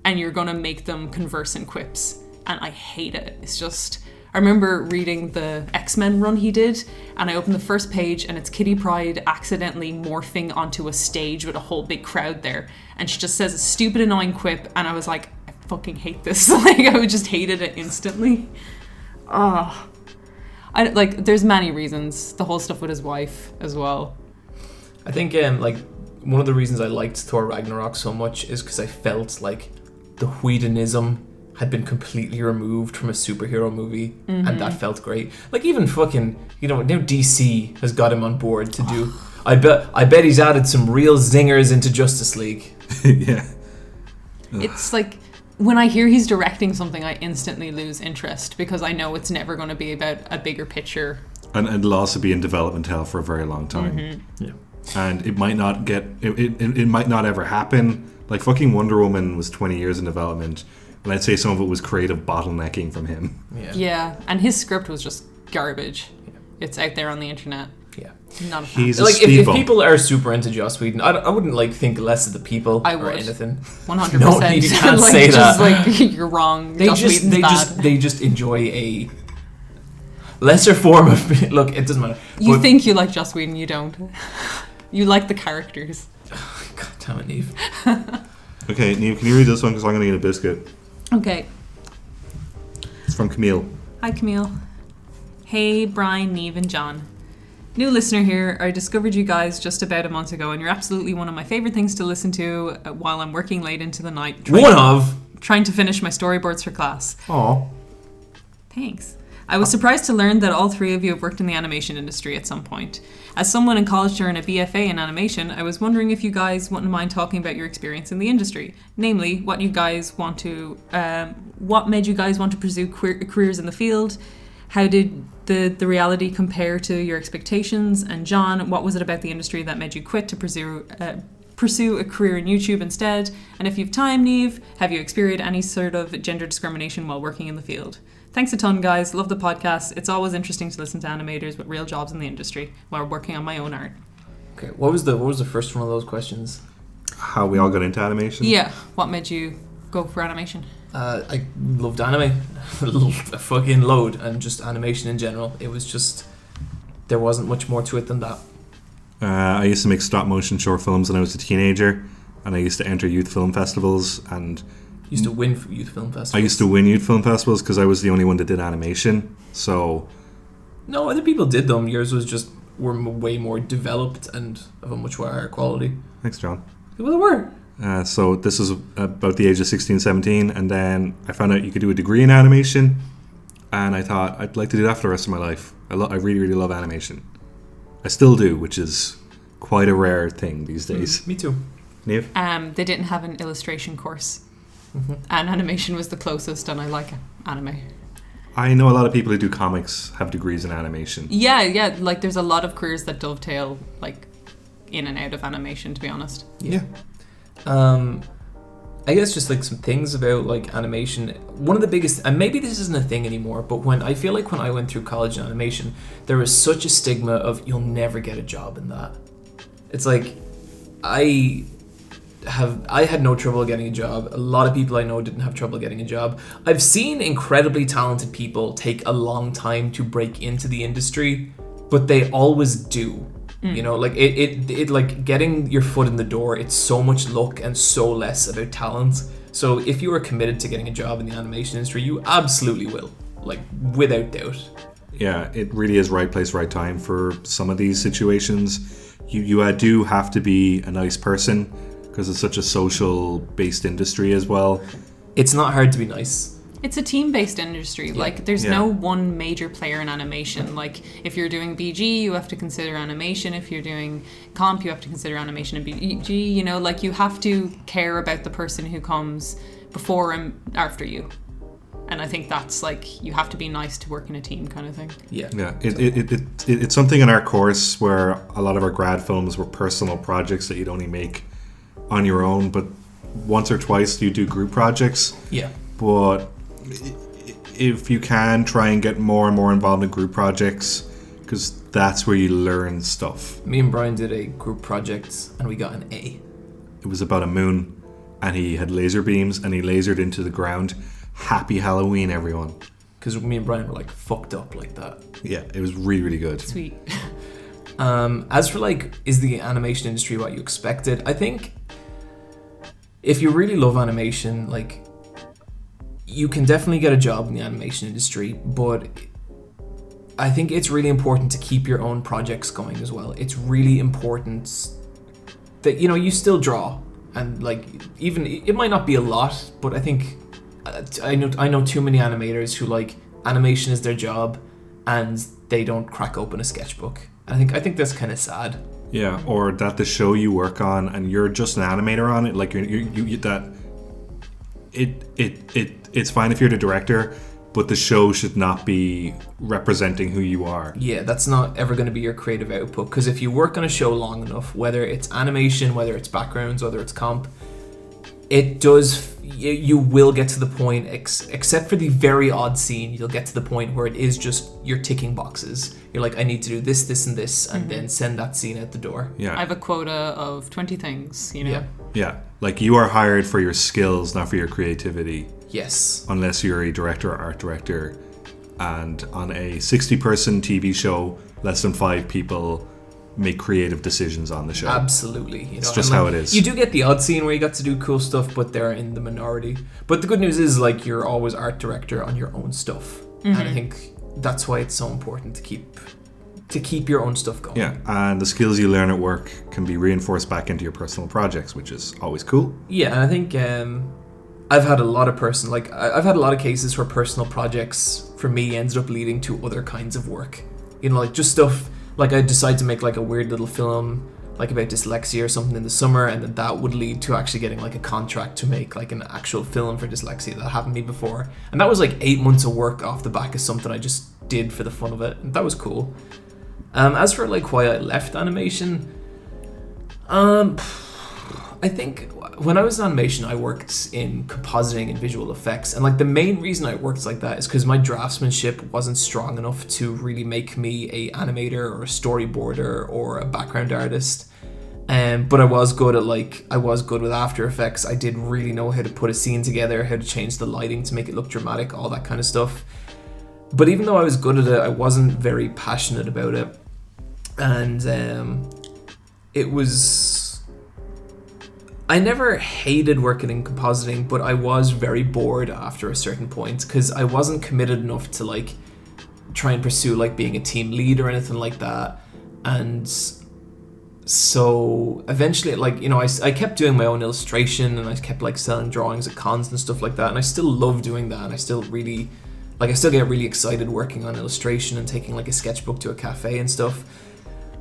and you're going to make them converse in quips, and I hate it. It's just... I remember reading the X-Men run he did, and I opened the first page and it's Kitty Pryde accidentally morphing onto a stage with a whole big crowd there, and she just says a stupid annoying quip, and I was like, I fucking hate this. Like, I just hated it instantly. There's many reasons. The whole stuff with his wife as well. I think one of the reasons I liked Thor Ragnarok so much is because I felt like the Whedonism had been completely removed from a superhero movie, and that felt great. Like even fucking, now DC has got him on board to do. I bet he's added some real zingers into Justice League. Yeah. It's like when I hear he's directing something, I instantly lose interest because I know it's never going to be about a bigger picture. And it'll also be in development hell for a very long time. Yeah. And it might not it might not ever happen. Like fucking Wonder Woman was 20 years in development, and I'd say some of it was creative bottlenecking from him. Yeah, and his script was just garbage. Yeah. It's out there on the internet. Yeah, not a fan. He's like if people are super into Joss Whedon, I wouldn't think less of the people or anything. 100%. No, you can't say that. You're wrong. They just enjoy a lesser form of. Look, it doesn't matter. You think you like Joss Whedon, you don't. You like the characters. God damn it, Niamh. Okay, Niamh, can you read this one because I'm going to get a biscuit. Okay. It's from Camille. Hi, Camille. Hey, Bryan, Niamh, and John. New listener here. I discovered you guys just about a month ago, and you're absolutely one of my favorite things to listen to while I'm working late into the night. Trying to finish my storyboards for class. Aw. Thanks. I was surprised to learn that all three of you have worked in the animation industry at some point. As someone in college during a BFA in animation, I was wondering if you guys wouldn't mind talking about your experience in the industry. Namely, what made you guys want to pursue careers in the field? How did the reality compare to your expectations? And John, what was it about the industry that made you quit to pursue a career in YouTube instead? And if you have time, Niamh, have you experienced any sort of gender discrimination while working in the field? Thanks a ton, guys. Love the podcast. It's always interesting to listen to animators with real jobs in the industry while working on my own art. Okay, what was the first one of those questions? How we all got into animation? Yeah, what made you go for animation? I loved anime. A fucking load, and just animation in general. It was just, there wasn't much more to it than that. I used to make stop motion short films when I was a teenager, and I used to enter youth film festivals, and used to win for youth film festivals. I used to win youth film festivals because I was the only one that did animation. So no, other people did them. Yours were way more developed and of a much higher quality. Thanks, John. Well, they were. So this is about the age of 16, 17, and then I found out you could do a degree in animation, and I thought I'd like to do that for the rest of my life. I really, really love animation. I still do, which is quite a rare thing these days. Me too. Niamh? They didn't have an illustration course. And animation was the closest, and I like anime. I know a lot of people who do comics have degrees in animation. Yeah, like there's a lot of careers that dovetail like in and out of animation, to be honest. Yeah. I guess just like some things about like animation. One of the biggest, and maybe this isn't a thing anymore, but when I went through college in animation, there was such a stigma of you'll never get a job in that. It's like I had no trouble getting a job. A lot of people I know didn't have trouble getting a job. I've seen incredibly talented people take a long time to break into the industry, but they always do. You know, like it like getting your foot in the door, it's so much luck and so less about talent. So if you are committed to getting a job in the animation industry, you absolutely will, like without doubt. Yeah, it really is right place, right time for some of these situations. You do have to be a nice person because it's such a social based industry as well. It's not hard to be nice. It's a team-based industry. Yeah. Like, there's no one major player in animation. Like, if you're doing BG, you have to consider animation. If you're doing comp, you have to consider animation and BG. You know, like, you have to care about the person who comes before and after you. And I think that's, like, you have to be nice to work in a team kind of thing. Yeah. It's something in our course where a lot of our grad films were personal projects that you'd only make on your own. But once or twice you do group projects. Yeah. But if you can, try and get more and more involved in group projects, because that's where you learn stuff. Me and Bryan did a group project and we got an A. It was about a moon, and he had laser beams and he lasered into the ground. Happy Halloween, everyone. Because me and Bryan were like fucked up like that. Yeah, it was really, really good. Sweet. As for like, is the animation industry what you expected? I think if you really love animation, like, you can definitely get a job in the animation industry, but I think it's really important to keep your own projects going as well. It's really important that, you know, you still draw, and like, even it might not be a lot, but I think I know too many animators who, like, animation is their job and they don't crack open a sketchbook. I think that's kind of sad. Yeah, or that the show you work on and you're just an animator on it, like you that it's fine if you're the director, but the show should not be representing who you are. Yeah, that's not ever going to be your creative output, because if you work on a show long enough, whether it's animation, whether it's backgrounds, whether it's comp, it does, you will get to the point, except for the very odd scene, you'll get to the point where it is just you're ticking boxes. You're like, I need to do this, this, and this, and then send that scene out the door. Yeah, I have a quota of 20 things, you know? Yeah, like, you are hired for your skills, not for your creativity. Yes. Unless you're a director or art director, and on a 60-person TV show, less than 5 people make creative decisions on the show. Absolutely. You know, it's just how it is. You do get the odd scene where you got to do cool stuff, but they're in the minority. But the good news is, like, you're always art director on your own stuff. And I think that's why it's so important to keep your own stuff going. Yeah, and the skills you learn at work can be reinforced back into your personal projects, which is always cool. Yeah, and I think I've had a lot of cases where personal projects for me ended up leading to other kinds of work. You know, like, just stuff, like, I decided to make, like, a weird little film, like, about dyslexia or something in the summer, and then that would lead to actually getting, like, a contract to make, like, an actual film for dyslexia. That happened to me before, and that was like 8 months of work off the back of something I just did for the fun of it, and that was cool. As for, like, why I left animation, I think when I was in animation, I worked in compositing and visual effects, and, like, the main reason I worked like that is because my draftsmanship wasn't strong enough to really make me a animator or a storyboarder or a background artist. But I was good with After Effects. I did really know how to put a scene together, how to change the lighting to make it look dramatic, all that kind of stuff. But even though I was good at it, I wasn't very passionate about it, and it was. I never hated working in compositing, but I was very bored after a certain point because I wasn't committed enough to, like, try and pursue, like, being a team lead or anything like that. And so eventually, like, you know, I kept doing my own illustration, and I kept, like, selling drawings at cons and stuff like that, and I still love doing that, and I still get really excited working on illustration and taking, like, a sketchbook to a cafe and stuff.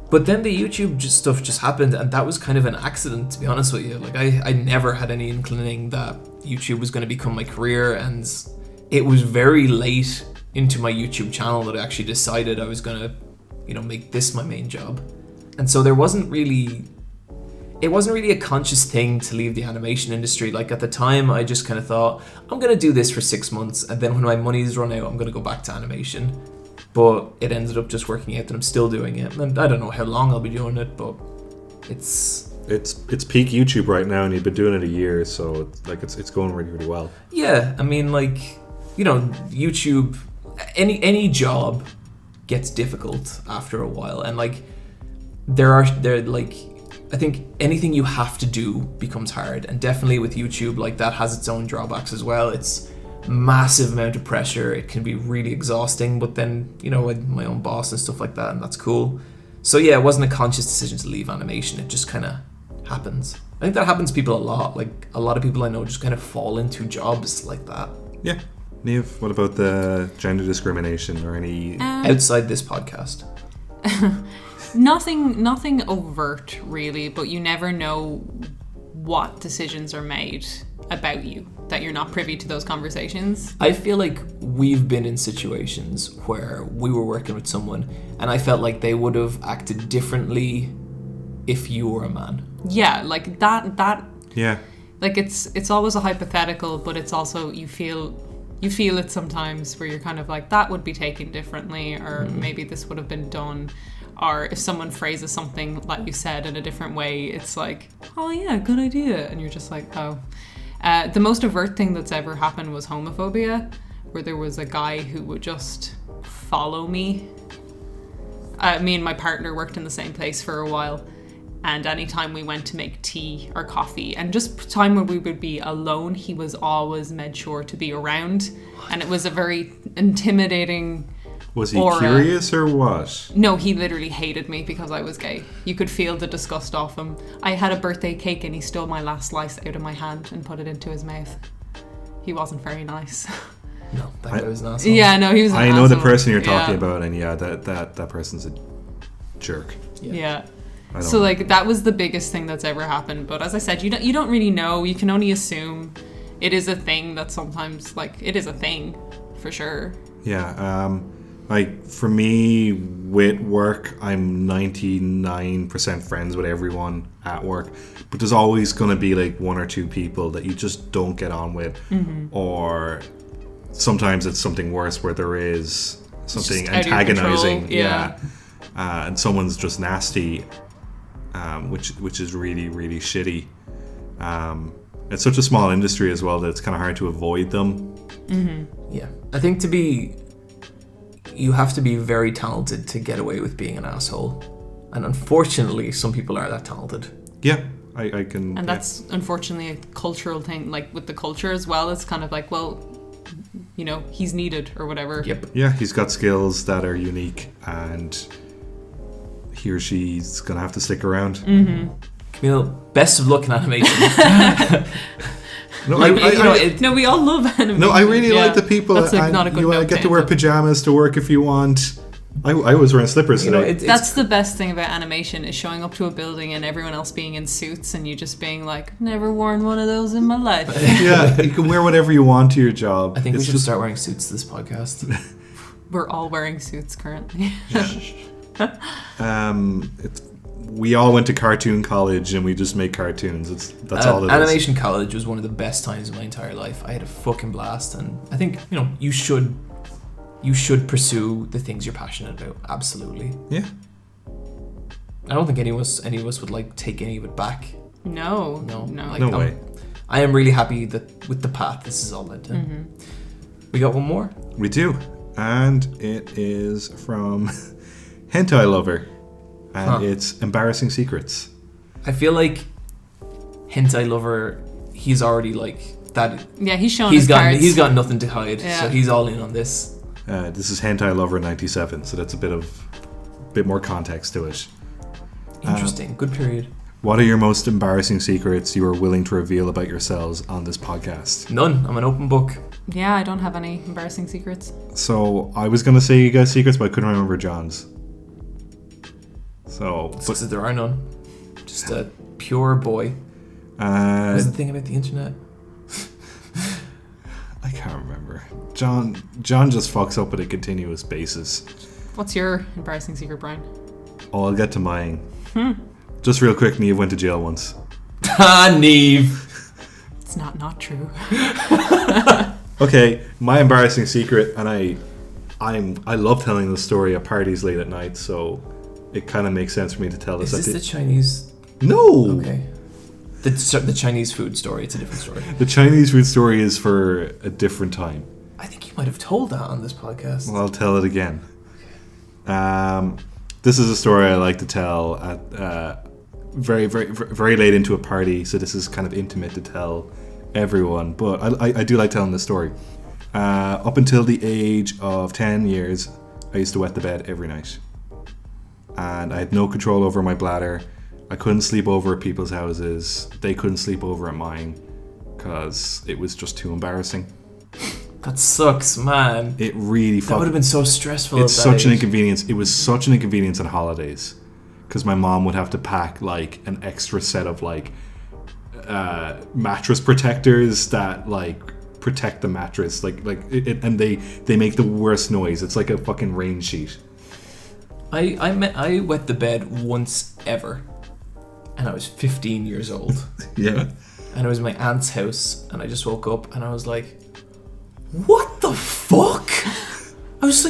But then the YouTube stuff just happened, and that was kind of an accident, to be honest with you. Like, I never had any inkling that YouTube was going to become my career, and it was very late into my YouTube channel that I actually decided I was going to, you know, make this my main job. And so it wasn't really a conscious thing to leave the animation industry. Like, at the time, I just kind of thought, I'm going to do this for 6 months, and then when my money's run out, I'm going to go back to animation. But it ended up just working out that I'm still doing it, and I don't know how long I'll be doing it, but it's peak YouTube right now, and you've been doing it a year, so it's going really, really well. Yeah, I mean, like, you know, YouTube, any job gets difficult after a while, and, like, I think anything you have to do becomes hard, and definitely with YouTube, like, that has its own drawbacks as well. It's massive amount of pressure. It can be really exhausting, but then, you know, I'm my own boss and stuff like that, and that's cool. So yeah, it wasn't a conscious decision to leave animation. It just kind of happens. I think that happens to people a lot. Like, a lot of people I know just kind of fall into jobs like that. Yeah. Niamh, what about the gender discrimination or any outside this podcast? Nothing overt, really, but you never know what decisions are made about you, that you're not privy to those conversations. I feel like we've been in situations where we were working with someone and I felt like they would have acted differently if you were a man. Yeah, like that yeah. Like, it's always a hypothetical, but it's also you feel it sometimes where you're kind of like, that would be taken differently, or maybe this would have been done. Or if someone phrases something like you said in a different way, it's like, oh yeah, good idea. And you're just like, oh. The most overt thing that's ever happened was homophobia, where there was a guy who would just follow me. Me and my partner worked in the same place for a while, and anytime we went to make tea or coffee, and just time when we would be alone, he was always made sure to be around. And it was a very intimidating Was he aura. curious or what? No, he literally hated me because I was gay. You could feel the disgust off him. I had a birthday cake and he stole my last slice out of my hand and put it into his mouth. He wasn't very nice. No, that guy was an asshole. Yeah, no, he was an asshole. I know the person you're talking about, and yeah, that person's a jerk. Yeah. So like that was the biggest thing that's ever happened. But as I said, you don't really know. You can only assume it is a thing that sometimes, like, it is a thing for sure. Yeah. Like for me with work, I'm 99% friends with everyone at work, but there's always going to be like one or two people that you just don't get on with, or sometimes it's something worse where there is something antagonizing, and someone's just nasty, which is really, really shitty. It's such a small industry as well that it's kind of hard to avoid them. Yeah, I think you have to be very talented to get away with being an asshole, and unfortunately some people are that talented. Yeah, I can. And that's unfortunately a cultural thing, like with the culture as well. It's kind of like, well, you know, he's needed or whatever. Yep. Yeah, he's got skills that are unique, and he or she's gonna have to stick around. Camille, best of luck in animation. No, no, we all love animation. No, I really like the people That's that not a good you get to wear pajamas to work if you want. I was wearing slippers today. That's the best thing about animation, is showing up to a building and everyone else being in suits and you just being like, never worn one of those in my life. Yeah, you can wear whatever you want to your job. I think we should start wearing suits this podcast. We're all wearing suits currently. We all went to cartoon college and we just make cartoons. That's all it is. Animation college was one of the best times of my entire life. I had a fucking blast, and I think, you know, you should pursue the things you're passionate about. Absolutely. Yeah. I don't think any of us would like take any of it back. No. Like, no way. I am really happy that with the path this is all led to. We got one more. We do, and it is from Hentai Lover. And it's Embarrassing Secrets. I feel like Hentai Lover, he's already like that. Yeah, he's shown his cards. He's got nothing to hide, so he's all in on this. This is Hentai Lover 97, so that's a bit more context to it. Interesting. Good period. What are your most embarrassing secrets you are willing to reveal about yourselves on this podcast? None. I'm an open book. Yeah, I don't have any embarrassing secrets. So I was going to say you guys' secrets, but I couldn't remember John's. But there are none. Just a pure boy. What's the thing about the internet? I can't remember. John just fucks up at a continuous basis. What's your embarrassing secret, Bryan? Oh, I'll get to mine. Just real quick, Niamh went to jail once. Niamh! It's not true. Okay, my embarrassing secret, and I love telling the story at parties late at night, so it kind of makes sense for me to tell this. Is this the Chinese? No! Okay. The Chinese food story, it's a different story. The Chinese food story is for a different time. I think you might have told that on this podcast. Well, I'll tell it again. This is a story I like to tell at very, very, very late into a party, so this is kind of intimate to tell everyone, but I do like telling this story. Up until the age of 10 years, I used to wet the bed every night. And I had no control over my bladder. I couldn't sleep over at people's houses. They couldn't sleep over at mine because it was just too embarrassing. That sucks, man. It really that would have been so stressful. It's such an inconvenience. It was such an inconvenience on holidays because my mom would have to pack like an extra set of like mattress protectors that like protect the mattress, and they make the worst noise. It's like a fucking rain sheet. I wet the bed once ever, and I was 15 years old. Yeah. And it was my aunt's house, and I just woke up and I was like, what the fuck? I was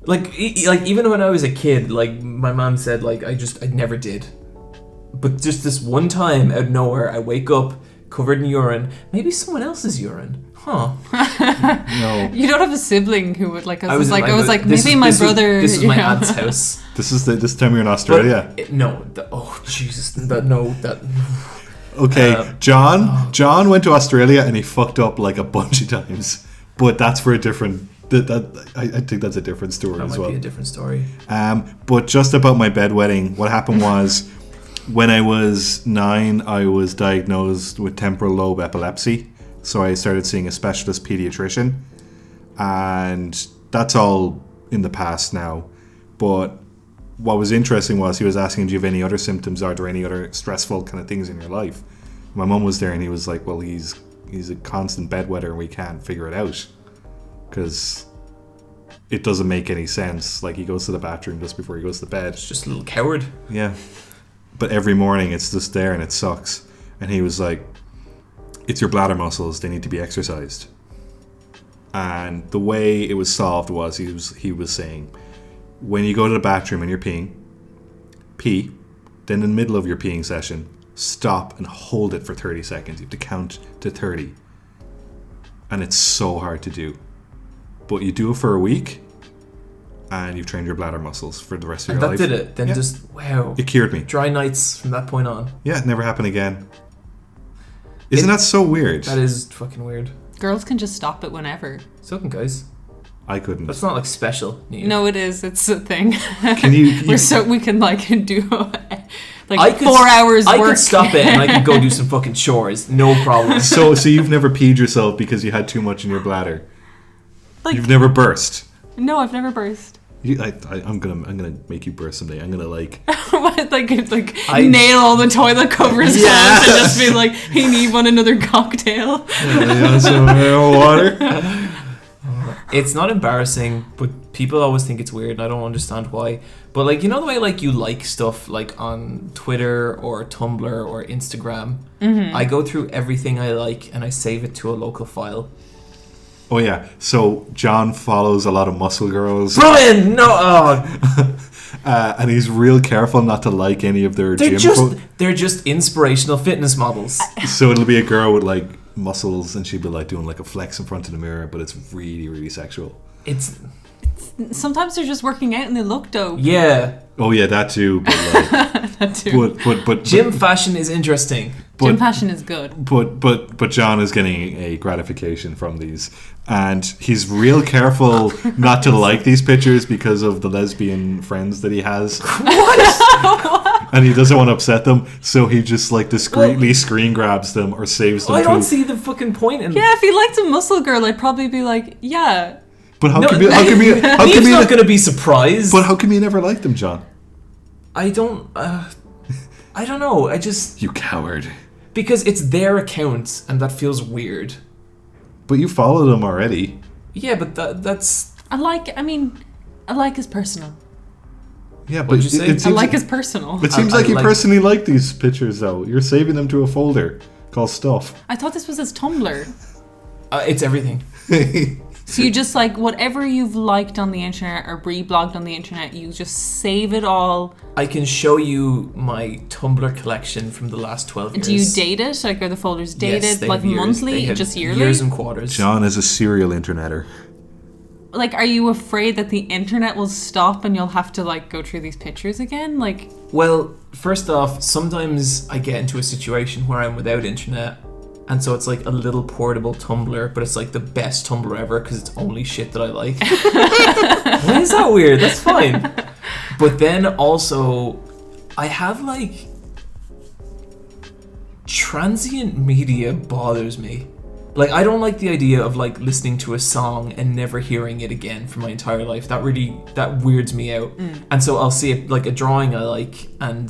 like even when I was a kid, like my mom said, like I never did. But just this one time out of nowhere, I wake up covered in urine. Maybe someone else's urine. Huh. No. You don't have a sibling who would like. I was like, maybe my brother. This is my aunt's house. This time you're in Australia. Jesus. Okay, John went to Australia and he fucked up like a bunch of times, but that's for a different I think that's a different story That as might well. be a different story. But just about my bedwetting, what happened was when I was 9, I was diagnosed with temporal lobe epilepsy. So I started seeing a specialist pediatrician. And that's all in the past now. But what was interesting was he was asking, do you have any other symptoms? Are there any other stressful kind of things in your life? My mum was there and he was like, well, he's a constant bedwetter and we can't figure it out. Because it doesn't make any sense. Like, he goes to the bathroom just before he goes to bed. It's just a little coward. Yeah. But every morning it's just there and it sucks. And he was like, it's your bladder muscles. They need to be exercised. And the way it was solved was he was saying, when you go to the bathroom and you're peeing, pee. Then in the middle of your peeing session, stop and hold it for 30 seconds. You have to count to 30. And it's so hard to do. But you do it for a week, and you've trained your bladder muscles for the rest of your life. And that did it. Then just, wow. It cured me. Dry nights from that point on. Yeah, it never happened again. Isn't that so weird? That is fucking weird. Girls can just stop it whenever. So can guys. I couldn't. That's not like special. Niamh. No, it is. It's a thing. Can you we can like do like I could, 4 hours I work. could stop it and I could go do some fucking chores. No problem. So you've never peed yourself because you had too much in your bladder? Like, You've never burst? No, I've never burst. I'm gonna make you burst someday. I'm gonna like nail all the toilet covers closed and just be like, hey, need one another cocktail? Some water. It's not embarrassing, but people always think it's weird and I don't understand why. But like, you know the way like you like stuff like on Twitter or Tumblr or Instagram? Mm-hmm. I go through everything I like and I save it to a local file. Oh yeah, so John follows a lot of muscle girls. Bryan, no, oh. And he's real careful not to like any of their gym. They're just inspirational fitness models. So it'll be a girl with like muscles, and she'll be like doing like a flex in front of the mirror, but it's really, really sexual. It's sometimes they're just working out and they look dope. Yeah. Oh yeah, that too. But like, that too. But gym fashion is interesting. Gym fashion is good. But John is getting a gratification from these, and he's real careful not to like these pictures because of the lesbian friends that he has. What? And he doesn't want to upset them, so he just like discreetly screen grabs them or saves them. I don't see the fucking point in. Yeah, if he liked a muscle girl, I'd probably be like, yeah. But how come you not going to be surprised? But how come you never liked them, John? I don't know. I just... You coward. Because it's their account, and that feels weird. But you follow them already. Yeah, but that's... I like his personal. Yeah, but I like his personal. It seems like you personally like these pictures, though. You're saving them to a folder called Stuff. I thought this was his Tumblr. It's everything. So you just like whatever you've liked on the internet or reblogged on the internet, you just save it all. I can show you my Tumblr collection from the last 12 years. Do you date it? Like, are the folders dated? Yes, like monthly? Just yearly? Years and quarters. John is a serial interneter. Like, are you afraid that the internet will stop and you'll have to like go through these pictures again? Like, well, first off, sometimes I get into a situation where I'm without internet. And so it's like a little portable Tumblr, but it's like the best Tumblr ever because it's only shit that I like. Why is that weird? That's fine. But then also, I have like... transient media bothers me. Like, I don't like the idea of like listening to a song and never hearing it again for my entire life. That weirds me out. And so I'll see like a drawing I like and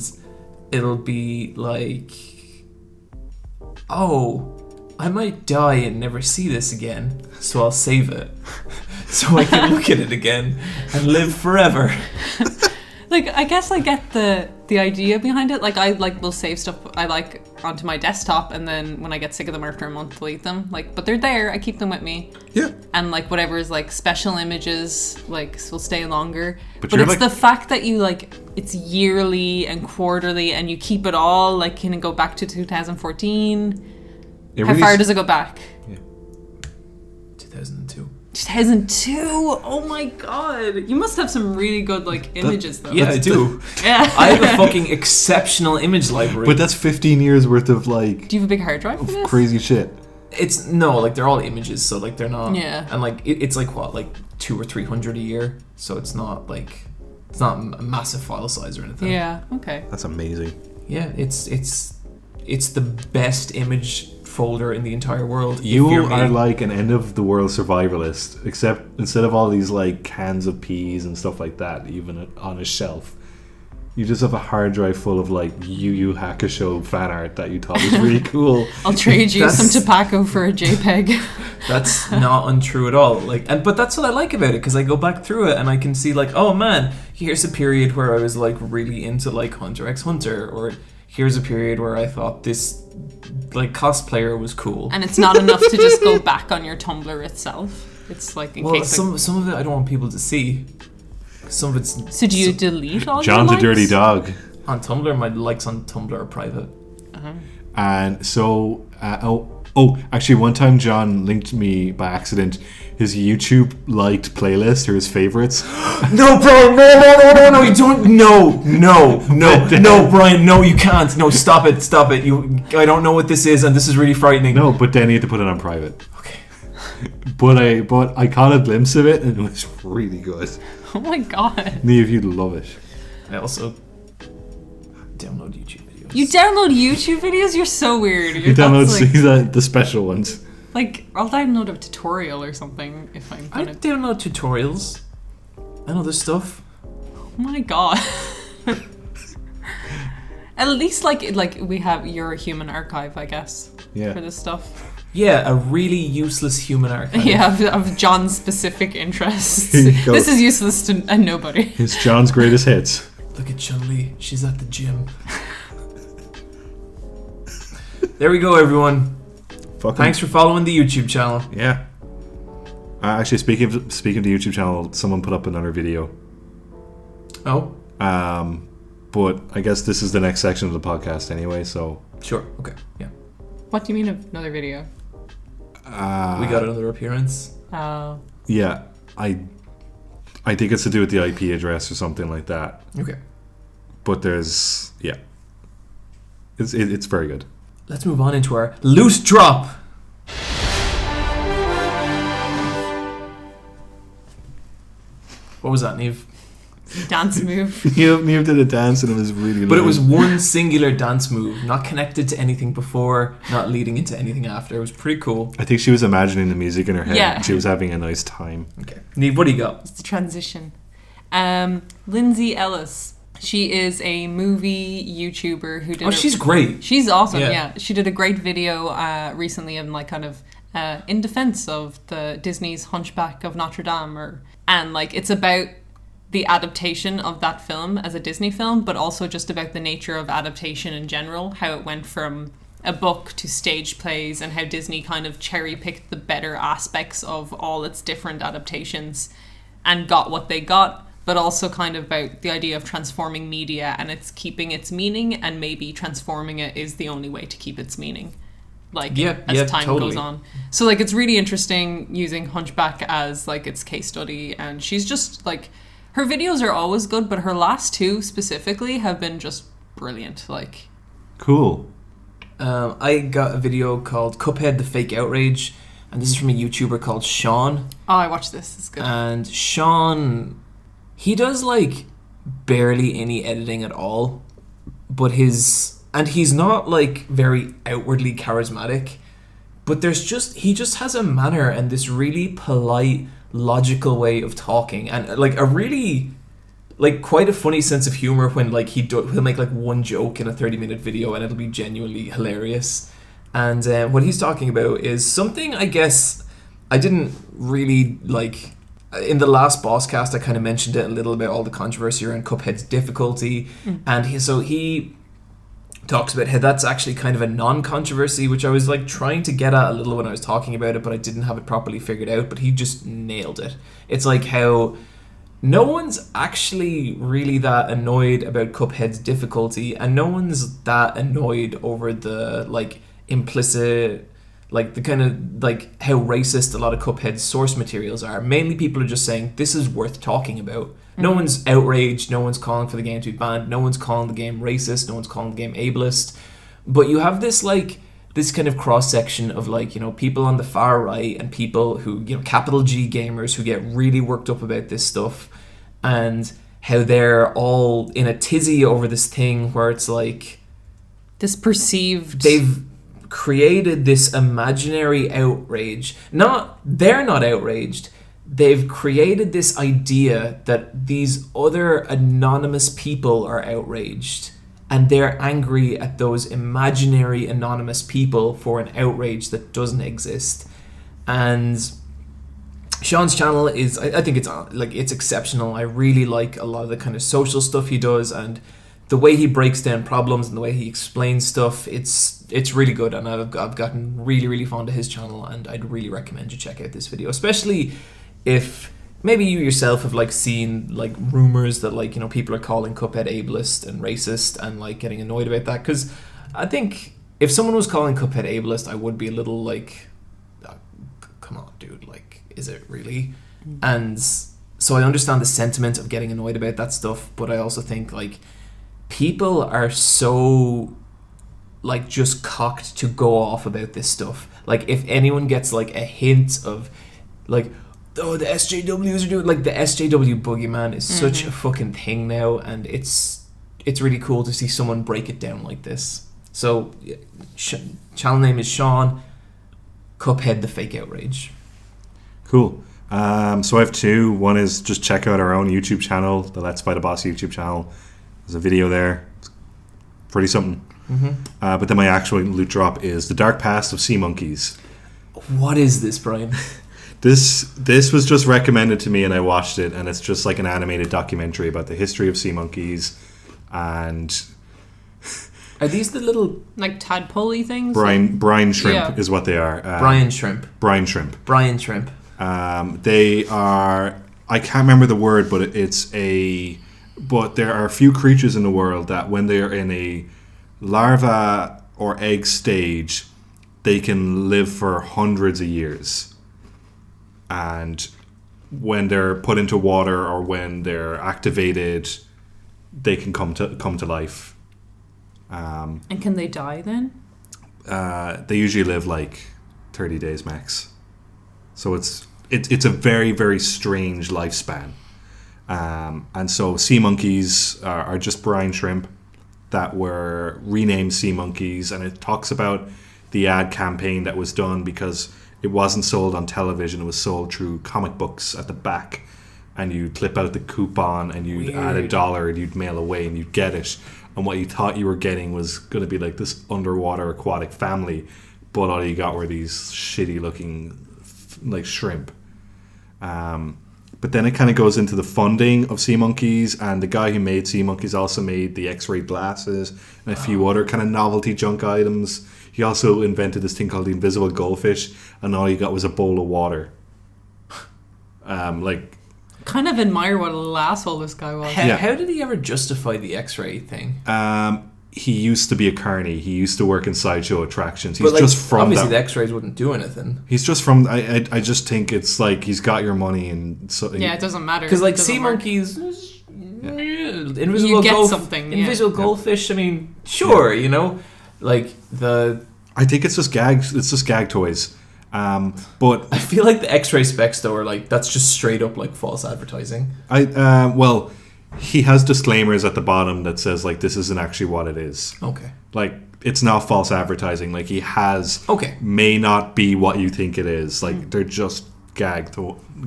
it'll be like... oh, I might die and never see this again, so I'll save it so I can look at it again and live forever. Like, I guess I get the idea behind it. Like, I will save stuff I like onto my desktop, and then when I get sick of them after a month, delete them. Like, but they're there. I keep them with me. Yeah. And like whatever is like special images, like will stay longer. But it's like, the fact that you like it's yearly and quarterly, and you keep it all. Like, can it go back to 2014? How far does it go back? Yeah. 2002. 2002? Oh my god. You must have some really good like images though. Yeah, I do. Yeah. I have a fucking exceptional image library. But that's 15 years worth of like... Do you have a big hard drive for this? Crazy shit. It's no, like they're all images, so like they're not. Yeah. And like it's like what, like 200 or 300 a year, so it's not like it's not a massive file size or anything. Yeah. Okay. That's amazing. Yeah, it's the best image folder in the entire world. You are like an end of the world survivalist, except instead of all these like cans of peas and stuff like that, even on a shelf, you just have a hard drive full of like Yu Yu Hakusho fan art that you thought was really cool. I'll trade you some tobacco for a JPEG. That's not untrue at all. But that's what I like about it, because I go back through it and I can see like, oh man, here's a period where I was like really into like Hunter x Hunter, or here's a period where I thought this like cosplayer was cool. And it's not enough to just go back on your Tumblr itself. It's like in case some of it I don't want people to see. Some of it's. So do you delete all John's your likes? a dirty dog. On Tumblr, my likes on Tumblr are private. Uh-huh. And so, actually, one time John linked me by accident his YouTube liked playlist or his favorites. No, bro, no, you don't. No, Brian, no, you can't. No, stop it. I don't know what this is, and this is really frightening. No, but then you had to put it on private. Okay. But I caught a glimpse of it, and it was really good. Oh my god. Niamh, you'd love it. I also download YouTube videos. You download YouTube videos? You're so weird. You download the special ones. Like, I'll download a tutorial or something if I'm I gonna... download tutorials and other stuff. Oh my god. At least, like we have your human archive, I guess, yeah, for this stuff. Yeah, a really useless human archive. Yeah, of John's specific interests. This is useless to nobody. It's John's greatest hits. Look at Chun-Li. She's at the gym. There we go, everyone. Thanks for following the YouTube channel. Yeah. Actually, speaking of the YouTube channel, someone put up another video. Oh. But I guess this is the next section of the podcast anyway, so... Sure, okay, yeah. What do you mean another video? We got another appearance. Oh. Yeah, I think it's to do with the IP address or something like that. Okay. But there's... Yeah. It's very good. Let's move on into our loose drop. What was that, Niamh? Dance move. Niamh did a dance and it was really But it was one singular dance move, not connected to anything before, not leading into anything after. It was pretty cool. I think she was imagining the music in her head. Yeah. She was having a nice time. Okay. Niamh, what do you got? It's the transition. Lindsay Ellis. She is a movie YouTuber who did... Oh, she's great. She's awesome, yeah. She did a great video recently in like kind of in defense of the Disney's Hunchback of Notre Dame. And like it's about the adaptation of that film as a Disney film, but also just about the nature of adaptation in general, how it went from a book to stage plays and how Disney kind of cherry-picked the better aspects of all its different adaptations and got what they got, but also kind of about the idea of transforming media and it's keeping its meaning, and maybe transforming it is the only way to keep its meaning. Like, as time goes on. So, like, it's really interesting using Hunchback as, like, its case study, and she's just, like... Her videos are always good, but her last two specifically have been just brilliant. Like, cool. I got a video called Cuphead, the Fake Outrage, and this is from a YouTuber called Shaun. Oh, I watched this. It's good. And Shaun, he does like barely any editing at all, but he's not like very outwardly charismatic, but he just has a manner and this really polite, logical way of talking, and like a really like quite a funny sense of humor when like he'll make like one joke in a 30-minute video and it'll be genuinely hilarious. And what he's talking about is something I guess I didn't really like in the last boss cast. I kind of mentioned it a little bit, all the controversy around Cuphead's difficulty, and he talks about how that's actually kind of a non-controversy, which I was like trying to get at a little when I was talking about it, but I didn't have it properly figured out, but he just nailed it. It's like how no one's actually really that annoyed about Cuphead's difficulty, and no one's that annoyed over the like implicit, like the kind of like how racist a lot of Cuphead's source materials are. Mainly people are just saying this is worth talking about. No one's outraged, no one's calling for the game to be banned, no one's calling the game racist, no one's calling the game ableist. But you have this like this kind of cross section of like, you know, people on the far right and people who, you know, capital G gamers who get really worked up about this stuff, and how they're all in a tizzy over this thing where it's like this perceived, they've created this imaginary outrage. They're not outraged. They've created this idea that these other anonymous people are outraged, and they're angry at those imaginary anonymous people for an outrage that doesn't exist. And Shaun's channel is, I think it's exceptional. I really like a lot of the kind of social stuff he does, and the way he breaks down problems and the way he explains stuff. It's really good, and I've gotten really, really fond of his channel, and I'd really recommend you check out this video, especially if maybe you yourself have like seen like rumors that like, you know, people are calling Cuphead ableist and racist and like getting annoyed about that. Because I think if someone was calling Cuphead ableist, I would be a little like, oh, come on, dude, like, is it really? And so I understand the sentiment of getting annoyed about that stuff, but I also think like people are so like just cocked to go off about this stuff. Like if anyone gets like a hint of like, oh, the SJWs are doing, like, the SJW boogeyman is such a fucking thing now, and it's really cool to see someone break it down like this. So channel name is Shaun, Cuphead the Fake Outrage. Cool. So I have two. One is just check out our own YouTube channel, the Let's Fight a Boss YouTube channel. There's a video there. It's pretty something. But then my actual loot drop is The Dark Past of Sea Monkeys. What is this, Bryan? This was just recommended to me and I watched it, and it's just like an animated documentary about the history of sea monkeys. And are these the little like tadpole things? Brine shrimp is what they are. Bryan shrimp. Brine shrimp. Bryan shrimp. They are, I can't remember the word, but but there are a few creatures in the world that when they are in a larva or egg stage, they can live for hundreds of years. And when they're put into water or when they're activated, they can come to life. And can they die then? They usually live like 30 days max. So it's a very, very strange lifespan. And so sea monkeys are just brine shrimp that were renamed sea monkeys, and it talks about the ad campaign that was done because it wasn't sold on television, it was sold through comic books at the back, and you'd clip out the coupon and you'd add $1 and you'd mail away and you'd get it, and what you thought you were getting was going to be like this underwater aquatic family, but all you got were these shitty looking like shrimp. But then it kind of goes into the funding of Sea Monkeys, and the guy who made Sea Monkeys also made the X-ray glasses and a few other kind of novelty junk items. He also invented this thing called the invisible goldfish, and all you got was a bowl of water. Kind of admire what a little asshole this guy was. How did he ever justify the X-ray thing? He used to be a carny. He used to work in sideshow attractions. He's just from obviously the X-rays wouldn't do anything. He's just from. I just think it's like he's got your money, and so it doesn't matter because like sea monkeys, invisible you get something. Invisible goldfish. I mean, sure, you know, like the. I think it's just gags. It's just gag toys. But I feel like the X-ray specs though are like that's just straight up like false advertising. He has disclaimers at the bottom that says like this isn't actually what it is. Okay. Like it's not false advertising. Like he has may not be what you think it is. Like they're just gag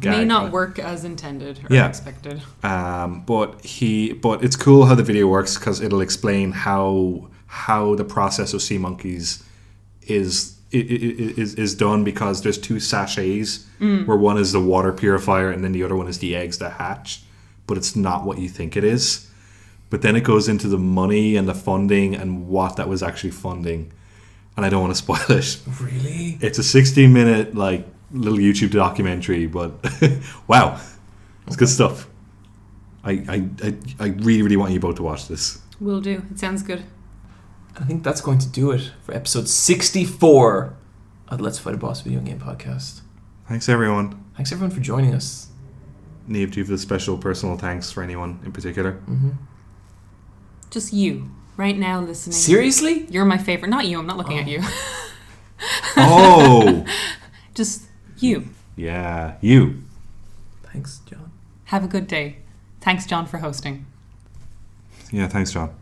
may not work as intended or expected. But it's cool how the video works because it'll explain how the process of Sea Monkeys is done, because there's two sachets where one is the water purifier and then the other one is the eggs that hatch, but it's not what you think it is. But then it goes into the money and the funding and what that was actually funding, and I don't want to spoil it. Really? It's a 16-minute like little YouTube documentary, but wow, it's good stuff. I really, really want you both to watch this. Will do. It sounds good. I think that's going to do it for episode 64 of the Let's Fight a Boss video game podcast. Thanks everyone. Thanks everyone for joining us. Niamh, do you have a special personal thanks for anyone in particular? Mm-hmm. Just you, right now listening. Seriously? You're my favorite. Not you, I'm not looking at you. Oh. Just you. Yeah, you. Thanks, John. Have a good day. Thanks, John, for hosting. Yeah, thanks, John.